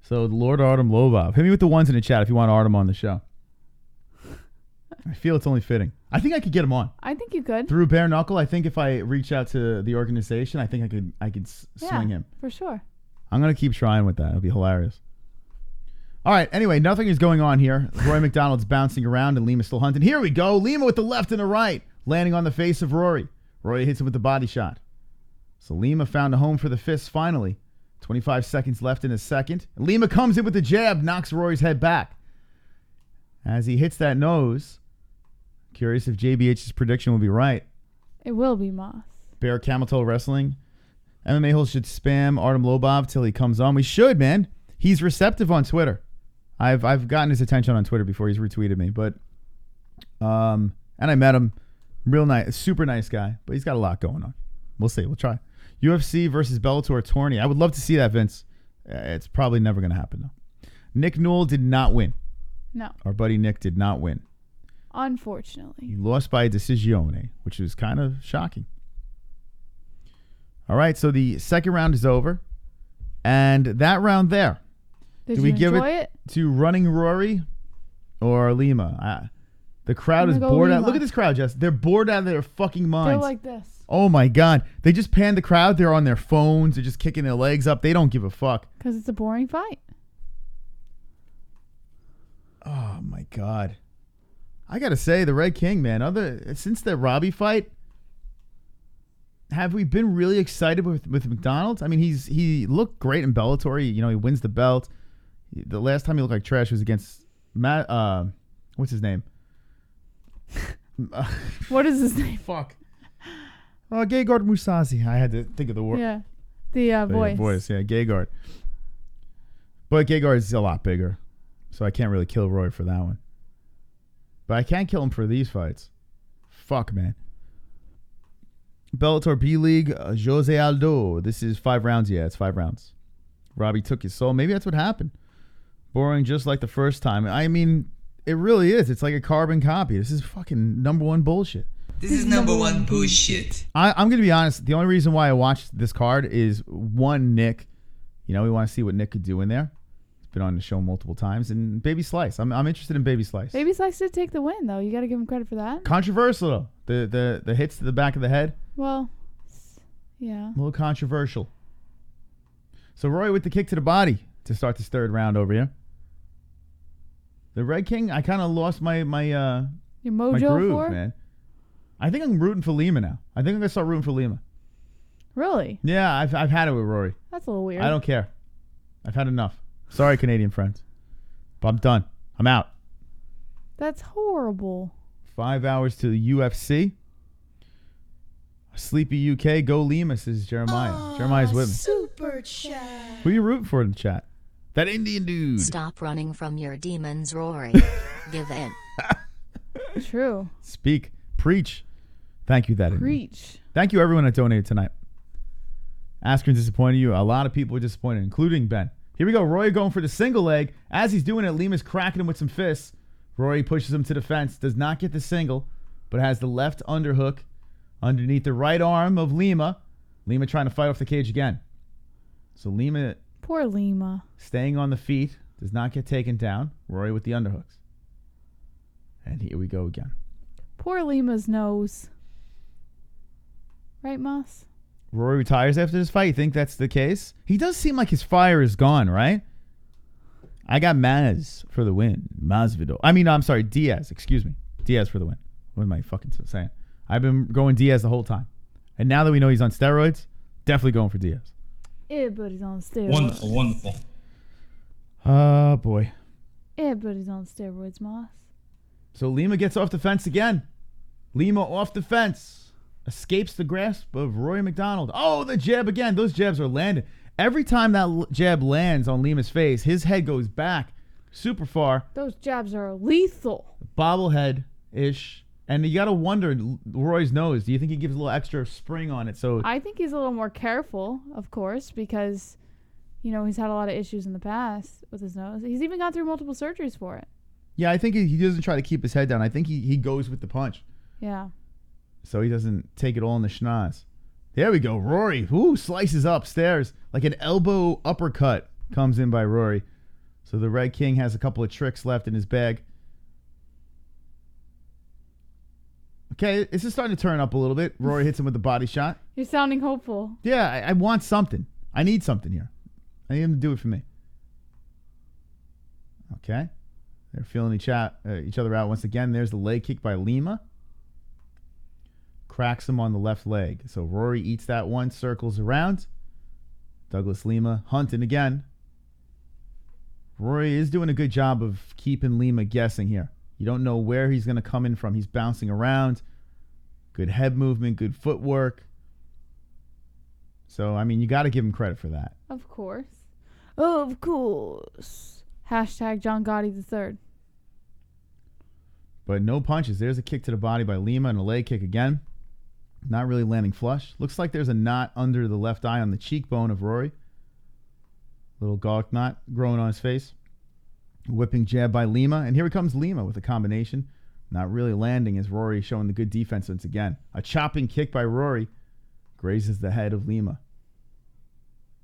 So, Lord Artem Lobov. Hit me with the ones in the chat if you want Artem on the show. I feel it's only fitting. I think I could get him on. I think you could. Through bare knuckle, I think if I reach out to the organization, I think I could swing him. For sure. I'm going to keep trying with that. It'll be hilarious. All right. Anyway, nothing is going on here. Rory MacDonald's bouncing around and Lima's still hunting. Here we go. Lima with the left and the right. Landing on the face of Rory. Rory hits him with the body shot. So Lima found a home for the fists finally. 25 seconds left in the second. Lima comes in with the jab. Knocks Rory's head back. As he hits that nose. Curious if JBH's prediction will be right. It will be, Moss. Bear Camel Toe Wrestling. MMA-Holes should spam Artem Lobov till he comes on. We should, man. He's receptive on Twitter. I've gotten his attention on Twitter before. He's retweeted me, but and I met him. Real nice, super nice guy, but he's got a lot going on. We'll see. We'll try. UFC versus Bellator tourney. I would love to see that, Vince. It's probably never going to happen though. Nick Newell did not win. No. Our buddy Nick did not win. Unfortunately. He lost by decisione, which is kind of shocking. All right, so the second round is over. And that round there. Do we give it to Running Rory or Lima? The crowd is bored out. Look at this crowd, Jess. They're bored out of their fucking minds. They're like this. Oh, my God. They just panned the crowd. They're on their phones. They're just kicking their legs up. They don't give a fuck. Because it's a boring fight. Oh, my God. I got to say, the Red King, man, since the Robbie fight, have we been really excited with MacDonald? I mean, he looked great in Bellator. He wins the belt. The last time he looked like trash was against Matt. What's his name? What is his name? Fuck. Gegard Mousasi. I had to think of the word. Yeah, the voice. Yeah, Gegard. But Gegard is a lot bigger, so I can't really kill Roy for that one. But I can kill him for these fights. Fuck, man. Bellator B League, Jose Aldo. This is 5 rounds. Yeah, it's 5 rounds. Robbie took his soul. Maybe that's what happened. Boring just like the first time. I mean, it really is. It's like a carbon copy. This is fucking number one bullshit. This is number one bullshit. I'm going to be honest. The only reason why I watched this card is, one, Nick. You know, we want to see what Nick could do in there. He's been on the show multiple times. And Baby Slice. I'm interested in Baby Slice. Baby Slice did take the win, though. You got to give him credit for that. Controversial, though. The hits to the back of the head. Well, yeah. A little controversial. So Roy with the kick to the body to start this third round over here. The Red King, I kind of lost my your mojo my groove, for? Man. I think I'm rooting for Lima now. I think I'm gonna start rooting for Lima. Really? Yeah, I've had it with Rory. That's a little weird. I don't care. I've had enough. Sorry, Canadian friends, but I'm done. I'm out. That's horrible. 5 hours to the UFC. Sleepy UK, go Lima, says Jeremiah. Jeremiah's with me. Super chat. Who are you rooting for in the chat? That Indian dude. Stop running from your demons, Rory. Give in. True. Speak. Preach. Thank you, that Indian. Preach. Thank you, everyone that donated tonight. Askren disappointed you. A lot of people were disappointed, including Ben. Here we go. Roy going for the single leg. As he's doing it, Lima's cracking him with some fists. Roy pushes him to the fence. Does not get the single, but has the left underhook underneath the right arm of Lima. Lima trying to fight off the cage again. So Lima... Poor Lima. Staying on the feet. Does not get taken down. Rory with the underhooks. And here we go again. Poor Lima's nose. Right, Moss? Rory retires after this fight. You think that's the case? He does seem like his fire is gone, right? I got Maz for the win. Masvidal. I'm sorry, Diaz. Excuse me. Diaz for the win. What am I fucking saying? I've been going Diaz the whole time. And now that we know he's on steroids, definitely going for Diaz. Everybody's on steroids. Wonderful, wonderful. Oh, boy. Everybody's on steroids, Moss. So Lima gets off the fence again. Lima off the fence. Escapes the grasp of Rory MacDonald. Oh, the jab again. Those jabs are landing. Every time that jab lands on Lima's face, his head goes back super far. Those jabs are lethal. Bobblehead-ish. And you got to wonder, Roy's nose, do you think he gives a little extra spring on it? So I think he's a little more careful, of course, because, he's had a lot of issues in the past with his nose. He's even gone through multiple surgeries for it. Yeah, I think he doesn't try to keep his head down. I think he goes with the punch. Yeah. So he doesn't take it all in the schnoz. There we go. Rory, slices upstairs. Like an elbow uppercut comes in by Rory. So the Red King has a couple of tricks left in his bag. Okay, this is starting to turn up a little bit. Rory hits him with the body shot. You're sounding hopeful. Yeah, I want something. I need something here. I need him to do it for me. Okay. They're feeling each other out once again. There's the leg kick by Lima. Cracks him on the left leg. So Rory eats that one, circles around. Douglas Lima hunting again. Rory is doing a good job of keeping Lima guessing here. You don't know where he's going to come in from. He's bouncing around. Good head movement, good footwork. So, you got to give him credit for that. Of course. Of course. Hashtag John Gotti III. But no punches. There's a kick to the body by Lima and a leg kick again. Not really landing flush. Looks like there's a knot under the left eye on the cheekbone of Rory. Little gawk knot growing on his face. Whipping jab by Lima. And here comes Lima with a combination. Not really landing as Rory showing the good defense once again. A chopping kick by Rory grazes the head of Lima.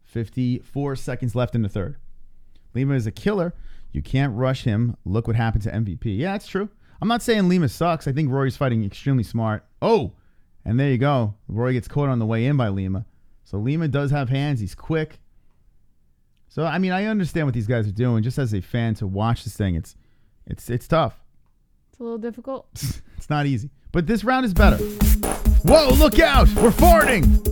54 seconds left in the third. Lima is a killer. You can't rush him. Look what happened to MVP. Yeah, that's true. I'm not saying Lima sucks. I think Rory's fighting extremely smart. Oh, and there you go. Rory gets caught on the way in by Lima. So Lima does have hands. He's quick. So, I understand what these guys are doing. Just as a fan to watch this thing, it's tough. It's a little difficult. It's not easy. But this round is better. Whoa, look out! We're farting!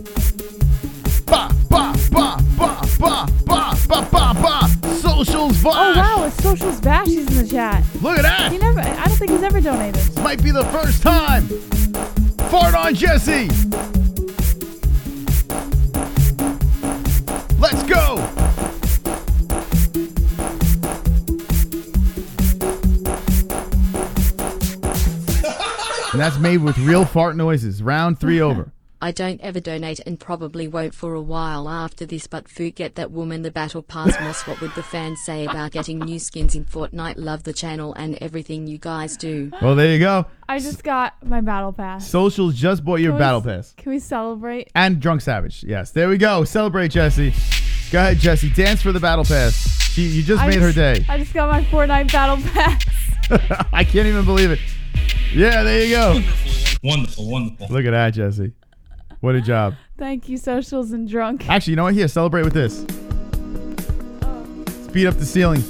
Ba, ba, ba, ba, ba, ba, ba, ba, ba. Socials Vash! Oh, wow, it's Socials Vash. He's in the chat. Look at that! I don't think he's ever donated. This might be the first time! Fart on Jesse! Let's go! And that's made with real fart noises. Round 3 over. I don't ever donate and probably won't for a while after this, but forget that woman, the battle pass. Moss, what would the fans say about getting new skins in Fortnite? Love the channel and everything you guys do. Well, there you go. I just got my battle pass. Socials just bought your battle pass. Can we celebrate? And Drunk Savage. Yes, there we go. Celebrate, Jesse. Go ahead, Jesse. Dance for the battle pass. You just made her day. I just got my Fortnite battle pass. I can't even believe it. Yeah, there you go. Wonderful, wonderful. Look at that, Jesse. What a job. Thank you, Socials and Drunk. Actually, you know what? Here, celebrate with this. Speed up the ceiling.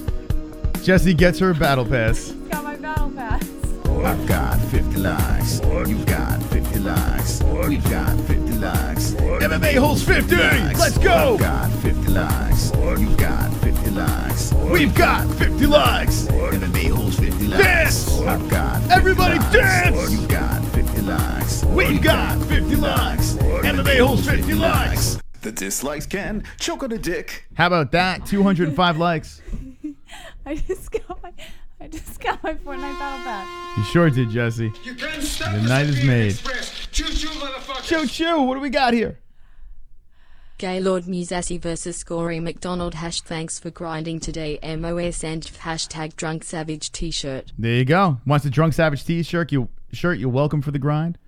Jesse gets her battle pass. Got my battle pass. I've got 50 likes. You've got 50 likes. We've got 50 likes. MMA-Holes 50. Let's go. I've got 50 likes. You've got 50 likes. We've got 50 likes. MMA-Holes 50 likes. Dance. I've got 50 Everybody likes. dance. You've got 50 likes. We've got 50 likes. MMA-Holes 50 likes. The dislikes can choke on a dick. How about that? 205 likes. I just got my Fortnite battle pass. You sure did, Jesse. The night is made. Choo-choo, motherfucker. Choo-choo. What do we got here? Gaylord Musasi versus Rory MacDonald. Thanks for grinding today. MOS and Drunk Savage t-shirt. There you go. Wants a Drunk Savage t-shirt? You're welcome for the grind.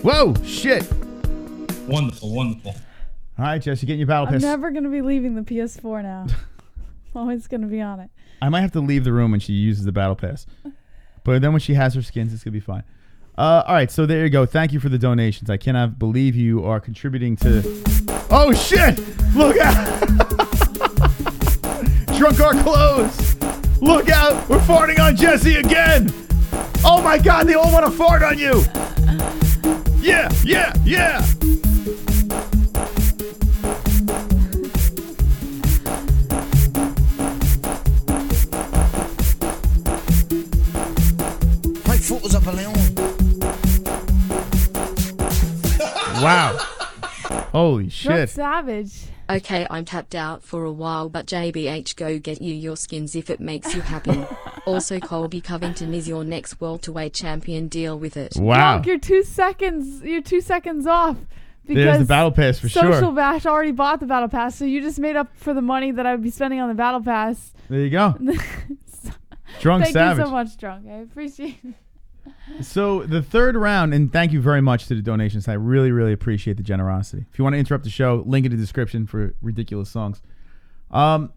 Whoa, shit. Wonderful, wonderful. All right, Jesse, getting your battle I'm pass. never going to be leaving the PS4 now. I'm always going to be on it. I might have to leave the room when she uses the battle pass. But then when she has her skins, it's going to be fine. All right, so there you go. Thank you for the donations. I cannot believe you are contributing to... Oh, shit! Look out! Drunk our clothes! Look out! We're farting on Jesse again! Oh, my God, they all want to fart on you! Yeah, yeah, yeah! Foot was up a leon. Wow. Holy Drunk shit. Savage. Okay, I'm tapped out for a while, but JBH, go get you your skins if it makes you happy. Also, Colby Covington is your next welterweight champion. Deal with it. Wow. Drunk, you're 2 seconds off. Because There's the battle pass for sure. Social Bash already bought the battle pass, so you just made up for the money that I would be spending on the battle pass. There you go. Drunk Thank Savage. you so much, Drunk. I appreciate it. So the third round, and thank you very much to the donations. I really, really appreciate the generosity. If you want to interrupt the show, link in the description for ridiculous songs. The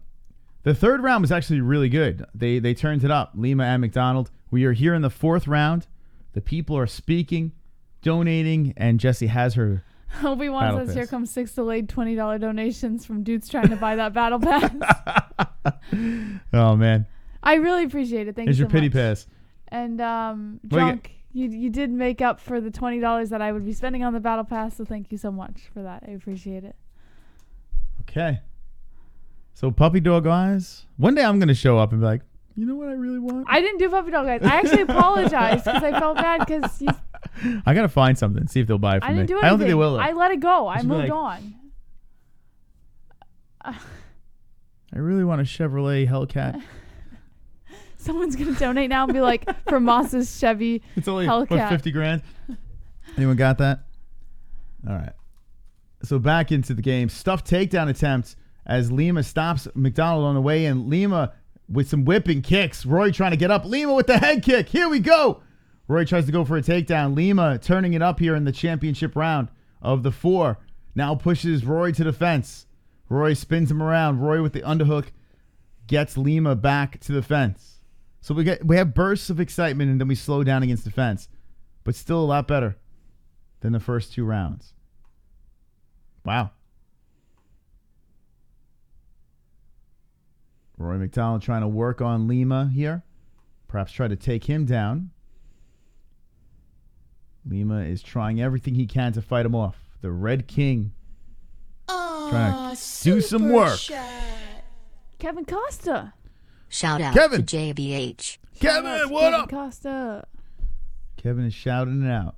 third round was actually really good. They turned it up. Lima and MacDonald. We are here in the fourth round. The people are speaking, donating, and Jessie has her Obi-Wan battle says, pass. here comes 6 delayed $20 donations from dudes trying to buy that battle pass. Oh, man. I really appreciate it. Thank Here's you your so pity much. pass. And What do Drunk, you did make up for the $20 that I would be spending on the battle pass, so thank you so much for that. I appreciate it. Okay. So puppy dog eyes. One day I'm going to show up and be like, you know what I really want? I didn't do puppy dog eyes. I actually apologized because I felt bad because I got to find something. See if they'll buy it for I me. didn't do anything. I don't think they will, though. I let it go. I Just be moved like- on. I really want a Chevrolet Hellcat. Someone's going to donate now and be like, for Moss's Chevy It's only Hellcat. what, 50 grand. Anyone got that? All right. So back into the game. Stuffed takedown attempts as Lima stops MacDonald on the way in. Lima with some whipping kicks. Roy trying to get up. Lima with the head kick. Here we go. Roy tries to go for a takedown. Lima turning it up here in the championship round of the 4. Now pushes Roy to the fence. Roy spins him around. Roy with the underhook gets Lima back to the fence. So we have bursts of excitement and then we slow down against the fence. But still a lot better than the first 2 rounds. Wow. Rory MacDonald trying to work on Lima here. Perhaps try to take him down. Lima is trying everything he can to fight him off. The Red King trying to do some work. Kevin Costa. Shout out Kevin. to JBH. Kevin, what Kevin up? Costa. Kevin is shouting it out.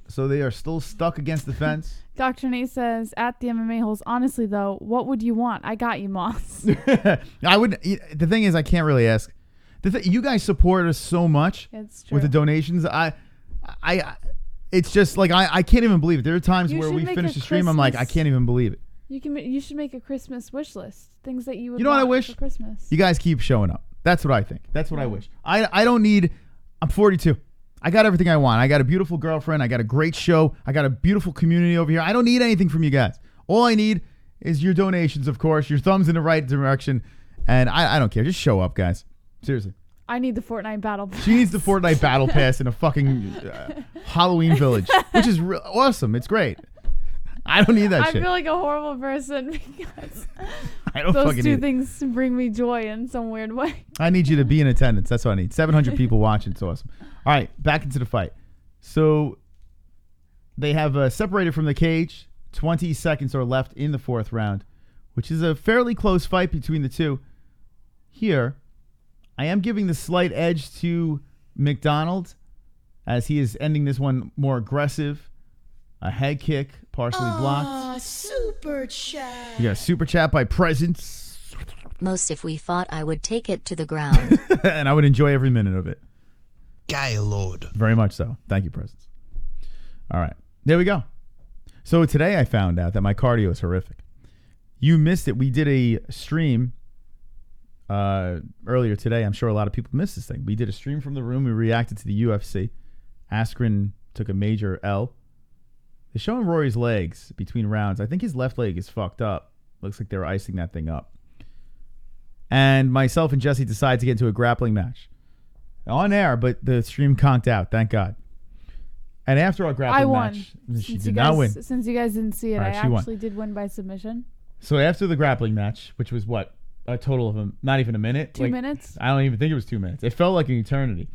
So they are still stuck against the fence. Dr. Nate says, at the MMA-Holes, honestly, though, what would you want? I got you, Moss. I would. The thing is, I can't really ask. You guys support us so much It's true. with the donations. it's just like I can't even believe it. There are times You where should we make finish a the stream, I'm like, I Christmas- can't even believe it. You should make a Christmas wish list. Things that you would You know what I want wish? for Christmas. You guys keep showing up. That's what I think. That's what I wish. I don't need. I'm 42. I got everything I want. I got a beautiful girlfriend. I got a great show. I got a beautiful community over here. I don't need anything from you guys. All I need is your donations, of course, your thumbs in the right direction, and I don't care. Just show up, guys. Seriously. I need the Fortnite battle pass. She needs the Fortnite battle pass in a fucking Halloween village, which is awesome. It's great. I don't need that I shit. feel like a horrible person because I don't those fucking two need it. things bring me joy in some weird way. I need you to be in attendance. That's what I need. 700 people watching. It's awesome. All right, back into the fight. So they have separated from the cage. 20 seconds are left in the fourth round, which is a fairly close fight between the two. Here, I am giving the slight edge to MacDonald as he is ending this one more aggressive. A head kick, partially blocked. Super chat. You got a super chat by Presence. Most if we fought, I would take it to the ground. And I would enjoy every minute of it. Gaylord. Very much so. Thank you, Presence. All right. There we go. So today I found out that my cardio is horrific. You missed it. We did a stream earlier today. I'm sure a lot of people missed this thing. We did a stream from the room. We reacted to the UFC. Askren took a major L. They're showing Rory's legs between rounds. I think his left leg is fucked up. Looks like they were icing that thing up. And myself and Jesse decided to get into a grappling match. On air, but the stream conked out. Thank God. And after our grappling I won. match, she Since did you not guys- win. Since you guys didn't see it, All right, I she won. actually did win by submission. So after the grappling match, which was what? A total of not even a minute? 2 minutes? I don't even think it was 2 minutes. It felt like an eternity.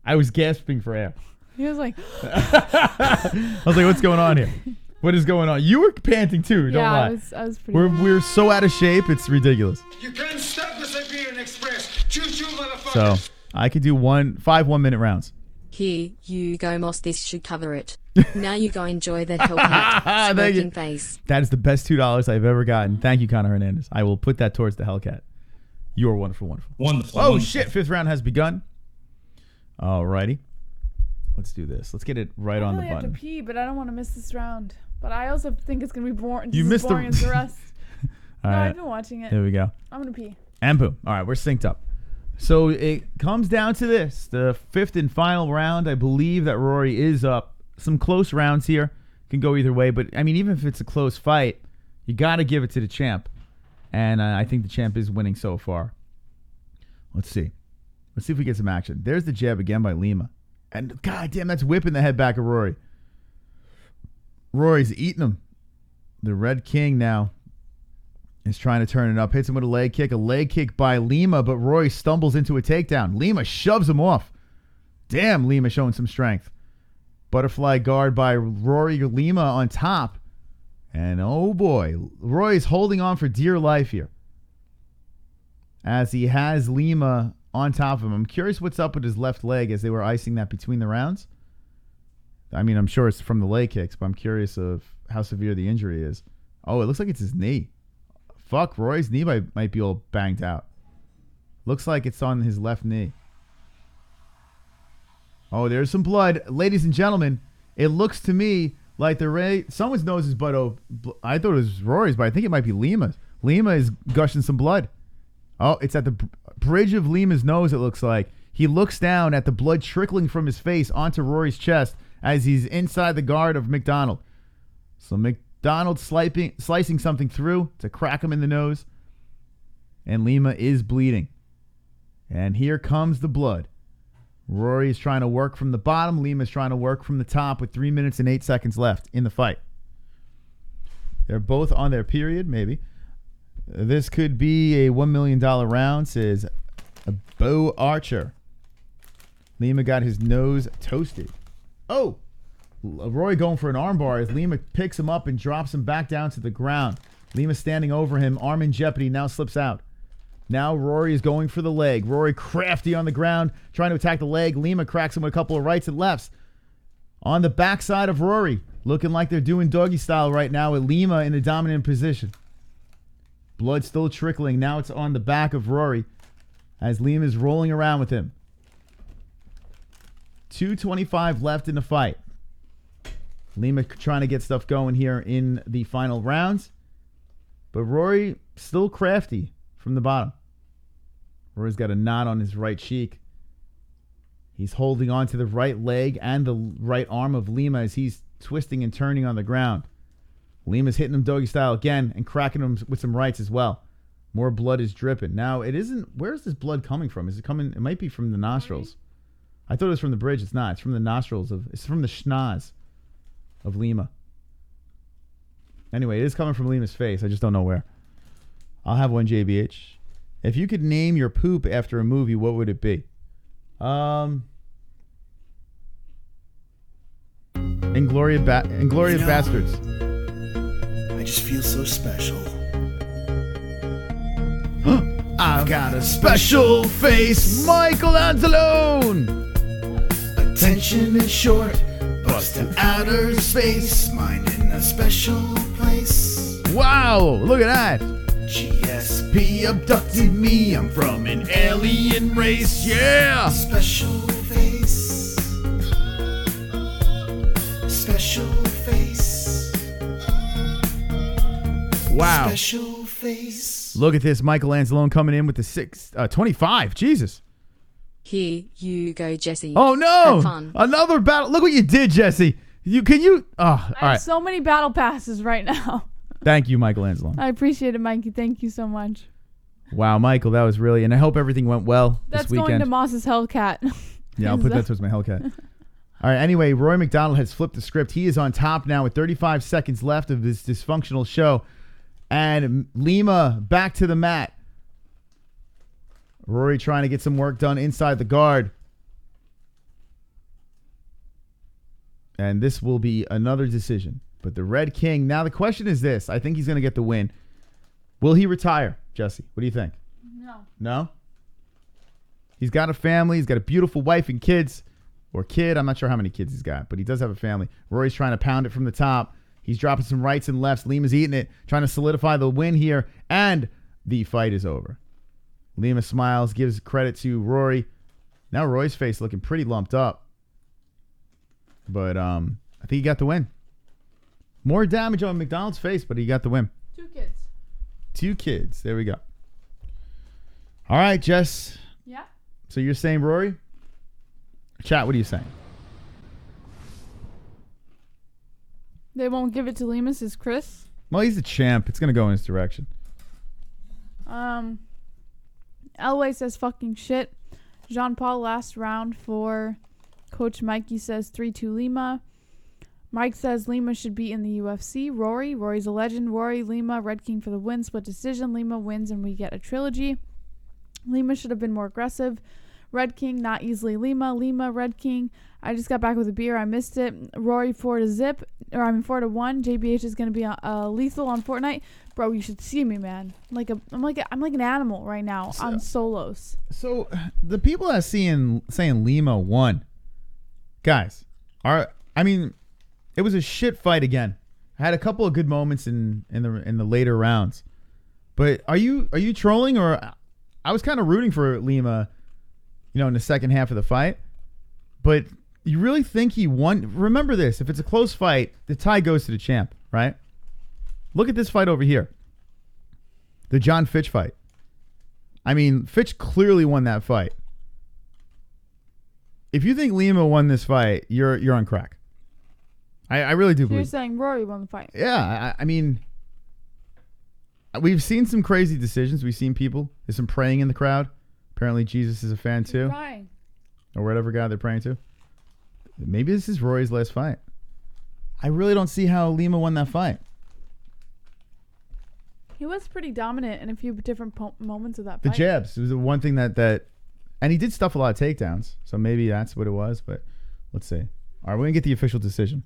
I was gasping for air. He was like, I was like, what's going on here? What is going on? You were panting too, don't yeah, lie. I was pretty. We're so out of shape, it's ridiculous. You can't stop the Siberian Express. Choo-choo, motherfucker. So I could do 5 1-minute rounds. Here you go, Moss. This should cover it. Now you go enjoy that Hellcat Thank you. smoking face. That is the best $2 I've ever gotten. Thank you, Connor Hernandez. I will put that towards the Hellcat. You are wonderful, wonderful. Wonderful. Oh, wonderful. shit. 5th round has begun. Alrighty. Let's do this. Let's get it right I on the really have to button. pee, but I don't want to miss this round. But I also think it's gonna be boring. You just as missed the- boring as the rest. All No, right. I've been watching it. There we go. I'm gonna pee. And boom. All right, we're synced up. So it comes down to this. The 5th and final round. I believe that Rory is up. Some close rounds here. Can go either way. But, I mean, even if it's a close fight, you got to give it to the champ. And I think the champ is winning so far. Let's see. Let's see if we get some action. There's the jab again by Lima. And, goddamn, that's whipping the head back of Rory. Rory's eating him. The Red King now is trying to turn it up. Hits him with a leg kick by Lima, but Rory stumbles into a takedown. Lima shoves him off. Damn, Lima showing some strength. Butterfly guard by Rory Lima on top. And oh boy, Rory's holding on for dear life here as he has Lima on top of him. I'm curious what's up with his left leg as they were icing that between the rounds. I mean, I'm sure it's from the leg kicks, but I'm curious of how severe the injury is. Oh, it looks like it's his knee. Fuck, Roy's knee might be all banged out. Looks like it's on his left knee. Oh, there's some blood. Ladies and gentlemen, it looks to me like someone's nose is I thought it was Rory's, but I think it might be Lima's. Lima is gushing some blood. Oh, it's at the bridge of Lima's nose, it looks like. He looks down at the blood trickling from his face onto Rory's chest as he's inside the guard of MacDonald. So MacDonald slicing something through to crack him in the nose. And Lima is bleeding. And here comes the blood. Rory is trying to work from the bottom. Lima's trying to work from the top with 3 minutes and 8 seconds left in the fight. They're both on their period, maybe. This could be a $1 million round, says Bo Archer. Lima got his nose toasted. Oh! Rory going for an armbar as Lima picks him up and drops him back down to the ground. Lima standing over him, arm in jeopardy, now slips out. Now Rory is going for the leg. Rory crafty on the ground, trying to attack the leg. Lima cracks him with a couple of rights and lefts. On the backside of Rory, looking like they're doing doggy style right now with Lima in a dominant position. Blood still trickling. Now it's on the back of Rory as Lima is rolling around with him. 2:25 left in the fight. Lima trying to get stuff going here in the final rounds. But Rory still crafty from the bottom. Rory's got a knot on his right cheek. He's holding on to the right leg and the right arm of Lima as he's twisting and turning on the ground. Lima's hitting him doggy style again and cracking him with some rights as well. More blood is dripping. Now, it isn't... Where's this blood coming from? Is it coming... It might be from the nostrils. I thought it was from the bridge. It's not. It's from the nostrils of... It's from the schnoz of Lima. Anyway, it is coming from Lima's face. I just don't know where. I'll have one, JBH. If you could name your poop after a movie, what would it be? Inglourious Bastards. I just feel so special. I've got a special face, Michelangelo. Attention is short, bust to outer space, mine in a special place. Wow, look at that. GSP abducted me, I'm from an alien race, yeah. Special face. Special face. Wow. Special face. Look at this, Michelangelo coming in with the 25. Jesus. Here you go, Jesse. Oh no! Have fun. Another battle. Look what you did, Jesse. All I have right. so many battle passes right now. Thank you, Michelangelo. I appreciate it, Mikey. Thank you so much. Wow, Michael, that was really, and I hope everything went well That's this weekend. going to Moss's Hellcat. Yeah, I'll put that towards my Hellcat. All right, anyway, Rory MacDonald has flipped the script. He is on top now with 35 seconds left of this dysfunctional show. And Lima back to the mat. Rory trying to get some work done inside the guard. And this will be another decision. But the Red King, now the question is this. I think he's going to get the win. Will he retire, Jesse? What do you think? No. No? He's got a family. He's got a beautiful wife and kids. Or kid. I'm not sure how many kids he's got. But he does have a family. Rory's trying to pound it from the top. He's dropping some rights and lefts. Lima's eating it. Trying to solidify the win here. And the fight is over. Lima smiles. Gives credit to Rory. Now Rory's face looking pretty lumped up. But I think he got the win. More damage on McDonald's face, but he got the win. 2 kids. 2 kids. There we go. All right, Jess. Yeah? So you're saying Rory? Chat, what are you saying? They won't give it to Lima, says Chris. Well, he's the champ. It's going to go in his direction. Elway says fucking shit. Jean-Paul last round for Coach Mikey says 3-2 Lima. Mike says Lima should be in the UFC. Rory's a legend. Rory, Lima, Red King for the win. Split decision. Lima wins and we get a trilogy. Lima should have been more aggressive. Red King, not easily Lima. Lima, Red King. I just got back with a beer. I missed it. Rory 4-1. JBH is going to be lethal on Fortnite. Bro, you should see me, man. I'm like an animal right now on solos. So the people that saying Lima won, guys, it was a shit fight again. I had a couple of good moments in the later rounds, but are you trolling, or I was kind of rooting for Lima, in the second half of the fight, but you really think he won? Remember this: if it's a close fight, the tie goes to the champ, right? Look at this fight over here, the John Fitch fight. Fitch clearly won that fight. If you think Lima won this fight, you're on crack. I really do believe. You're saying Rory won the fight. Yeah, we've seen some crazy decisions. We've seen people. There's some praying in the crowd. Apparently Jesus is a fan too. Praying. Or whatever guy they're praying to. Maybe this is Rory's last fight. I really don't see how Lima won that fight. He was pretty dominant in a few different moments of that The fight. jabs. It was the one thing that and he did stuff a lot of takedowns. So maybe that's what it was. But let's see. All right, we're going to get the official decision.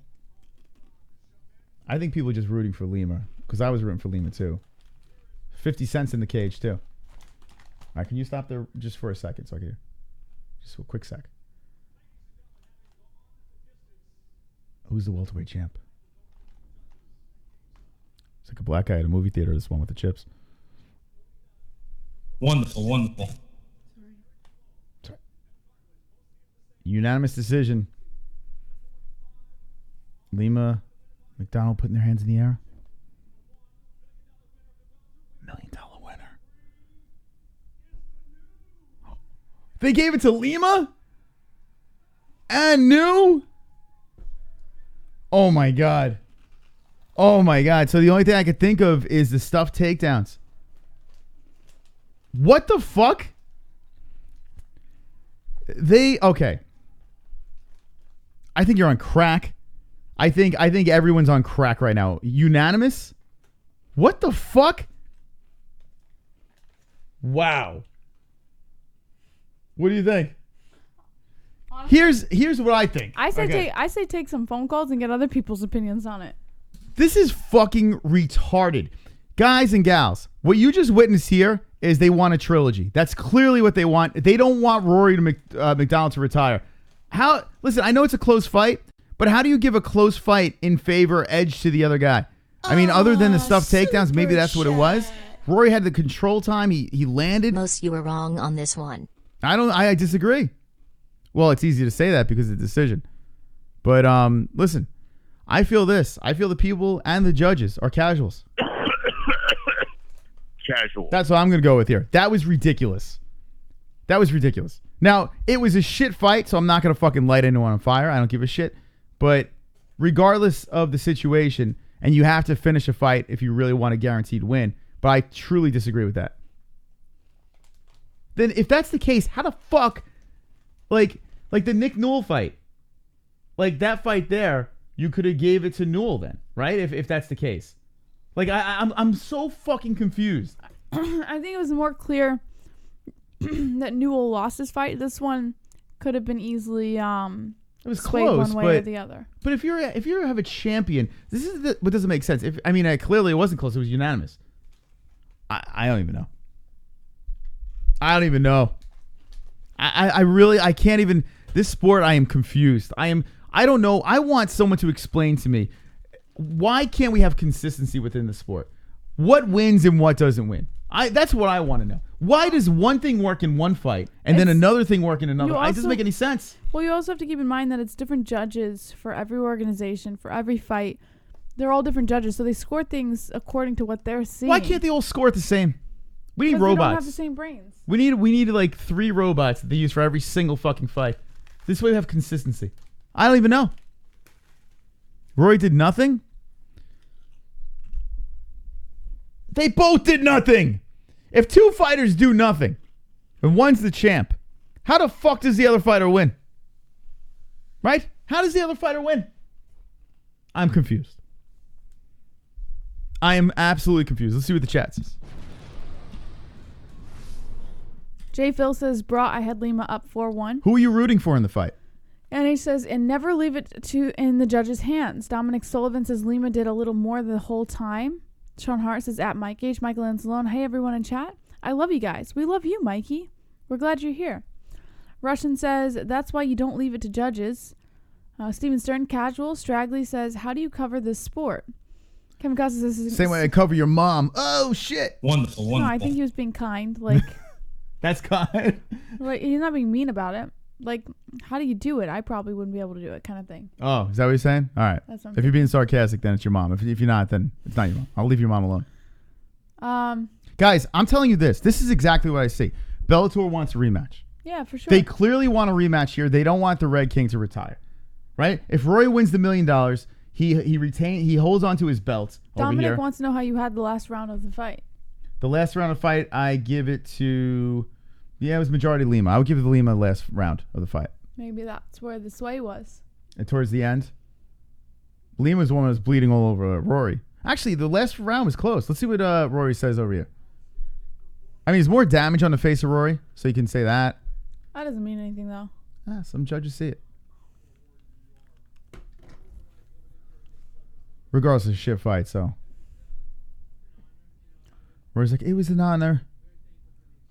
I think people are just rooting for Lima, because I was rooting for Lima too. 50 cents in the cage too. All right, can you stop there just for a second so I can just a quick sec. Who's the welterweight champ? It's like a black guy at a movie theater, this one with the chips. Wonderful, wonderful. Sorry. Unanimous decision. Lima, MacDonald putting their hands in the air. $1 million winner. They gave it to Lima? And Newell? Oh my God. Oh my God. So the only thing I could think of is the stuffed takedowns. What the fuck? Okay. I think you're on crack. I think everyone's on crack right now. Unanimous? What the fuck? Wow. What do you think? Here's what I think. I say take some phone calls and get other people's opinions on it. This is fucking retarded. Guys and gals, what you just witnessed here is they want a trilogy. That's clearly what they want. They don't want Rory to MacDonald to retire. Listen, I know it's a close fight, but how do you give a close fight in favor edge to the other guy? I mean, other than the stuffed takedowns, maybe that's what it was. Rory had the control time. He landed. Most you were wrong on this one. I disagree. Well, it's easy to say that because of the decision. But listen, I feel this. I feel the people and the judges are casuals. Casual. That's what I'm going to go with here. That was ridiculous. Now, it was a shit fight, so I'm not going to fucking light anyone on fire. I don't give a shit. But regardless of the situation, and you have to finish a fight if you really want a guaranteed win, but I truly disagree with that. Then if that's the case, how the fuck, like the Nick Newell fight, like that fight there, you could have gave it to Newell then, right? If that's the case. Like I'm so fucking confused. I think it was more clear that Newell lost his fight. This one could have been easily it was swayed close, one way or the other. But if you have a champion, this is what doesn't make sense. Clearly it wasn't close. It was unanimous. I don't even know. I can't even. This sport, I am confused. I don't know. I want someone to explain to me, why can't we have consistency within the sport? What wins and what doesn't win? That's what I want to know. Why does one thing work in one fight and then another thing work in another? It doesn't make any sense. Well, you also have to keep in mind that it's different judges for every organization, for every fight. They're all different judges, so they score things according to what they're seeing. Why can't they all score it the same? We need robots. They don't have the same brains. We need like 3 robots that they use for every single fucking fight. This way we have consistency. I don't even know. Rory did nothing? They both did nothing. If 2 fighters do nothing, and one's the champ, how the fuck does the other fighter win? Right? How does the other fighter win? I'm confused. I am absolutely confused. Let's see what the chat says. J. Phil says, brought I had Lima up 4-1. Who are you rooting for in the fight? And he says, and never leave it in the judge's hands. Dominic Sullivan says Lima did a little more the whole time. Sean Hart says, at Mike H. Michael Anzalone, hey everyone in chat. I love you guys. We love you, Mikey. We're glad you're here. Russian says, that's why you don't leave it to judges. Steven Stern, casual. Straggly says, how do you cover this sport? Kamikaze says, same way I cover your mom. Oh, shit. Wonderful. No, I think he was being kind. Like, that's kind. Like, he's not being mean about it. Like, how do you do it? I probably wouldn't be able to do it, kind of thing. Oh, is that what you're saying? All right. If you're being sarcastic, then it's your mom. If you're not, then it's not your mom. I'll leave your mom alone. Guys, I'm telling you this. This is exactly what I see. Bellator wants a rematch. Yeah, for sure. They clearly want a rematch here. They don't want the Red King to retire. Right? If Rory wins the $1 million, he holds on to his belt over here. Dominic wants to know how you had the last round of the fight. The last round of the fight, I give it to... Yeah, it was majority Lima. I would give it to Lima last round of the fight. Maybe that's where the sway was. And towards the end, Lima's the one that was bleeding all over Rory. Actually, the last round was close. Let's see what Rory says over here. I mean, there's more damage on the face of Rory, so you can say that. That doesn't mean anything, though. Some judges see it. Regardless of shit fight, so. Rory's like, it was an honor.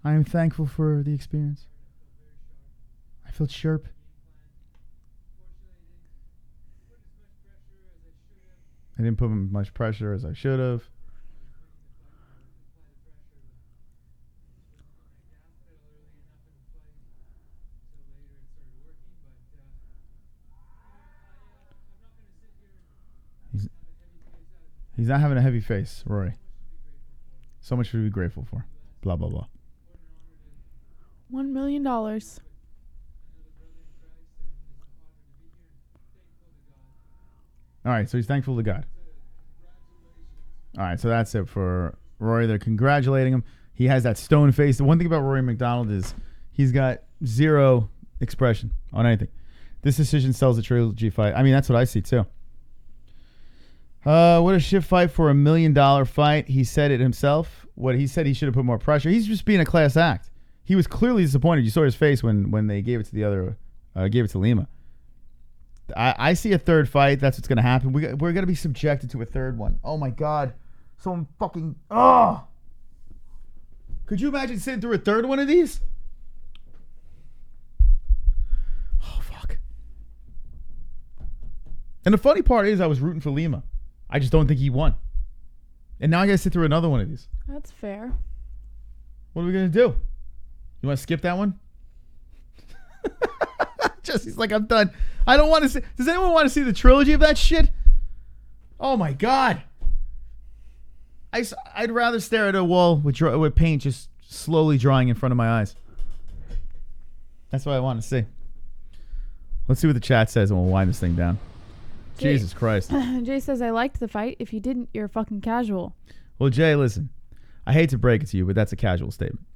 I am thankful for the experience. I felt sharp. I didn't put much pressure as I should have. He's not having a heavy face, Rory. So much to be grateful for. Blah, blah, blah. $1 million. All right, so he's thankful to God. All right, so that's it for Rory. They're congratulating him. He has that stone face. The one thing about Rory MacDonald is he's got zero expression on anything. This decision sells a trilogy fight. I mean, that's what I see, too. What a shit fight for $1 million fight. He said it himself. What he said, he should have put more pressure. He's just being a class act. He was clearly disappointed. You saw his face when they gave it to the other, gave it to Lima. I see a third fight. That's what's going to happen. We're going to be subjected to a third one. Oh, my God. Someone fucking... Oh! Could you imagine sitting through a third one of these? Oh, fuck. And the funny part is I was rooting for Lima. I just don't think he won. And now I got to sit through another one of these. That's fair. What are we going to do? You want to skip that one? Jesse's like, I'm done. I don't want to see... Does anyone want to see the trilogy of that shit? Oh, my God. I'd rather stare at a wall with paint just slowly drying in front of my eyes. That's what I want to see. Let's see what the chat says and we'll wind this thing down. Jay, Jesus Christ. Jay says, I liked the fight. If you didn't, you're a fucking casual. Well, Jay, listen. I hate to break it to you, but that's a casual statement.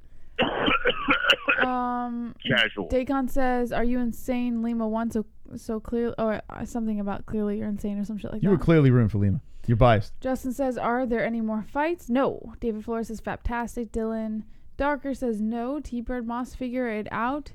Casual. Dacon says, are you insane? Lima won so clearly, or something about clearly you're insane or some shit like that. You were clearly rooting for Lima. You're biased. Justin says, are there any more fights? No. David Flores says, fantastic. Dylan Darker says, no. T-Bird Moss figured it out.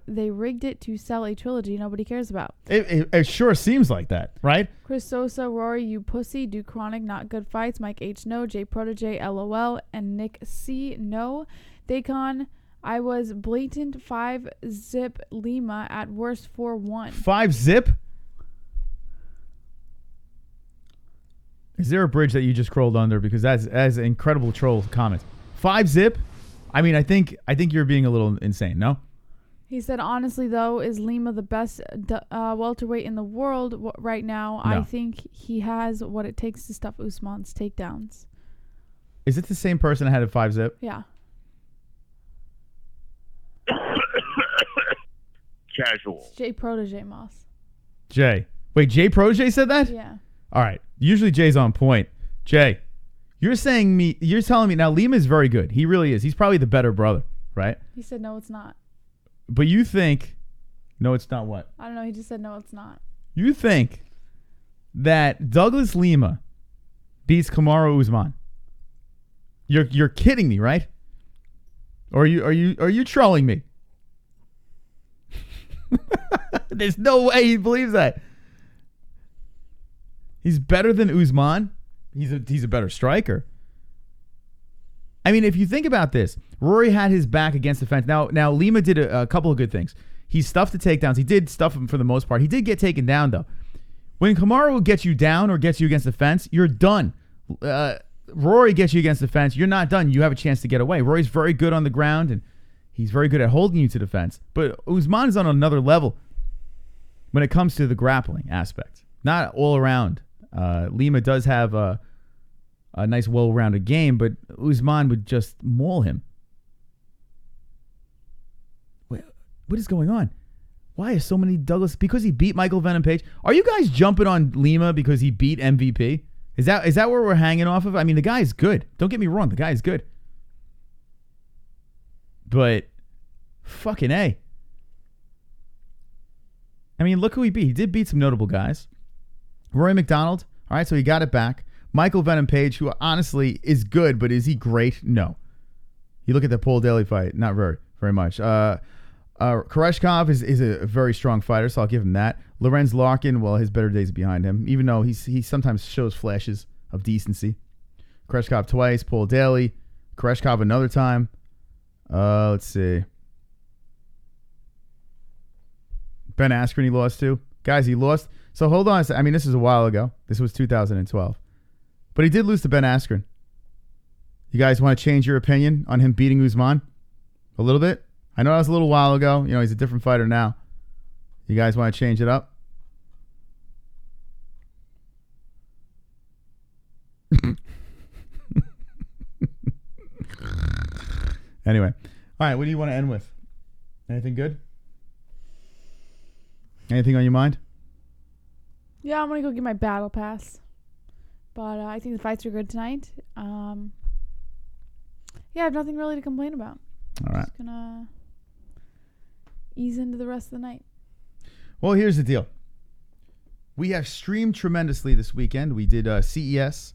They rigged it to sell a trilogy nobody cares about. It sure seems like that, right? Chris Sosa, Rory, you pussy. Do Chronic, not good fights. Mike H, no. J Protege, LOL. And Nick C, no. Dacon, I was blatant 5-zip Lima at worst 4-1. 5-zip? Is there a bridge that you just crawled under? Because that's an incredible troll comment. 5-zip? I mean, I think you're being a little insane, no? He said, honestly, though, is Lima the best welterweight in the world right now? No. I think he has what it takes to stuff Usman's takedowns. Is it the same person that had a 5-zip? Yeah. Casual. It's J Protege Moss. Jay. Wait, J Protege said that? Yeah. All right. Usually Jay's on point. Jay, you're telling me now Lima is very good. He really is. He's probably the better brother, right? He said, no, it's not. But you think, no, it's not what? I don't know. He just said, no, it's not. You think that Douglas Lima beats Kamaru Usman? You're kidding me, right? Or are you trolling me? There's no way he believes that. He's better than Usman. He's a better striker. I mean, if you think about this, Rory had his back against the fence. Now Lima did a couple of good things. He stuffed the takedowns. He did stuff him for the most part. He did get taken down, though. When Kamaru gets you down or gets you against the fence, you're done. Rory gets you against the fence, you're not done. You have a chance to get away. Rory's very good on the ground, and he's very good at holding you to the fence. But Usman is on another level when it comes to the grappling aspect. Not all around. Lima does have a nice, well-rounded game, but Usman would just maul him. Wait, what is going on? Why is so many Douglas? Because he beat Michael Venom Page? Are you guys jumping on Lima because he beat MVP? Is that where we're hanging off of? I mean, the guy's good. Don't get me wrong. The guy's good. But fucking A. I mean, look who he beat. He did beat some notable guys. Rory MacDonald. All right, so he got it back. Michael Venom Page, who honestly is good, but is he great? No. You look at the Paul Daley fight, not very much. Koreshkov is a very strong fighter, so I'll give him that. Lorenz Larkin, well, his better days are behind him, even though he sometimes shows flashes of decency. Koreshkov twice, Paul Daley. Koreshkov another time. Let's see. Ben Askren he lost to. Guys, he lost. So hold on. I mean, this is a while ago. This was 2012. But he did lose to Ben Askren. You guys want to change your opinion on him beating Usman? A little bit? I know that was a little while ago. You know, he's a different fighter now. You guys want to change it up? Anyway. All right, what do you want to end with? Anything good? Anything on your mind? Yeah, I'm going to go get my battle pass. But I think the fights are good tonight. Yeah, I have nothing really to complain about. All right. Just going to ease into the rest of the night. Well, here's the deal. We have streamed tremendously this weekend. We did CES.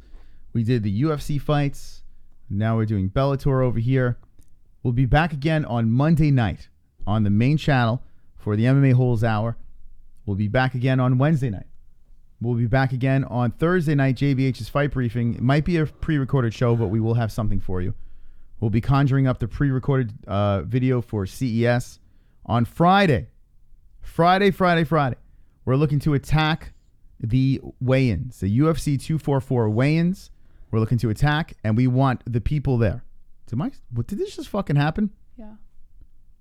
We did the UFC fights. Now we're doing Bellator over here. We'll be back again on Monday night on the main channel for the MMA-Holes Hour. We'll be back again on Wednesday night. We'll be back again on Thursday night, JBH's fight briefing. It might be a pre-recorded show, but we will have something for you. We'll be conjuring up the pre-recorded video for CES. On Friday, we're looking to attack the weigh-ins, the UFC 244 weigh-ins. We're looking to attack, and we want the people there. Did this just fucking happen? Yeah.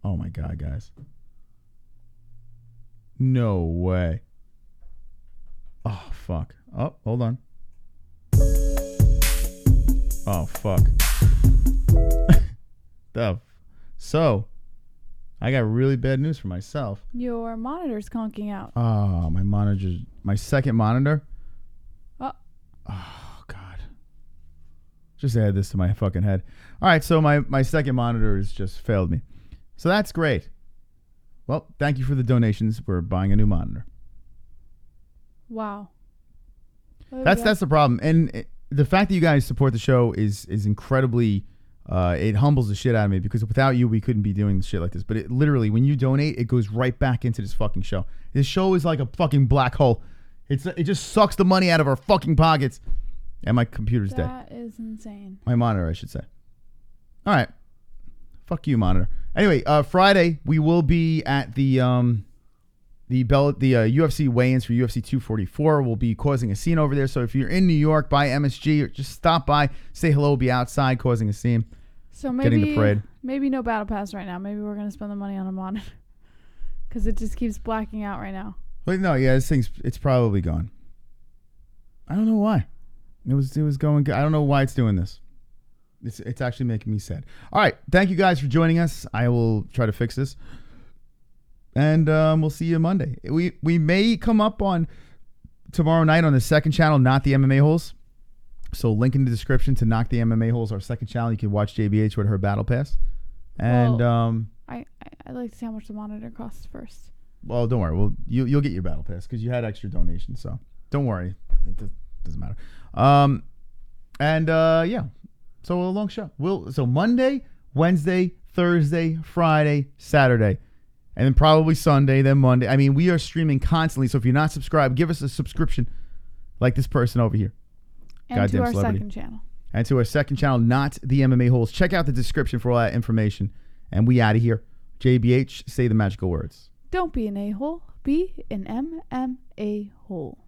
Oh, my God, guys. No way. Oh, fuck. Oh, hold on. Oh, fuck. So, I got really bad news for myself. Your monitor's conking out. Oh, my second monitor. Oh, God. Just add this to my fucking head. All right, so my second monitor has just failed me. So that's great. Well, thank you for the donations. We're buying a new monitor. wow. That's the problem. And the fact that you guys support the show is incredibly, it humbles the shit out of me, because without you, we couldn't be doing shit like this. But it literally, when you donate, it goes right back into this fucking show. This show is like a fucking black hole. It just sucks the money out of our fucking pockets. And my computer's dead. That is insane. My monitor, I should say. All right. Fuck you, monitor. Anyway, Friday, we will be at the UFC weigh-ins for UFC 244. We'll be causing a scene over there. So if you're in New York by MSG, or just stop by, say hello, we'll be outside causing a scene. So getting the parade. Maybe no battle pass right now. Maybe we're going to spend the money on a monitor. Because it just keeps blacking out right now. Wait, no, yeah, it's probably gone. I don't know why. It was going good. I don't know why it's doing this. It's actually making me sad. All right. Thank you guys for joining us. I will try to fix this. And we'll see you Monday. We may come up on tomorrow night on the second channel, Not the MMA-Holes. So link in the description to Knock the MMA-Holes, our second channel. You can watch JBH with her battle pass. And I'd like to see how much the monitor costs first. Well, don't worry. Well, you'll get your battle pass because you had extra donations. So don't worry. It doesn't matter. Yeah. So a long show. So Monday, Wednesday, Thursday, Friday, Saturday, and then probably Sunday, then Monday. I mean, we are streaming constantly. So if you're not subscribed, give us a subscription like this person over here. And Goddamn to our celebrity. second channel. And to our second channel, Not the MMA-Holes. Check out the description for all that information. And we out of here. JBH, say the magical words. Don't be an a-hole. Be an MMA hole.